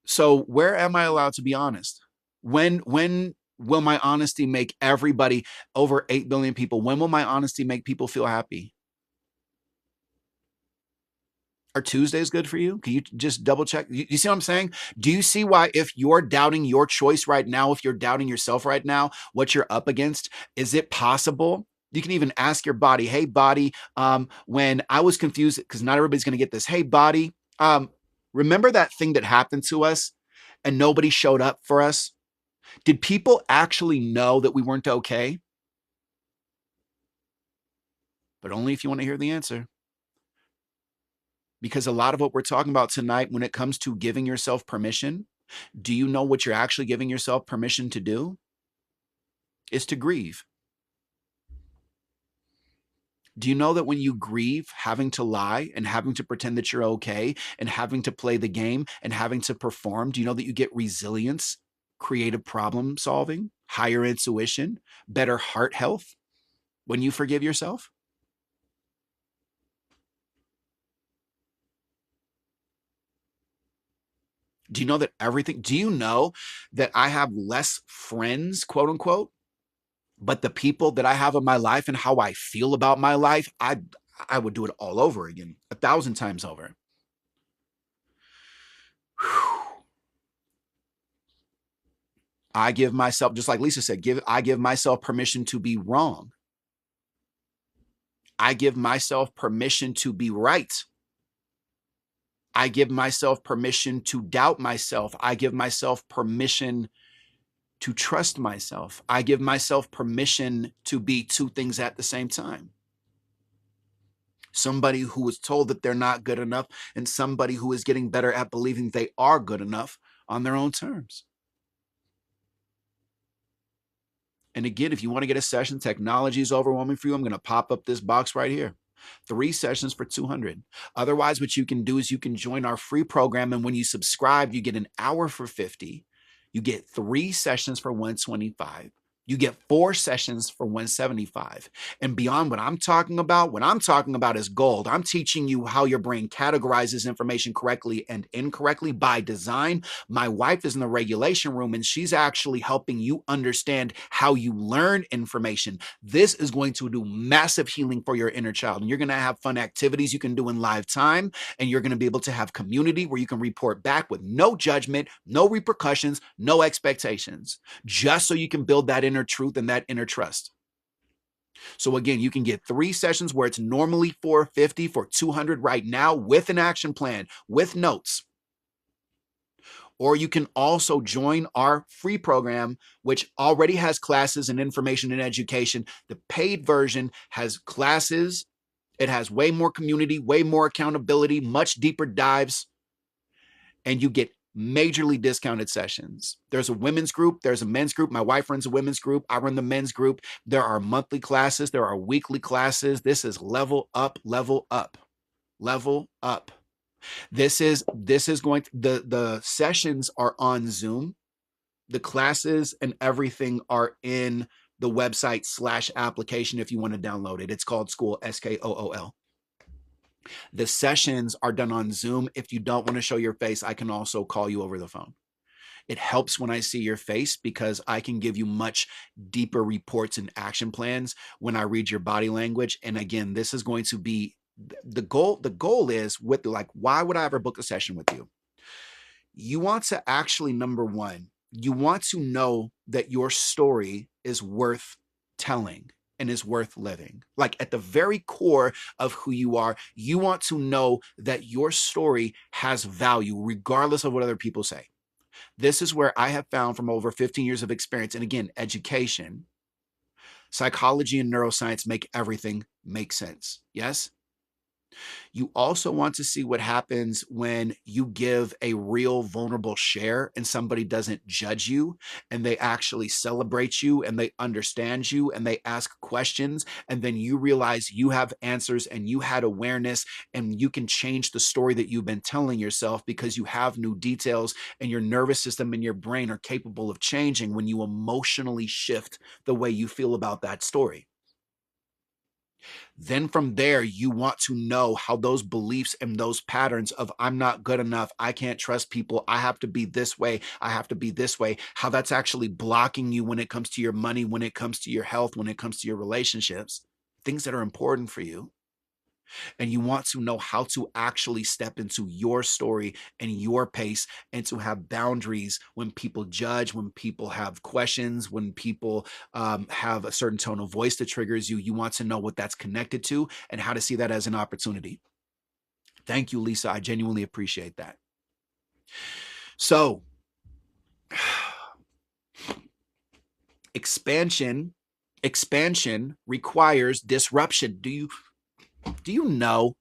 Speaker 1: So where am I allowed to be honest? When will my honesty make everybody, over 8 billion people, when will my honesty make people feel happy? Are Tuesdays good for you? Can you just double check? You see what I'm saying? Do you see why, if you're doubting your choice right now, if you're doubting yourself right now, what you're up against? Is it possible? You can even ask your body, hey, body, when I was confused, because not everybody's going to get this. Hey, body, remember that thing that happened to us and nobody showed up for us? Did people actually know that we weren't okay? But only if you want to hear the answer. Because a lot of what we're talking about tonight, when it comes to giving yourself permission, do you know what you're actually giving yourself permission to do? Is to grieve. Do you know that when you grieve, having to lie and having to pretend that you're okay and having to play the game and having to perform, do you know that you get resilience, creative problem solving, higher intuition, better heart health when you forgive yourself? Do you know that do you know that I have less friends, quote unquote, but the people that I have in my life and how I feel about my life, I would do it all over again, 1,000 times over. I give myself, just like Lisa said, I give myself permission to be wrong. I give myself permission to be right. I give myself permission to doubt myself. I give myself permission to trust myself. I give myself permission to be two things at the same time. Somebody who is told that they're not good enough and somebody who is getting better at believing they are good enough on their own terms. And again, if you want to get a session, technology is overwhelming for you, I'm going to pop up this box right here. 3 sessions for $200. Otherwise, what you can do is you can join our free program, and when you subscribe, you get an hour for $50. You get 3 sessions for $125. You get 4 sessions for $175. And beyond what I'm talking about is gold. I'm teaching you how your brain categorizes information correctly and incorrectly by design. My wife is in the regulation room, and she's actually helping you understand how you learn information. This is going to do massive healing for your inner child. And you're going to have fun activities you can do in live time. And you're going to be able to have community where you can report back with no judgment, no repercussions, no expectations, just so you can build that inner truth and that inner trust. So again, you can get 3 sessions where it's normally $450 for $200 right now, with an action plan, with notes. Or you can also join our free program, which already has classes and information and education. The paid version has classes. It has way more community, way more accountability, much deeper dives, and you get majorly discounted sessions. There's a women's group, there's a men's group. My wife runs a women's group. I run the men's group. There are monthly classes, there are weekly classes. This is level up, level up, level up. This is going to, the sessions are on Zoom. The classes and everything are in the website / application if you want to download it. It's called School, SKOOL. The sessions are done on Zoom. If you don't want to show your face, I can also call you over the phone. It helps when I see your face because I can give you much deeper reports and action plans when I read your body language. And again, this is going to be the goal. The goal is with, like, why would I ever book a session with you? You want to actually, number one, you want to know that your story is worth telling and is worth living. Like, at the very core of who you are, you want to know that your story has value, regardless of what other people say. This is where I have found, from over 15 years of experience, and again, education, psychology and neuroscience make everything make sense. Yes? You also want to see what happens when you give a real vulnerable share and somebody doesn't judge you and they actually celebrate you and they understand you and they ask questions. And then you realize you have answers and you had awareness and you can change the story that you've been telling yourself because you have new details and your nervous system and your brain are capable of changing when you emotionally shift the way you feel about that story. Then from there, you want to know how those beliefs and those patterns of I'm not good enough, I can't trust people, I have to be this way, I have to be this way, how that's actually blocking you when it comes to your money, when it comes to your health, when it comes to your relationships, things that are important for you. And you want to know how to actually step into your story and your pace and to have boundaries when people judge, when people have questions, when people have a certain tone of voice that triggers you. You want to know what that's connected to and how to see that as an opportunity. Thank you, Lisa. I genuinely appreciate that. So, expansion requires disruption. Do you know?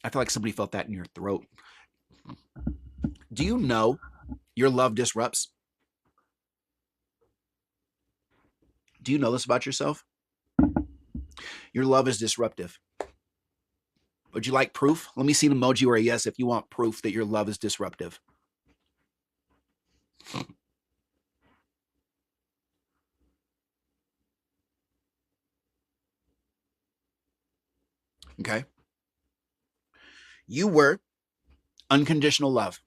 Speaker 1: I feel like somebody felt that in your throat. Do you know your love disrupts? Do you know this about yourself? Your love is disruptive. Would you like proof? Let me see an emoji or a yes if you want proof that your love is disruptive. Okay. You were unconditional love.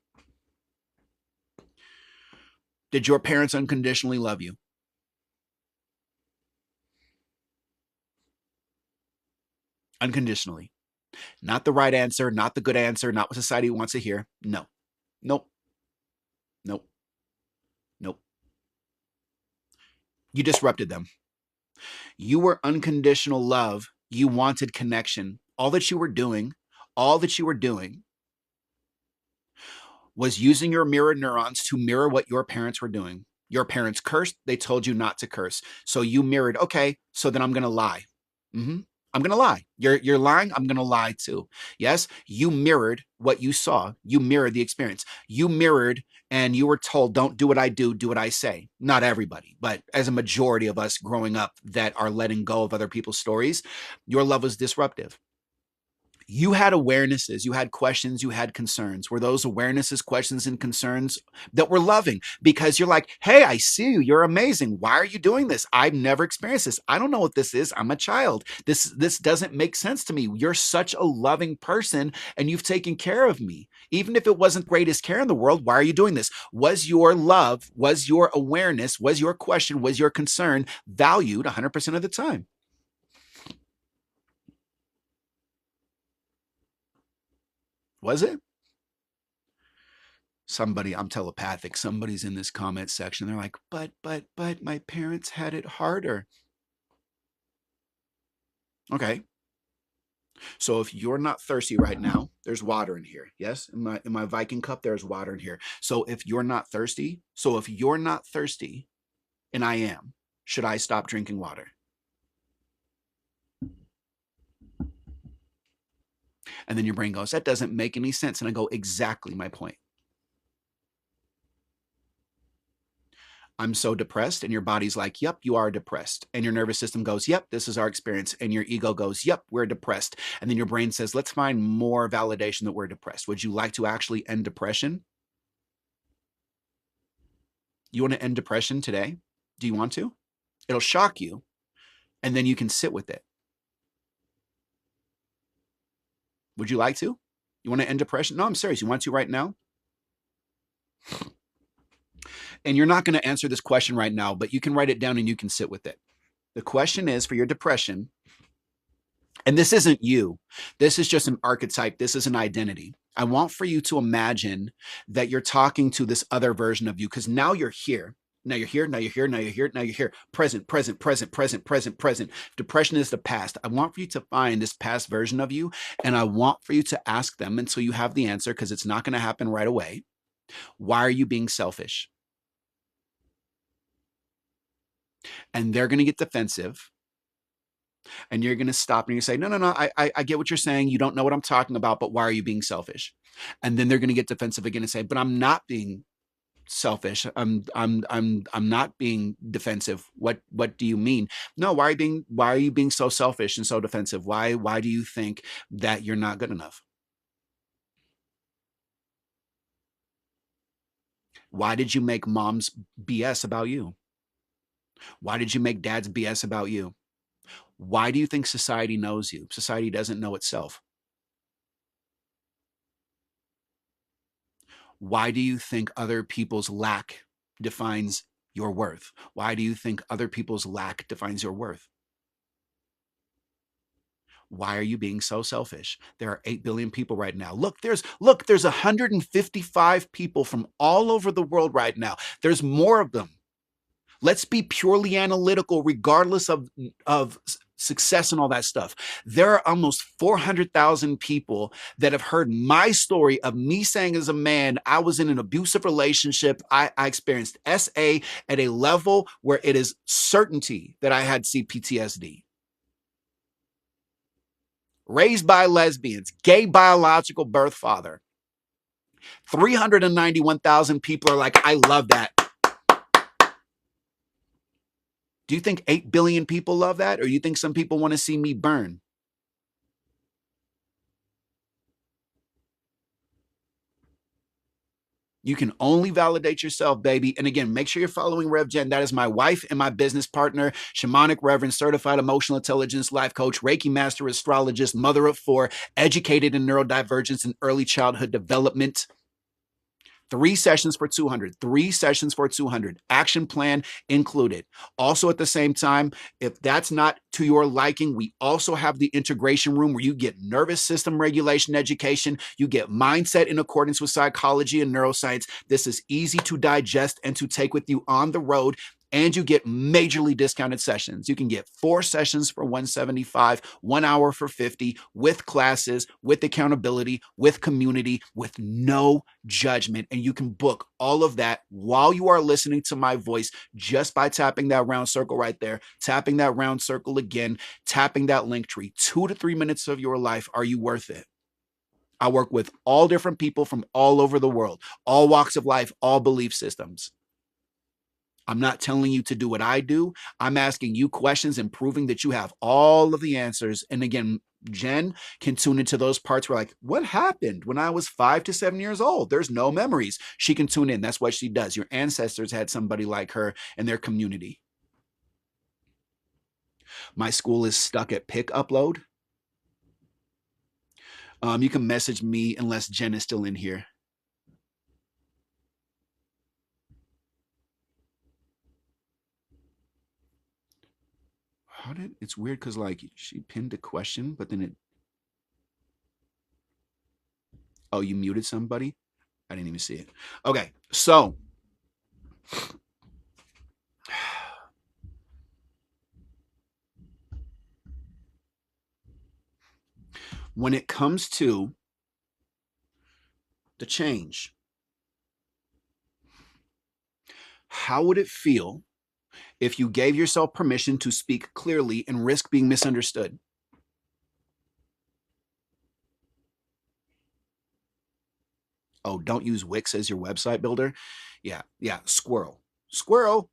Speaker 1: Did your parents unconditionally love you? Unconditionally. Not the right answer, not the good answer, not what society wants to hear. No. Nope. Nope. Nope. You disrupted them. You were unconditional love. You wanted connection. All that you were doing was using your mirror neurons to mirror what your parents were doing. Your parents cursed. They told you not to curse. So you mirrored, okay, so then I'm going to lie. I'm going to lie. You're lying. I'm going to lie too. Yes. You mirrored what you saw. You mirrored the experience. You mirrored and you were told, don't do what I do what I say. Not everybody, but as a majority of us growing up that are letting go of other people's stories, your love was disruptive. You had awarenesses, you had questions, you had concerns. Were those awarenesses, questions, and concerns that were loving? Because you're like, hey, I see you. You're amazing. Why are you doing this? I've never experienced this. I don't know what this is. I'm a child. This doesn't make sense to me. You're such a loving person and you've taken care of me. Even if it wasn't the greatest care in the world, why are you doing this? Was your love, was your awareness, was your question, was your concern valued 100% of the time? Was it? Somebody, I'm telepathic, somebody's in this comment section. They're like, but my parents had it harder. Okay. So if you're not thirsty right now, there's water in here. Yes? In my Viking cup, there's water in here. So if you're not thirsty, and I am, should I stop drinking water? And then your brain goes, that doesn't make any sense. And I go, exactly my point. I'm so depressed. And your body's like, yep, you are depressed. And your nervous system goes, yep, this is our experience. And your ego goes, yep, we're depressed. And then your brain says, let's find more validation that we're depressed. Would you like to actually end depression? You want to end depression today? Do you want to? It'll shock you. And then you can sit with it. Would you like to? You want to end depression? No, I'm serious. You want to right now? And you're not going to answer this question right now, but you can write it down and you can sit with it. The question is for your depression, and this isn't you. This is just an archetype. This is an identity. I want for you to imagine that you're talking to this other version of you because now you're here. Now you're here, now you're here, now you're here, now you're here. Present, present, present, present, present, present. Depression is the past. I want for you to find this past version of you, and I want for you to ask them until you have the answer because it's not going to happen right away. Why are you being selfish? And they're going to get defensive. And you're going to stop and you say, no, no, no, I get what you're saying. You don't know what I'm talking about, but why are you being selfish? And then they're going to get defensive again and say, but I'm not being selfish. I'm not being defensive. What do you mean? No, why are you being so selfish and so defensive? Why do you think that you're not good enough? Why did you make mom's BS about you? Why did you make dad's BS about you? Why do you think society knows you? Society doesn't know itself. Why do you think other people's lack defines your worth? Why do you think other people's lack defines your worth? Why are you being so selfish? There are 8 billion people right now. There's 155 people from all over the world right now. There's more of them. Let's be purely analytical, regardless of success and all that stuff. There are almost 400,000 people that have heard my story of me saying as a man, I was in an abusive relationship. I experienced SA at a level where it is certainty that I had CPTSD. Raised by lesbians, gay biological birth father. 391,000 people are like, I love that. Do you think 8 billion people love that? Or you think some people want to see me burn? You can only validate yourself, baby. And again, make sure you're following Rev Jen. That is my wife and my business partner, shamanic reverend, certified emotional intelligence life coach, Reiki master astrologist, mother of 4, educated in neurodivergence and early childhood development. 3 sessions for 200. 3 sessions for 200. Action plan included. Also, at the same time, if that's not to your liking, we also have the integration room where you get nervous system regulation education. You get mindset in accordance with psychology and neuroscience. This is easy to digest and to take with you on the road. And you get majorly discounted sessions. You can get 4 sessions for 175, 1 hour for 50, with classes, with accountability, with community, with no judgment. And you can book all of that while you are listening to my voice just by tapping that round circle right there, tapping that round circle again, tapping that link tree. 2 to 3 minutes of your life. Are you worth it? I work with all different people from all over the world, all walks of life, all belief systems. I'm not telling you to do what I do. I'm asking you questions and proving that you have all of the answers. And again, Jen can tune into those parts where, like, what happened when I was 5 to 7 years old? There's no memories. She can tune in. That's what she does. Your ancestors had somebody like her in their community. My school is stuck at pick upload. You can message me unless Jen is still in here. It's weird because, like, she pinned a question, but then oh, you muted somebody? I didn't even see it. Okay, so when it comes to the change, how would it feel if you gave yourself permission to speak clearly and risk being misunderstood? Oh, don't use Wix as your website builder. Yeah, squirrel. Squirrel.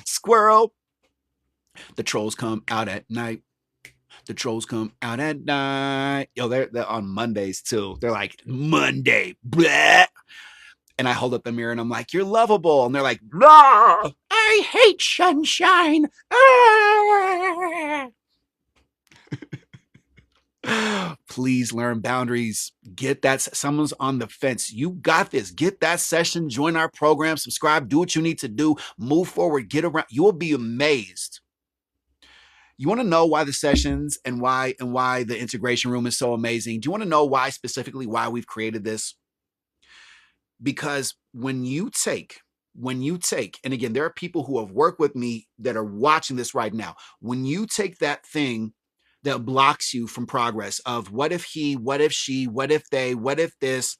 Speaker 1: Squirrel. The trolls come out at night. The trolls come out at night. Yo, they're on Mondays too. They're like, Monday, bleh. And I hold up the mirror and I'm like, you're lovable. And they're like, no, I hate sunshine. Ah. Please learn boundaries. Get that. Someone's on the fence. You got this. Get that session. Join our program. Subscribe. Do what you need to do. Move forward. Get around. You will be amazed. You want to know why the sessions and why the integration room is so amazing? Do you want to know why specifically why we've created this? Because when you take, and again, there are people who have worked with me that are watching this right now. When you take that thing that blocks you from progress of what if he, what if she, what if they, what if this,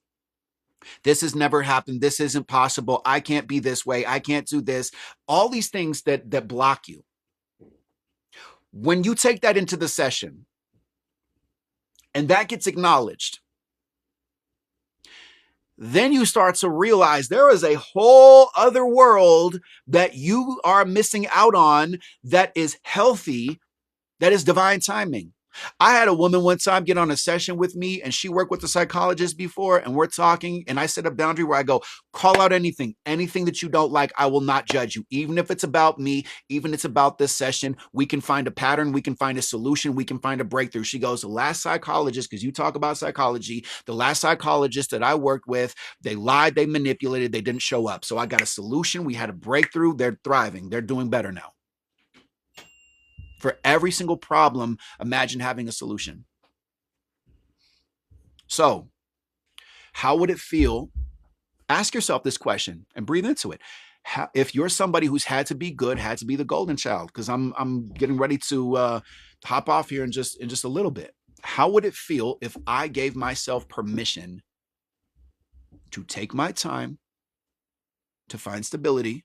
Speaker 1: This has never happened. This isn't possible. I can't be this way. I can't do this. All these things that block you. When you take that into the session and that gets acknowledged, then you start to realize there is a whole other world that you are missing out on that is healthy, that is divine timing. I had a woman one time get on a session with me, and she worked with a psychologist before, and we're talking, and I set a boundary where I go, call out anything that you don't like. I will not judge you. Even if it's about me, even if it's about this session, we can find a pattern, we can find a solution, we can find a breakthrough. She goes, the last psychologist, because you talk about psychology, the last psychologist that I worked with, they lied, they manipulated, they didn't show up. So I got a solution. We had a breakthrough. They're thriving. They're doing better now. For every single problem, imagine having a solution. So, how would it feel? Ask yourself this question and breathe into it. If you're somebody who's had to be good, had to be the golden child, because I'm getting ready to hop off here in just a little bit. How would it feel if I gave myself permission to take my time, to find stability,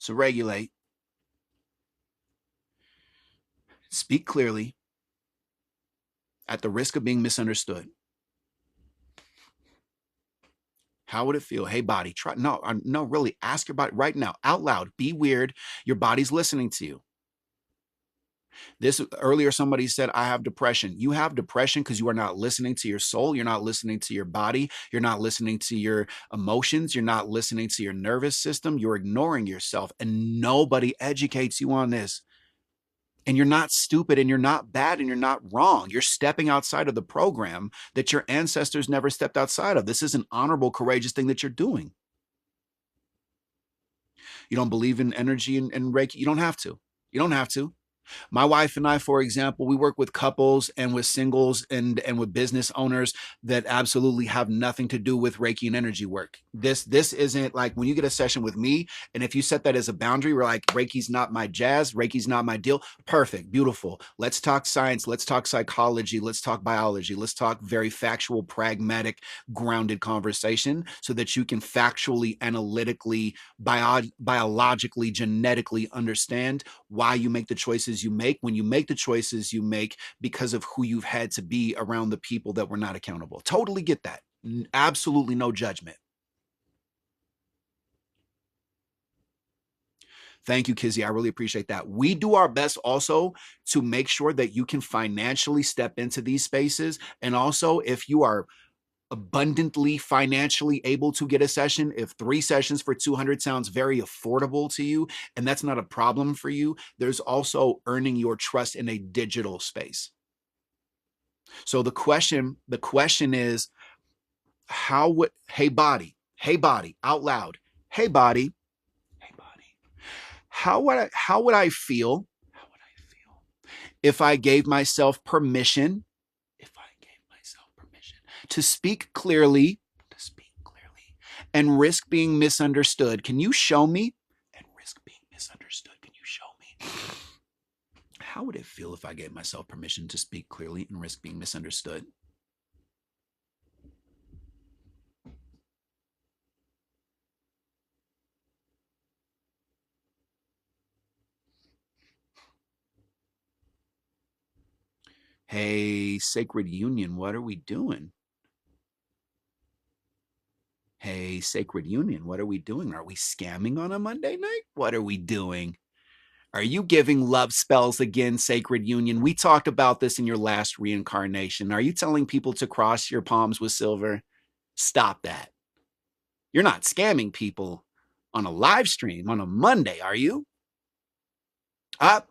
Speaker 1: to regulate, speak clearly, at the risk of being misunderstood? How would it feel? Hey, body, try. No, really, ask your body right now, out loud. Be weird. Your body's listening to you. This earlier, somebody said, I have depression. You have depression because you are not listening to your soul. You're not listening to your body. You're not listening to your emotions. You're not listening to your nervous system. You're ignoring yourself, and nobody educates you on this. And you're not stupid, and you're not bad, and you're not wrong. You're stepping outside of the program that your ancestors never stepped outside of. This is an honorable, courageous thing that you're doing. You don't believe in energy and Reiki? You don't have to. You don't have to. My wife and I, for example, we work with couples and with singles and with business owners that absolutely have nothing to do with Reiki and energy work. This isn't like when you get a session with me, and if you set that as a boundary, we're like, Reiki's not my jazz, Reiki's not my deal. Perfect, beautiful. Let's talk science, let's talk psychology, let's talk biology, let's talk very factual, pragmatic, grounded conversation so that you can factually, analytically, biologically, genetically understand why you make the choices you make when you make the choices you make because of who you've had to be around the people that were not accountable. Totally get that. Absolutely no judgment. Thank you, Kizzy. I really appreciate that. We do our best also to make sure that you can financially step into these spaces. And also, if you are abundantly financially able to get a session, if 3 sessions for 200 sounds very affordable to you, and that's not a problem for you, there's also earning your trust in a digital space. So the question is, hey body, out loud, hey body, how would I feel if I gave myself permission to speak clearly and risk being misunderstood? Can you show me? And risk being misunderstood. Can you show me? How would it feel if I gave myself permission to speak clearly and risk being misunderstood? Hey, Sacred Union, what are we doing? Hey, Sacred Union, what are we doing? Are we scamming on a Monday night? What are we doing? Are you giving love spells again, Sacred Union? We talked about this in your last reincarnation. Are you telling people to cross your palms with silver? Stop that. You're not scamming people on a live stream on a Monday, are you?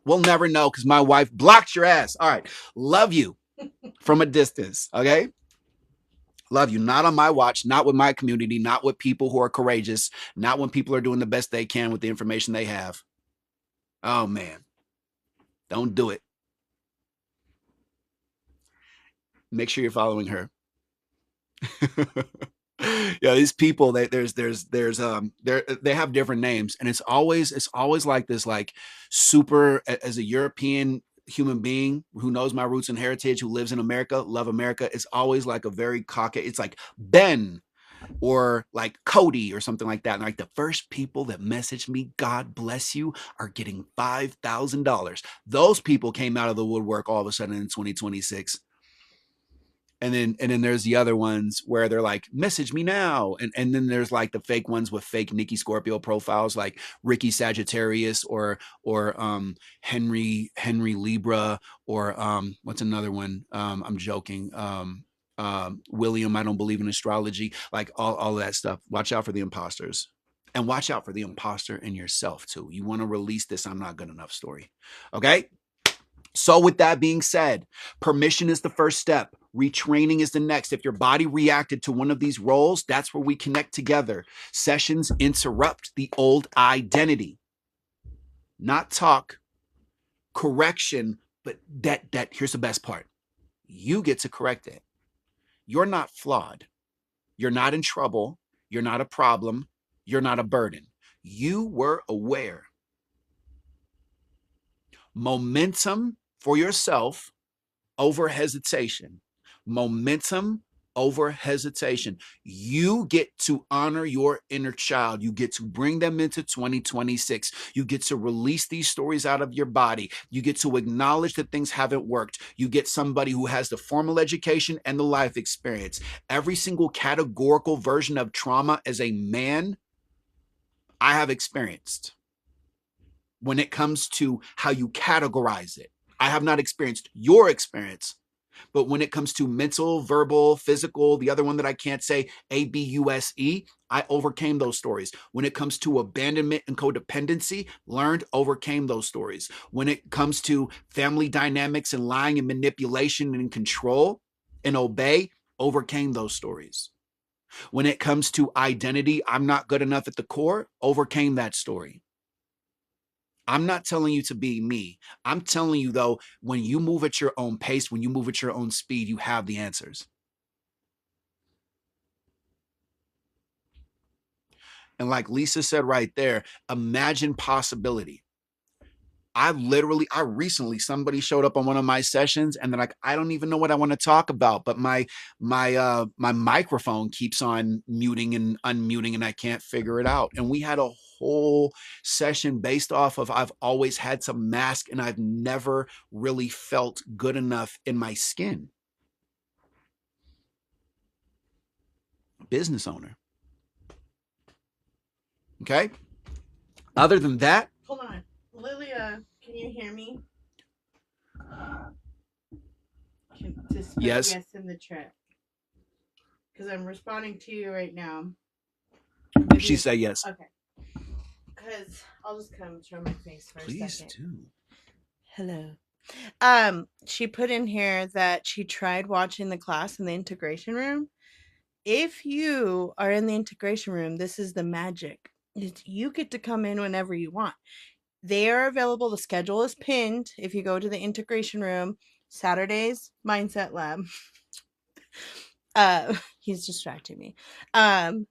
Speaker 1: We'll never know because my wife blocked your ass. All right. Love you from a distance. Okay. Love you. Not on my watch, not with my community, not with people who are courageous, not when people are doing the best they can with the information they have. Oh, man. Don't do it. Make sure you're following her. Yeah, these people, they have different names, and it's always like this, like super, as a European human being who knows my roots and heritage, who lives in America, love America. It's always like a very cocky. It's like Ben, or like Cody or something like that. And like the first people that messaged me, God bless you, are getting $5,000. Those people came out of the woodwork all of a sudden in 2026. And then there's the other ones where they're like, message me now. And then there's like the fake ones with fake Nicky Scorpio profiles, like Ricky Sagittarius or Henry Libra, or what's another one? I'm joking. William, I don't believe in astrology. Like all of that stuff. Watch out for the imposters. And watch out for the imposter in yourself too. You want to release this I'm not good enough story. Okay? So, with that being said, permission is the first step. Retraining is the next. If your body reacted to one of these roles, that's where we connect together. Sessions interrupt the old identity. Not talk, correction, but that here's the best part. You get to correct it. You're not flawed. You're not in trouble. You're not a problem. You're not a burden. You were aware. Momentum for yourself over hesitation. Momentum over hesitation. You get to honor your inner child. You get to bring them into 2026. You get to release these stories out of your body. You get to acknowledge that things haven't worked. You get somebody who has the formal education and the life experience. Every single categorical version of trauma as a man, I have experienced. When it comes to how you categorize it, I have not experienced your experience. But when it comes to mental, verbal, physical, the other one that I can't say, ABUSE, I overcame those stories. When it comes to abandonment and codependency, learned, overcame those stories. When it comes to family dynamics and lying and manipulation and control and obey, overcame those stories. When it comes to identity, I'm not good enough at the core, overcame that story. I'm not telling you to be me. I'm telling you, though, when you move at your own pace, when you move at your own speed, you have the answers. And like Lisa said right there, imagine possibility. I recently, somebody showed up on one of my sessions and they're like, I don't even know what I want to talk about, but my microphone keeps on muting and unmuting and I can't figure it out. And we had a whole session based off of I've always had some mask and I've never really felt good enough in my skin. Business owner. Okay. Other than that,
Speaker 2: hold on. Lilia, can you hear me? Just
Speaker 1: yes,
Speaker 2: in the chat. Because I'm responding to you right now.
Speaker 1: she said yes.
Speaker 2: Okay. Because I'll just come show my face for
Speaker 1: Please
Speaker 2: a second.
Speaker 1: do.
Speaker 2: Hello. She put in here that she tried watching the class in the integration room. If you are in the integration room, this is the magic. You get to come in whenever you want. They are available. The schedule is pinned. If you go to the integration room, Saturdays, Mindset Lab. He's distracting me.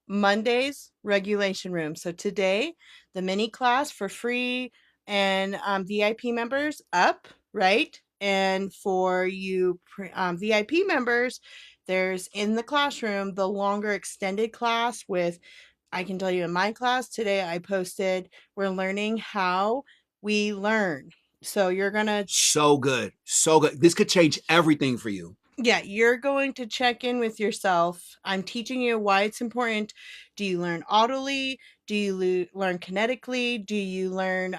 Speaker 2: Mondays, regulation room. So today, the mini class for free and VIP members up, right? And for you VIP members, there's in the classroom the longer extended class with, I can tell you in my class today, I posted, we're learning how we learn. So you're going to.
Speaker 1: So good. So good. This could change everything for you.
Speaker 2: Yeah, you're going to check in with yourself. I'm teaching you why it's important. Do you learn audibly? Do you learn kinetically? Do you learn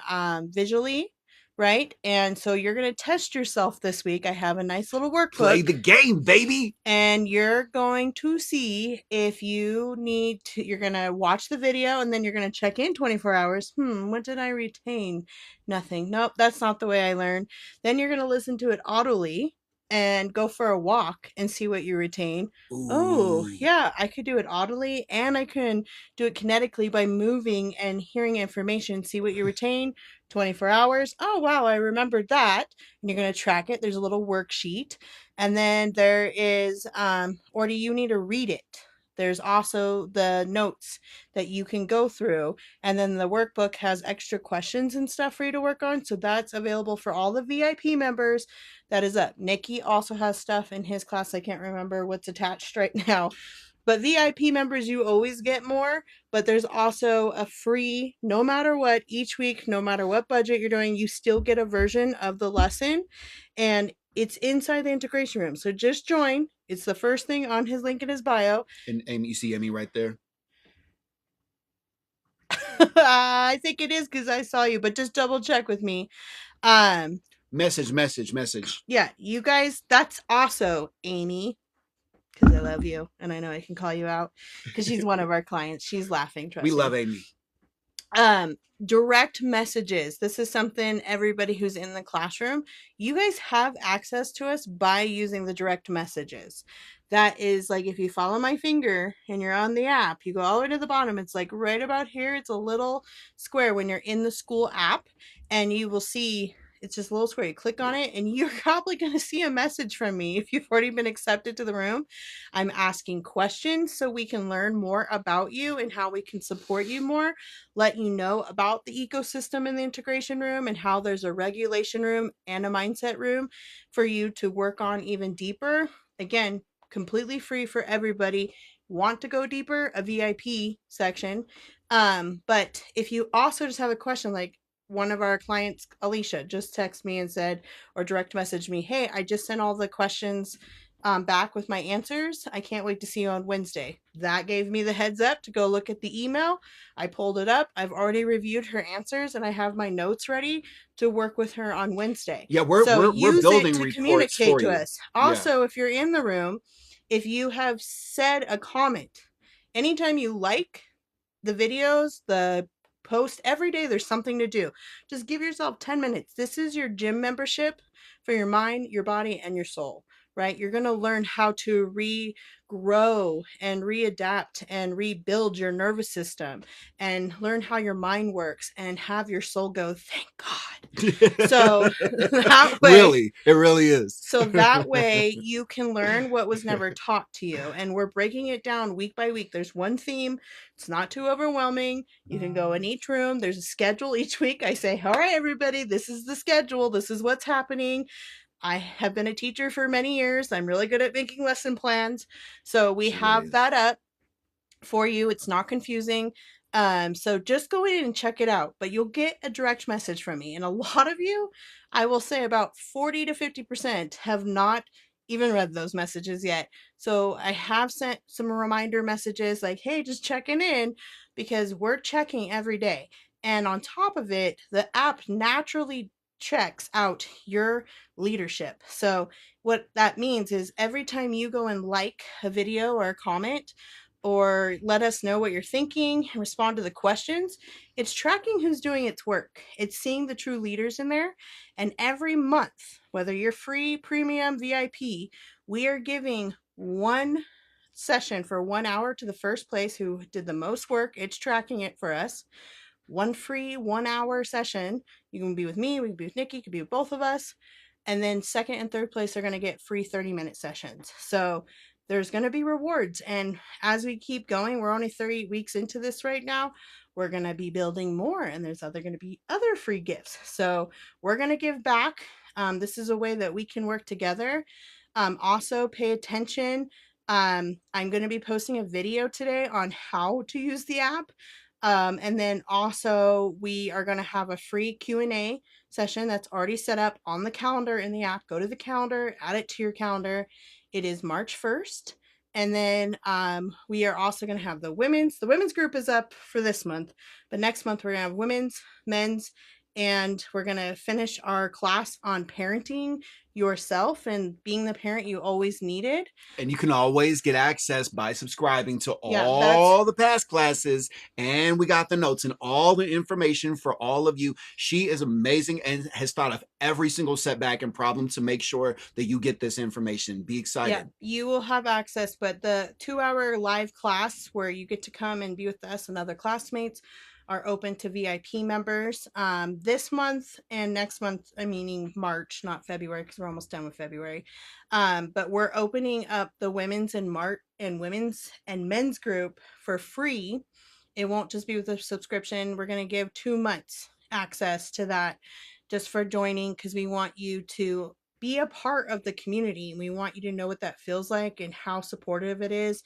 Speaker 2: visually? Right? And so you're going to test yourself this week. I have a nice little workbook.
Speaker 1: Play the game, baby.
Speaker 2: And you're going to see if you need to, you're going to watch the video and then you're going to check in 24 hours. What did I retain? Nothing. Nope, that's not the way I learn. Then you're going to listen to it audibly and go for a walk and see what you retain.
Speaker 1: Ooh.
Speaker 2: Oh, yeah, I could do it audibly and I can do it kinetically by moving and hearing information, see what you retain. 24 hours. Oh, wow, I remembered that. And you're going to track it. There's a little worksheet. And then there is, or do you need to read it? There's also the notes that you can go through. And then the workbook has extra questions and stuff for you to work on. So that's available for all the VIP members. That is up. Nicky also has stuff in his class. I can't remember what's attached right now. But VIP members, you always get more. But there's also a free, no matter what, each week, no matter what budget you're doing, you still get a version of the lesson. And it's inside the integration room. So just join. It's the first thing on his link in his bio.
Speaker 1: And Amy, you see Amy right there?
Speaker 2: I think it is because I saw you, but just double check with me. Um,
Speaker 1: Message.
Speaker 2: yeah, you guys, that's also Amy, because I love you and I know I can call you out because she's one of our clients. She's laughing,
Speaker 1: We
Speaker 2: trust
Speaker 1: love
Speaker 2: me.
Speaker 1: Amy.
Speaker 2: um Direct messages, this is something everybody who's in the classroom, you guys have access to us by using the direct messages. That is like, if you follow my finger and you're on the app, you go all the way to the bottom, it's like right about here, it's a little square when you're in the school app, and you will see it's just a little square. You click on it and you're probably going to see a message from me if you've already been accepted to the room. I'm asking questions so we can learn more about you and how we can support you more, let you know about the ecosystem in the integration room and how there's a regulation room and a mindset room for you to work on even deeper. Again, completely free for everybody. Want to go deeper, a VIP section. But if you also just have a question, like one of our clients, Alicia, just texted me and said, or direct messaged me, hey, I just sent all the questions back with my answers. I can't wait to see you on Wednesday. That gave me the heads up to go look at the email. I pulled it up. I've already reviewed her answers and I have my notes ready to work with her on Wednesday.
Speaker 1: Yeah, we're
Speaker 2: So
Speaker 1: we're we're
Speaker 2: use it
Speaker 1: building
Speaker 2: to
Speaker 1: reports
Speaker 2: communicate
Speaker 1: for
Speaker 2: to
Speaker 1: you.
Speaker 2: us.
Speaker 1: Yeah.
Speaker 2: Also, if you're in the room, if you have said a comment, anytime you like the videos, the post every day, there's something to do. Just give yourself 10 minutes. This is your gym membership for your mind, your body, and your soul, right? You're going to learn how to regrow and readapt and rebuild your nervous system and learn how your mind works and have your soul go, thank God. So that way,
Speaker 1: Really, it really is.
Speaker 2: so that way you can learn what was never taught to you. And we're breaking it down week by week. There's one theme. It's not too overwhelming. You can go in each room. There's a schedule each week. I say, all right, everybody, this is the schedule. This is what's happening. I have been a teacher for many years. I'm really good at making lesson plans. So we
Speaker 1: She really
Speaker 2: have
Speaker 1: is.
Speaker 2: that up for you. It's not confusing. So just go in and check it out, but you'll get a direct message from me. And a lot of you, I will say about 40 to 50% have not even read those messages yet. So I have sent some reminder messages like, hey, just checking in, because we're checking every day. And on top of it, the app naturally checks out your leadership. So what that means is every time you go and like a video or a comment, or let us know what you're thinking and respond to the questions, it's tracking who's doing its work. It's seeing the true leaders in there. And every month, whether you're free, premium, VIP, we are giving one session for 1 hour to the first place who did the most work. It's tracking it for us. One free 1 hour session. You can be with me, we can be with Nikki, you can be with both of us. And then second and third place are going to get free 30-minute sessions. So there's going to be rewards. And as we keep going, we're only 30 weeks into this right now. We're going to be building more, and there's going to be other free gifts. So we're going to give back. This is a way that we can work together. Also, pay attention. I'm going to be posting a video today on how to use the app. And then also we are going to have a free Q&A session that's already set up on the calendar in the app. Go to the calendar, add it to your calendar. It is March 1st. And then we are also going to have the women's group is up for this month, but next month we're going to have women's, men's, and we're going to finish our class on parenting yourself and being the parent you always needed.
Speaker 1: And you can always get access by subscribing to
Speaker 2: Yeah, that's
Speaker 1: all the past classes. And we got the notes and all the information for all of you. She is amazing and has thought of every single setback and problem to make sure that you get this information. Be excited.
Speaker 2: Yeah, you will have access, but the 2 hour live class where you get to come and be with us and other classmates are open to VIP members. This month and next month, I meaning March, not February, because we're almost done with February. But we're opening up the women's and men's group for free. It won't just be with a subscription. We're going to give 2 months access to that just for joining, because we want you to be a part of the community. We want you to know what that feels like and how supportive it is.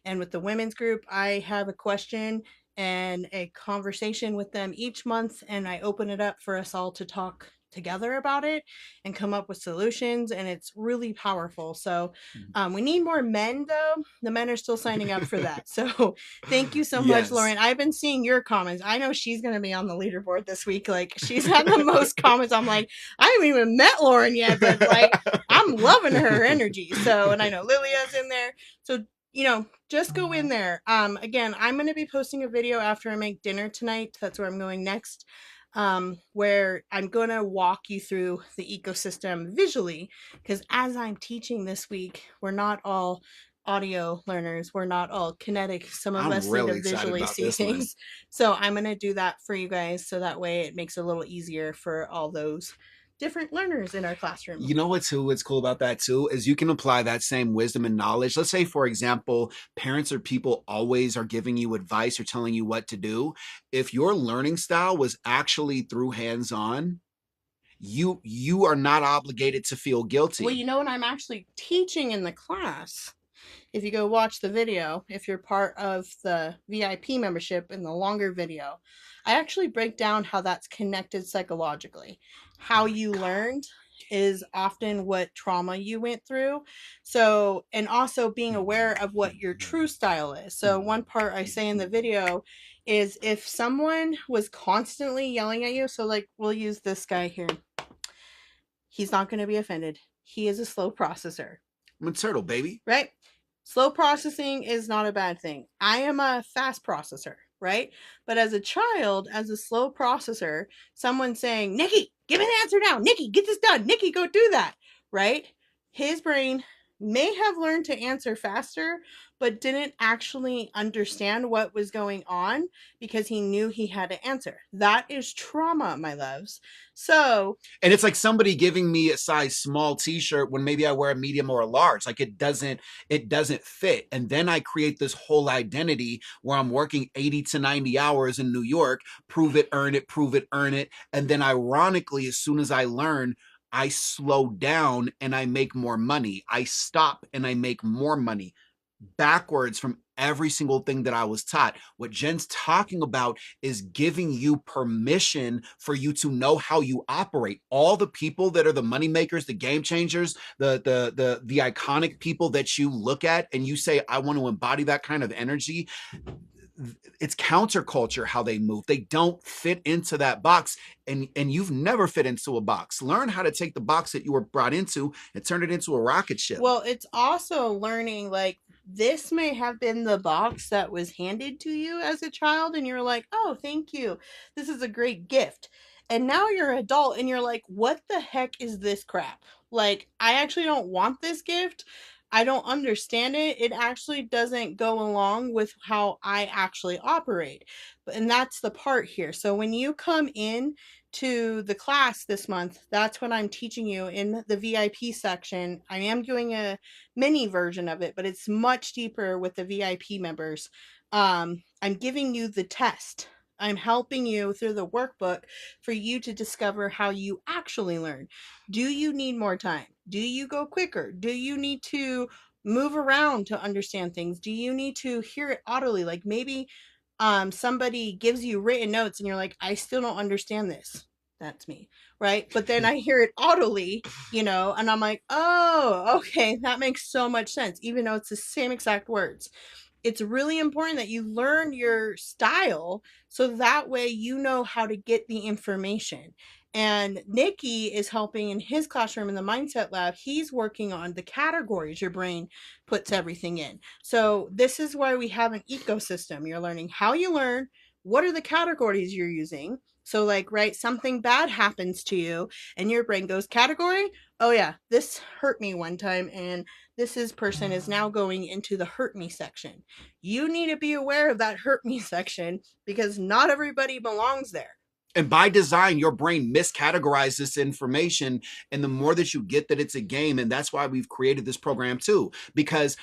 Speaker 2: And with the women's group, I have a question and a conversation with them each month, and I open it up for us all to talk together about it and come up with solutions, and it's really powerful. So we need more men, though. The men are still signing up for that. So thank you so much,
Speaker 1: Yes.
Speaker 2: Lauren. I've been seeing your comments. I know she's going to be on the leaderboard this week. Like, she's had the most comments. I'm like, I haven't even met Lauren yet, but like, I'm loving her energy. So, and I know Lilia's in there. So, just go in there. Again, I'm going to be posting a video after I make dinner tonight. That's where I'm going next. Where I'm going to walk you through the ecosystem visually, because as I'm teaching this week, we're not all audio learners. We're not all kinetic. Some of
Speaker 1: I'm
Speaker 2: us need
Speaker 1: really
Speaker 2: to
Speaker 1: excited
Speaker 2: visually
Speaker 1: about
Speaker 2: see
Speaker 1: this one.
Speaker 2: things. So I'm going to do that for you guys. So that way it makes it a little easier for all those different learners in our classroom.
Speaker 1: You know what's cool about that too is you can apply that same wisdom and knowledge. Let's say, for example, parents or people always are giving you advice or telling you what to do. If your learning style was actually through hands-on, you are not obligated to feel
Speaker 2: Well,
Speaker 1: guilty.
Speaker 2: when I'm actually teaching in the class, if you go watch the video, if you're part of the VIP membership in the longer video, I actually break down how that's connected psychologically. How you learned is often what trauma you went through. So, and also being aware of what your true style is. So, one part I say in the video is if someone was constantly yelling at you, so like we'll use this guy here, he's not going to be offended. He is a slow processor,
Speaker 1: I'm a turtle, baby.
Speaker 2: right? Slow processing is not a bad thing. I am a fast processor, right? But as a child, as a slow processor, someone saying, Nikki, give me an answer now. Nikki, get this done. Nikki, go do that, right? His brain may have learned to answer faster, but didn't actually understand what was going on because he knew he had to answer. That is trauma, my loves. So,
Speaker 1: And it's like somebody giving me a size small t-shirt when maybe I wear a medium or a large. Like it doesn't fit. And then I create this whole identity where I'm working 80 to 90 hours in New York, prove it, earn it, prove it, earn it. And then ironically, as soon as I learn, I slow down and I make more money. I stop and I make more money backwards from every single thing that I was taught. What Jen's talking about is giving you permission for you to know how you operate. All the people that are the money makers, the game changers, the iconic people that you look at and you say, I want to embody that kind of energy. It's counterculture how they move. They don't fit into that box, and you've never fit into a box. Learn how to take the box that you were brought into and turn it into a rocket ship.
Speaker 2: well, it's also learning like this may have been the box that was handed to you as a child, and you're like, oh, thank you. This is a great gift. And now you're an adult and you're like, what the heck is this crap? Like, I actually don't want this gift. I don't understand it. It actually doesn't go along with how I actually operate. And that's the part here. So when you come in to the class this month, that's what I'm teaching you in the VIP section. I am doing a mini version of it, but it's much deeper with the VIP members. I'm giving you the test. I'm helping you through the workbook for you to discover how you actually learn. Do you need more time? Do you go quicker? Do you need to move around to understand things? Do you need to hear it audibly? Like maybe somebody gives you written notes and you're like, I still don't understand this. That's me, right? But then I hear it audibly, and I'm like, oh, okay, that makes so much sense, even though it's the same exact words. It's really important that you learn your style so that way you know how to get the information. And Nikki is helping in his classroom in the mindset lab. He's working on the categories your brain puts everything in. So this is why we have an ecosystem. You're learning how you learn, what are the categories you're using. So like, right, something bad happens to you and your brain goes category. Oh yeah, this hurt me one time and person is now going into the hurt me section. You need to be aware of that hurt me section because not everybody belongs there.
Speaker 1: And by design, your brain miscategorizes this information. And the more that you get that it's a game, and that's why we've created this program too. Because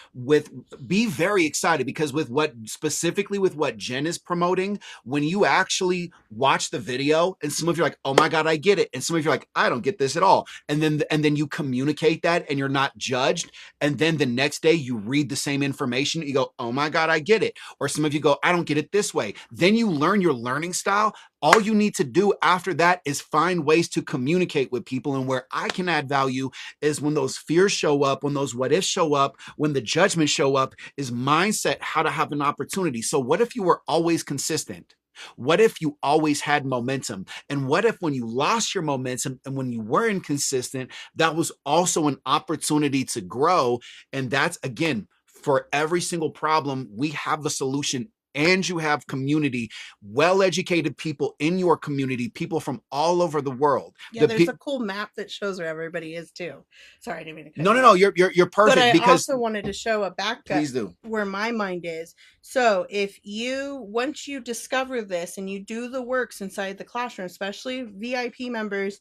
Speaker 1: be very excited, because with what specifically with what Jen is promoting, when you actually watch the video, and some of you are like, oh my God, I get it. And some of you are like, I don't get this at all. And then you communicate that and you're not judged. And then the next day you read the same information, you go, oh my God, I get it. Or some of you go, I don't get it this way. Then you learn your learning style. All you need to do after that is find ways to communicate with people. And where I can add value is when those fears show up, when those what ifs show up, when the judgments show up, is mindset, how to have an opportunity. So what if you were always consistent? What if you always had momentum? And what if when you lost your momentum and when you were inconsistent, that was also an opportunity to grow? And that's, again, for every single problem, we have the solution. And you have community, well-educated people in your community, people from all over the world.
Speaker 2: Yeah, there's a cool map that shows where everybody is too. Sorry, I didn't mean to cut
Speaker 1: No,
Speaker 2: you
Speaker 1: no,
Speaker 2: off.
Speaker 1: no, you're perfect.
Speaker 2: But I
Speaker 1: because
Speaker 2: also wanted to show a backup
Speaker 1: please do.
Speaker 2: where my mind is. So once you discover this and you do the works inside the classroom, especially VIP members,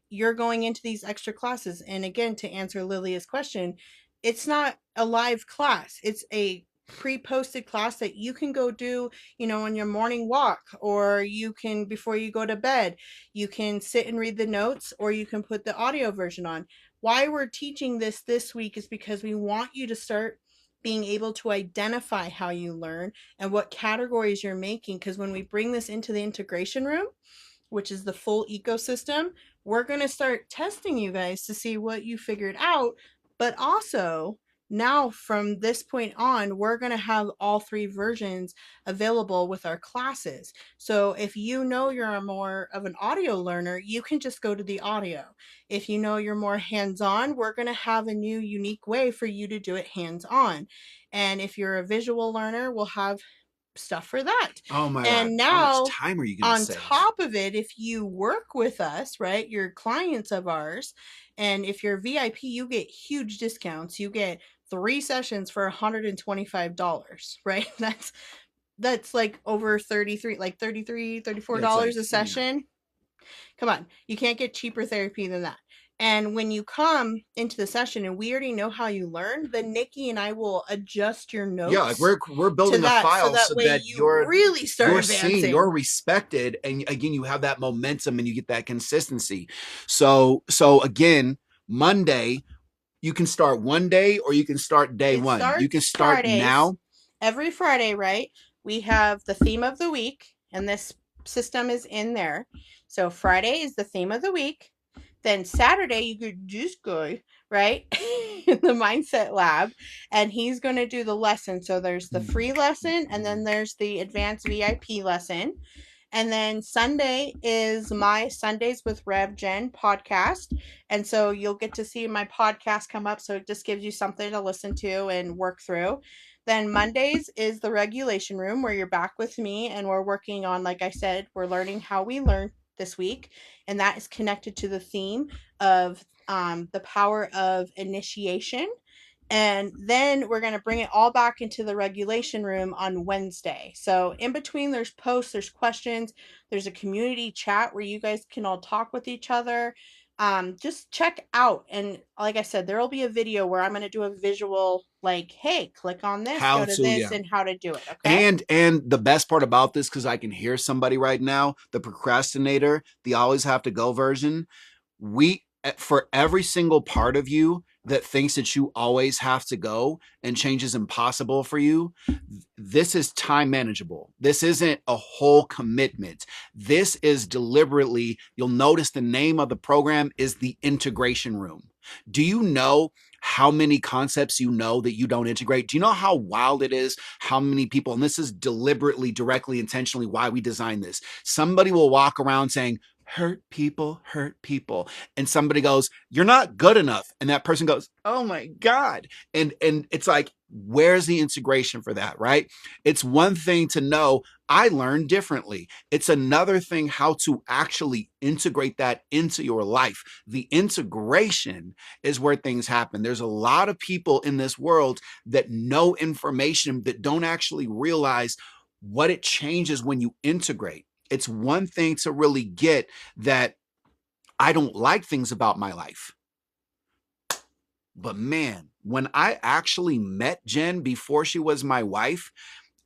Speaker 2: you're going into these extra classes. And again, to answer Lilia's question, it's not a live class. It's a pre-posted class that you can go do, on your morning walk, or you can, before you go to bed, you can sit and read the notes, or you can put the audio version on. Why we're teaching this week is because we want you to start being able to identify how you learn and what categories you're making. Because when we bring this into the integration room, which is the full ecosystem, we're going to start testing you guys to see what you figured out. But also, now from this point on, we're going to have all three versions available with our classes. So if you're more of an audio learner, you can just go to the audio. If you're more hands-on, we're going to have a new unique way for you to do it hands-on. And if you're a visual learner, we'll have stuff for that.
Speaker 1: Oh my
Speaker 2: And
Speaker 1: God. How
Speaker 2: now,
Speaker 1: much time are you going to
Speaker 2: on
Speaker 1: save?
Speaker 2: top of it, if you work with us, right, you're clients of ours, and if you're VIP, you get huge discounts. You get 3 sessions for $125, right? That's like over 33, like $34 a session. Come on, you can't get cheaper therapy than that. And when you come into the session and we already know how you learn, then Nikki and I will adjust your notes.
Speaker 1: Yeah, like we're building a file so that
Speaker 2: you're really
Speaker 1: you're seen, you're respected, and again, you have that momentum and you get that consistency. So again, Monday, you can start one day or you can start day one. You can start
Speaker 2: Fridays,
Speaker 1: now.
Speaker 2: Every Friday, right? We have the theme of the week, and this system is in there. So Friday is the theme of the week. Then Saturday, you could just go, right, in the mindset lab, and he's going to do the lesson. So there's the free lesson, and then there's the advanced VIP lesson. And then Sunday is my Sundays with Rev Jen podcast. And so you'll get to see my podcast come up. So it just gives you something to listen to and work through. Then Mondays is the regulation room where you're back with me and we're working on, like I said, we're learning how we learn this week. And that is connected to the theme of the power of initiation. And then we're going to bring it all back into the regulation room on Wednesday. So in between, there's posts, there's questions, there's a community chat where you guys can all talk with each other. Just check out. And like I said, there will be a video where I'm going to do a visual, like, hey, click on this, go to this, and how to do it. Okay.
Speaker 1: And the best part about this, because I can hear somebody right now, the procrastinator, the always have to go version. For every single part of you that thinks that you always have to go and change is impossible for you, this is time manageable. This isn't a whole commitment. This is deliberately, you'll notice the name of the program is the integration room. Do you know how many concepts that you don't integrate? Do you know how wild it is? How many people, and this is deliberately, directly, intentionally why we designed this. Somebody will walk around saying, hurt people. And somebody goes, you're not good enough. And that person goes, oh my God. And it's like, where's the integration for that, right? It's one thing to know I learn differently. It's another thing how to actually integrate that into your life. The integration is where things happen. There's a lot of people in this world that know information that don't actually realize what it changes when you integrate. It's one thing to really get that I don't like things about my life. But man, when I actually met Jen before she was my wife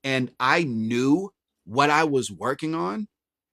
Speaker 1: and I knew what I was working on,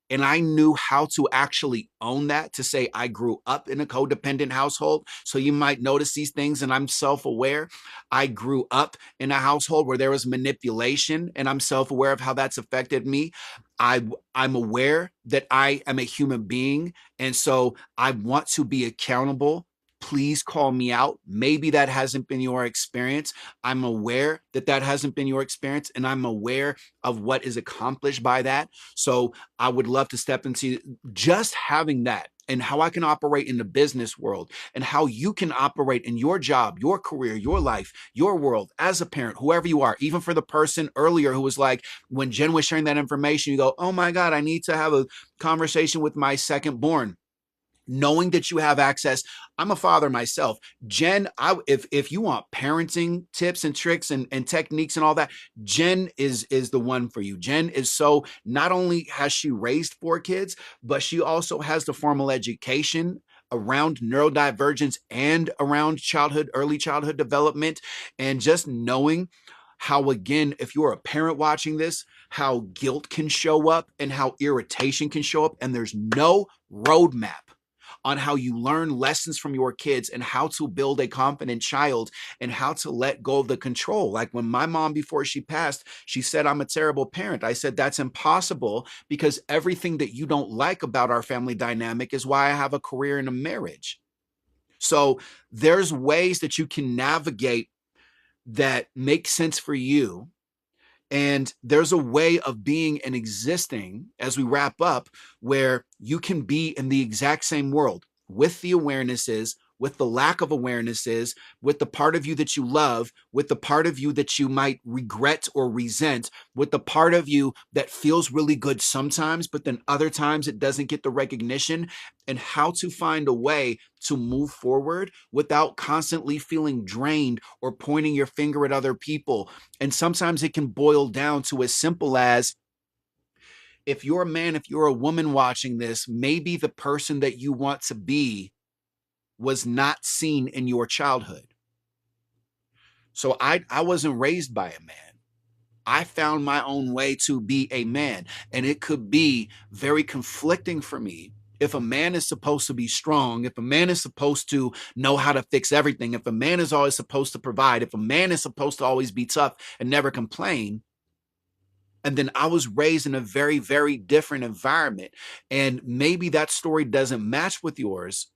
Speaker 1: and I knew how to actually own that, to say I grew up in a codependent household. So you might notice these things, and I'm self aware. I grew up in a household where there was manipulation, and I'm self aware of how that's affected me. I, I'm aware that I am a human being, and so I want to be accountable. Please call me out. Maybe that hasn't been your experience. I'm aware that that hasn't been your experience, and I'm aware of what is accomplished by that. So I would love to step into just having that, and how I can operate in the business world, and how you can operate in your job, your career, your life, your world as a parent, whoever you are. Even for the person earlier who was like, when Jen was sharing that information, you go, oh my God, I need to have a conversation with my second born. Knowing that you have access. I'm a father myself. Jen, if you want parenting tips and tricks and techniques and all that, Jen is the one for you. Jen is so, not only has she raised 4 kids, but she also has the formal education around neurodivergence and around early childhood development. And just knowing how, again, if you're a parent watching this, how guilt can show up and how irritation can show up, and there's no roadmap on how you learn lessons from your kids and how to build a confident child and how to let go of the control. Like when my mom, before she passed, she said, I'm a terrible parent. I said, that's impossible, because everything that you don't like about our family dynamic is why I have a career in a marriage. So there's ways that you can navigate that make sense for you. And there's a way of being and existing, as we wrap up, where you can be in the exact same world with the awarenesses, with the lack of awarenesses, with the part of you that you love, with the part of you that you might regret or resent, with the part of you that feels really good sometimes, but then other times it doesn't get the recognition, and how to find a way to move forward without constantly feeling drained or pointing your finger at other people. And sometimes it can boil down to as simple as, if you're a man, if you're a woman watching this, maybe the person that you want to be was not seen in your childhood. So I wasn't raised by a man. I found my own way to be a man. And it could be very conflicting for me. If a man is supposed to be strong, if a man is supposed to know how to fix everything, if a man is always supposed to provide, if a man is supposed to always be tough and never complain, and then I was raised in a very, very different environment, and maybe that story doesn't match with yours,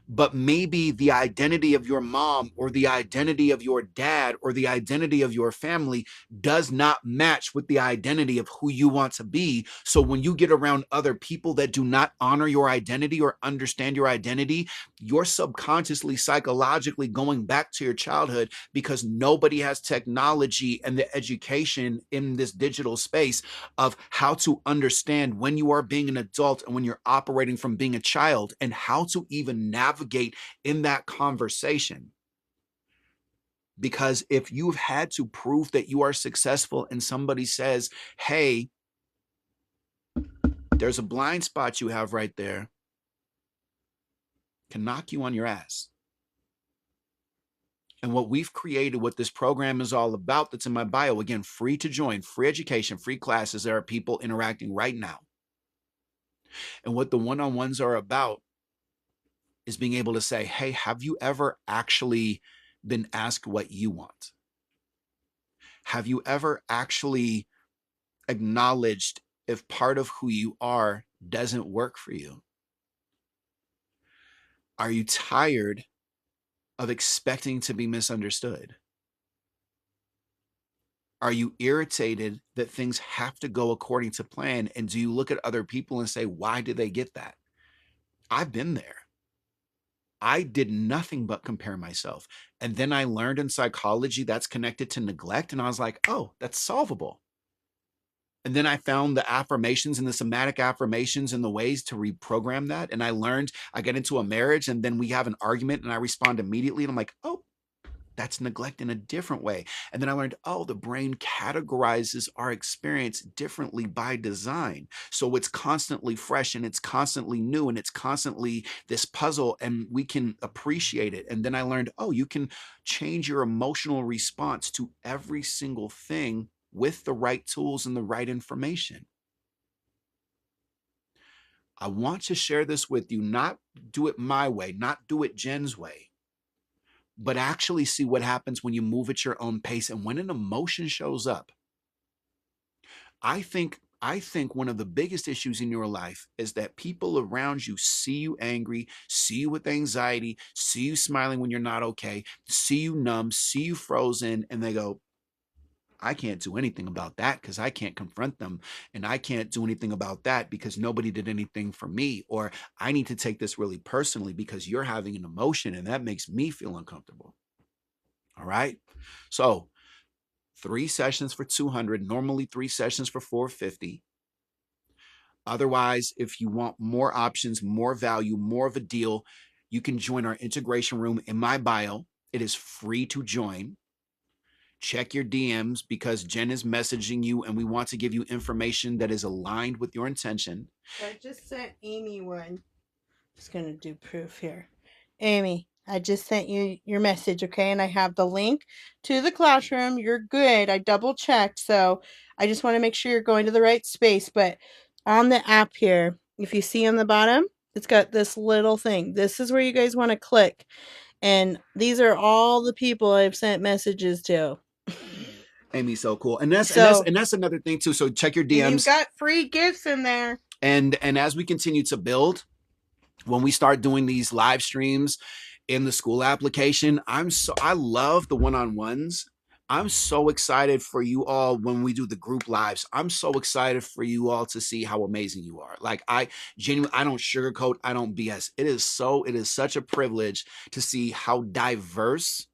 Speaker 1: but maybe the identity of your mom or the identity of your dad or the identity of your family does not match with the identity of who you want to be. So when you get around other people that do not honor your identity or understand your identity, you're subconsciously, psychologically going back to your childhood, because nobody has technology and the education in this digital space of how to understand when you are being an adult and when you're operating from being a child, and how to even navigate in that conversation. Because if you've had to prove that you are successful and somebody says, hey, there's a blind spot you have right there, can knock you on your ass. And what we've created, what this program is all about, that's in my bio, again, free to join, free education, free classes. There are people interacting right now. And what the one-on-ones are about is being able to say, hey, have you ever actually been asked what you want? Have you ever actually acknowledged if part of who you are doesn't work for you? Are you tired of expecting to be misunderstood? Are you irritated that things have to go according to plan? And do you look at other people and say, why did they get that? I've been there. I did nothing but compare myself. And then I learned in psychology that's connected to neglect. And I was like, oh, that's solvable. And then I found the affirmations and the somatic affirmations and the ways to reprogram that. And I learned, I get into a marriage and then we have an argument and I respond immediately. And I'm like, oh, That's neglect in a different way. And then I learned, oh, the brain categorizes our experience differently by design. So it's constantly fresh and it's constantly new and it's constantly this puzzle, and we can appreciate it. And then I learned, oh, you can change your emotional response to every single thing with the right tools and the right information. I want to share this with you, not do it my way, not do it Jen's way, but actually see what happens when you move at your own pace. And when an emotion shows up, I think one of the biggest issues in your life is that people around you see you angry, see you with anxiety, see you smiling when you're not okay, see you numb, see you frozen, and they go, I can't do anything about that because I can't confront them. And I can't do anything about that because nobody did anything for me. Or I need to take this really personally because you're having an emotion and that makes me feel uncomfortable. All right. So 3 sessions for 200, normally 3 sessions for 450. Otherwise, if you want more options, more value, more of a deal, you can join our integration room in my bio. It is free to join. Check your DMs because Jen is messaging you and we want to give you information that is aligned with your intention.
Speaker 2: I just sent Amy one. Just gonna do proof here. Amy, I just sent you your message, okay? And I have the link to the classroom. You're good. I double checked. So I just want to make sure you're going to the right space. But on the app here, if you see on the bottom, it's got this little thing. This is where you guys want to click. And these are all the people I've sent messages to.
Speaker 1: Amy's so cool. And that's and that's
Speaker 2: So
Speaker 1: and that's another thing too. So check your
Speaker 2: and you've
Speaker 1: DMs.
Speaker 2: got free gifts in there.
Speaker 1: And as we continue to build, when we start doing these live streams in the school application, I love the one-on-ones. I'm so excited for you all when we do the group lives. I'm so excited for you all to see how amazing you are. Like I genuinely, I don't sugarcoat, I don't BS. It is such a privilege to see how diverse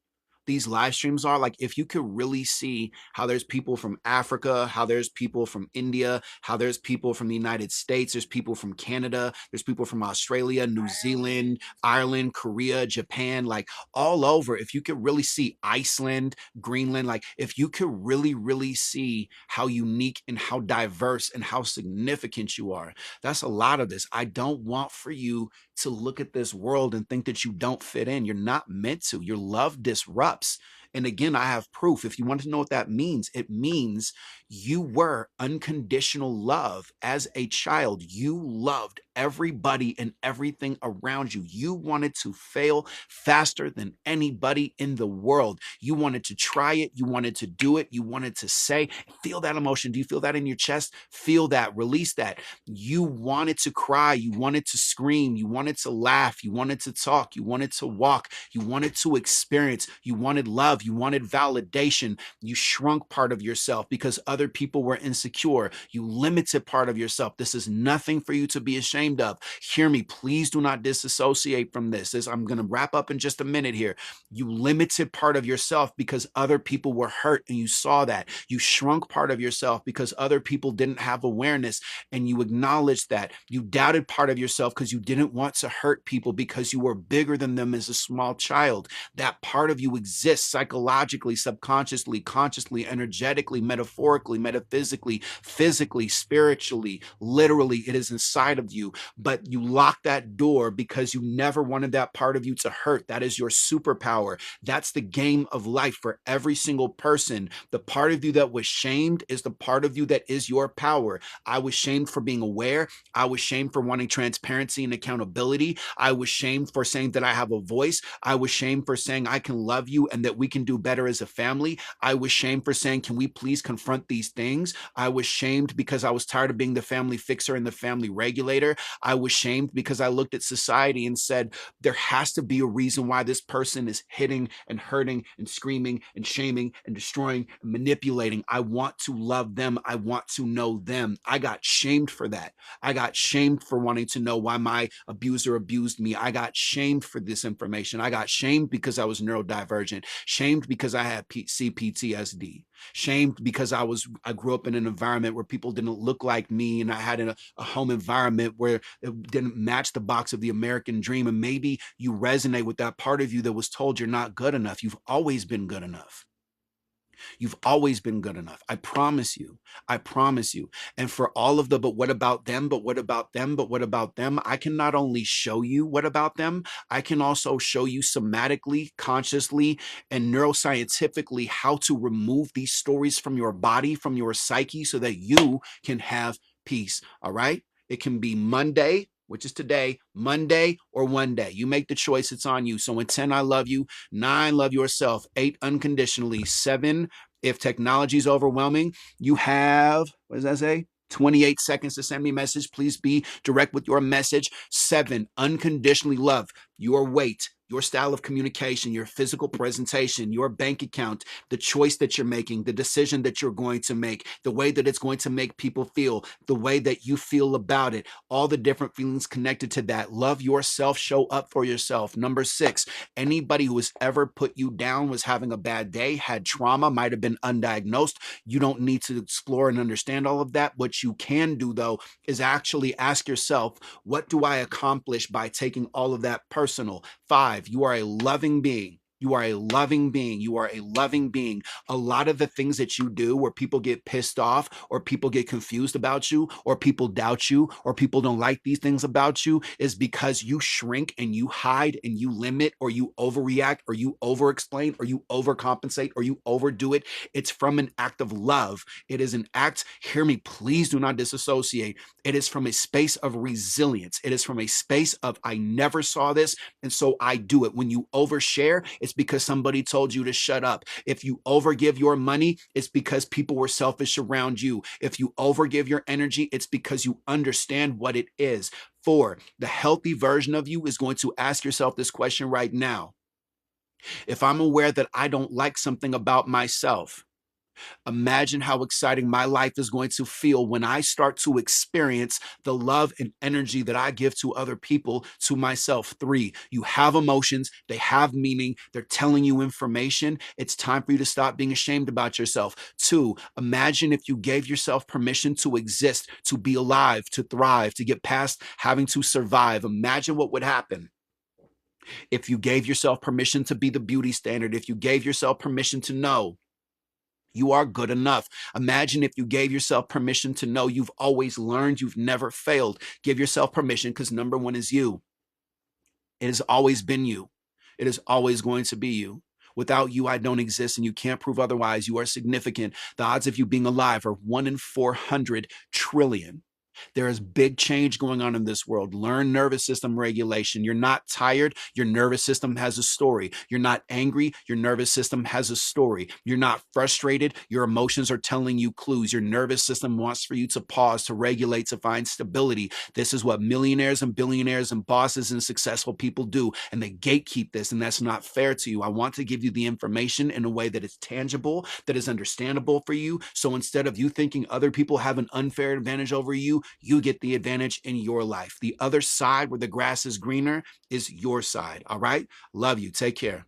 Speaker 1: these live streams are. Like if you could really see how there's people from Africa, how there's people from India, how there's people from the United States, there's people from Canada, there's people from Australia, New Zealand, Ireland, Korea, Japan, like all over. If you could really see Iceland, Greenland, like if you could really see how unique and how diverse and how significant you are, that's a lot of this. I don't want for you to look at this world and think that you don't fit in. You're not meant to. Your love disrupts. And again, I have proof. If you want to know what that means, it means you were unconditional love as a child. You loved everybody and everything around you. You wanted to fail faster than anybody in the world. You wanted to try it. You wanted to do it. You wanted to say, feel that emotion. Do you feel that in your chest? Feel that, release that. You wanted to cry. You wanted to scream. You wanted to laugh. You wanted to talk. You wanted to walk. You wanted to experience. You wanted love. You wanted validation. You shrunk part of yourself because other people were insecure. You limited part of yourself. This is nothing for you to be ashamed of. Hear me. Please do not disassociate from this. I'm going to wrap up in just a minute here. You limited part of yourself because other people were hurt and you saw that. You shrunk part of yourself because other people didn't have awareness and you acknowledged that. You doubted part of yourself because you didn't want to hurt people because you were bigger than them as a small child. That part of you exists psychologically, subconsciously, consciously, energetically, metaphorically, metaphysically, physically, spiritually, literally. It is inside of you, but you locked that door because you never wanted that part of you to hurt. That is your superpower. That's the game of life for every single person. The part of you that was shamed is the part of you that is your power. I was shamed for being aware. I was shamed for wanting transparency and accountability. I was shamed for saying that I have a voice. I was shamed for saying I can love you and that we can do better as a family. I was shamed for saying, can we please confront these things? I was shamed because I was tired of being the family fixer and the family regulator. I was shamed because I looked at society and said, there has to be a reason why this person is hitting and hurting and screaming and shaming and destroying and manipulating. I want to love them. I want to know them. I got shamed for that. I got shamed for wanting to know why my abuser abused me. I got shamed for this information. I got shamed because I was neurodivergent, shamed because I had CPTSD, shamed because I grew up in an environment where people didn't look like me and I had a home environment where where it didn't match the box of the American dream. And maybe you resonate with that part of you that was told you're not good enough. You've always been good enough. You've always been good enough. I promise you. I promise you. And for all of the, but what about them? But what about them? But what about them? I can not only show you what about them, I can also show you somatically, consciously, and neuroscientifically how to remove these stories from your body, from your psyche, so that you can have peace. All right. It can be Monday, which is today, Monday, or one day. You make the choice. It's on you. So in 10, I love you. 9, love yourself. 8, unconditionally. 7, if technology is overwhelming, you have, what does that say? 28 seconds to send me a message. Please be direct with your message. 7, unconditionally love your weight, your style of communication, your physical presentation, your bank account, the choice that you're making, the decision that you're going to make, the way that it's going to make people feel, the way that you feel about it, all the different feelings connected to that. Love yourself, show up for yourself. Number 6, anybody who has ever put you down was having a bad day, had trauma, might have been undiagnosed. You don't need to explore and understand all of that. What you can do, though, is actually ask yourself, what do I accomplish by taking all of that personal? 5, you are a loving being. You are a loving being. You are a loving being. A lot of the things that you do where people get pissed off or people get confused about you or people doubt you or people don't like these things about you is because you shrink and you hide and you limit or you overreact or you over-explain or you overcompensate or you overdo it. It's from an act of love. It is an act, hear me, please do not disassociate. It is from a space of resilience. It is from a space of, I never saw this, and so I do it. When you overshare, it's because somebody told you to shut up. If you overgive your money, it's because people were selfish around you. If you overgive your energy, it's because you understand what it is. 4, the healthy version of you is going to ask yourself this question right now. If I'm aware that I don't like something about myself, imagine how exciting my life is going to feel when I start to experience the love and energy that I give to other people, to myself. 3, you have emotions. They have meaning. They're telling you information. It's time for you to stop being ashamed about yourself. 2, imagine if you gave yourself permission to exist, to be alive, to thrive, to get past having to survive. Imagine what would happen if you gave yourself permission to be the beauty standard, if you gave yourself permission to know you are good enough. Imagine if you gave yourself permission to know you've always learned, you've never failed. Give yourself permission, because number 1 is you. It has always been you. It is always going to be you. Without you, I don't exist, and you can't prove otherwise. You are significant. The odds of you being alive are 1 in 400 trillion. There is big change going on in this world. Learn nervous system regulation. You're not tired. Your nervous system has a story. You're not angry. Your nervous system has a story. You're not frustrated. Your emotions are telling you clues. Your nervous system wants for you to pause, to regulate, to find stability. This is what millionaires and billionaires and bosses and successful people do. And they gatekeep this, and that's not fair to you. I want to give you the information in a way that is tangible, that is understandable for you. So instead of you thinking other people have an unfair advantage over you, you get the advantage in your life. The other side where the grass is greener is your side. All right? Love you. Take care.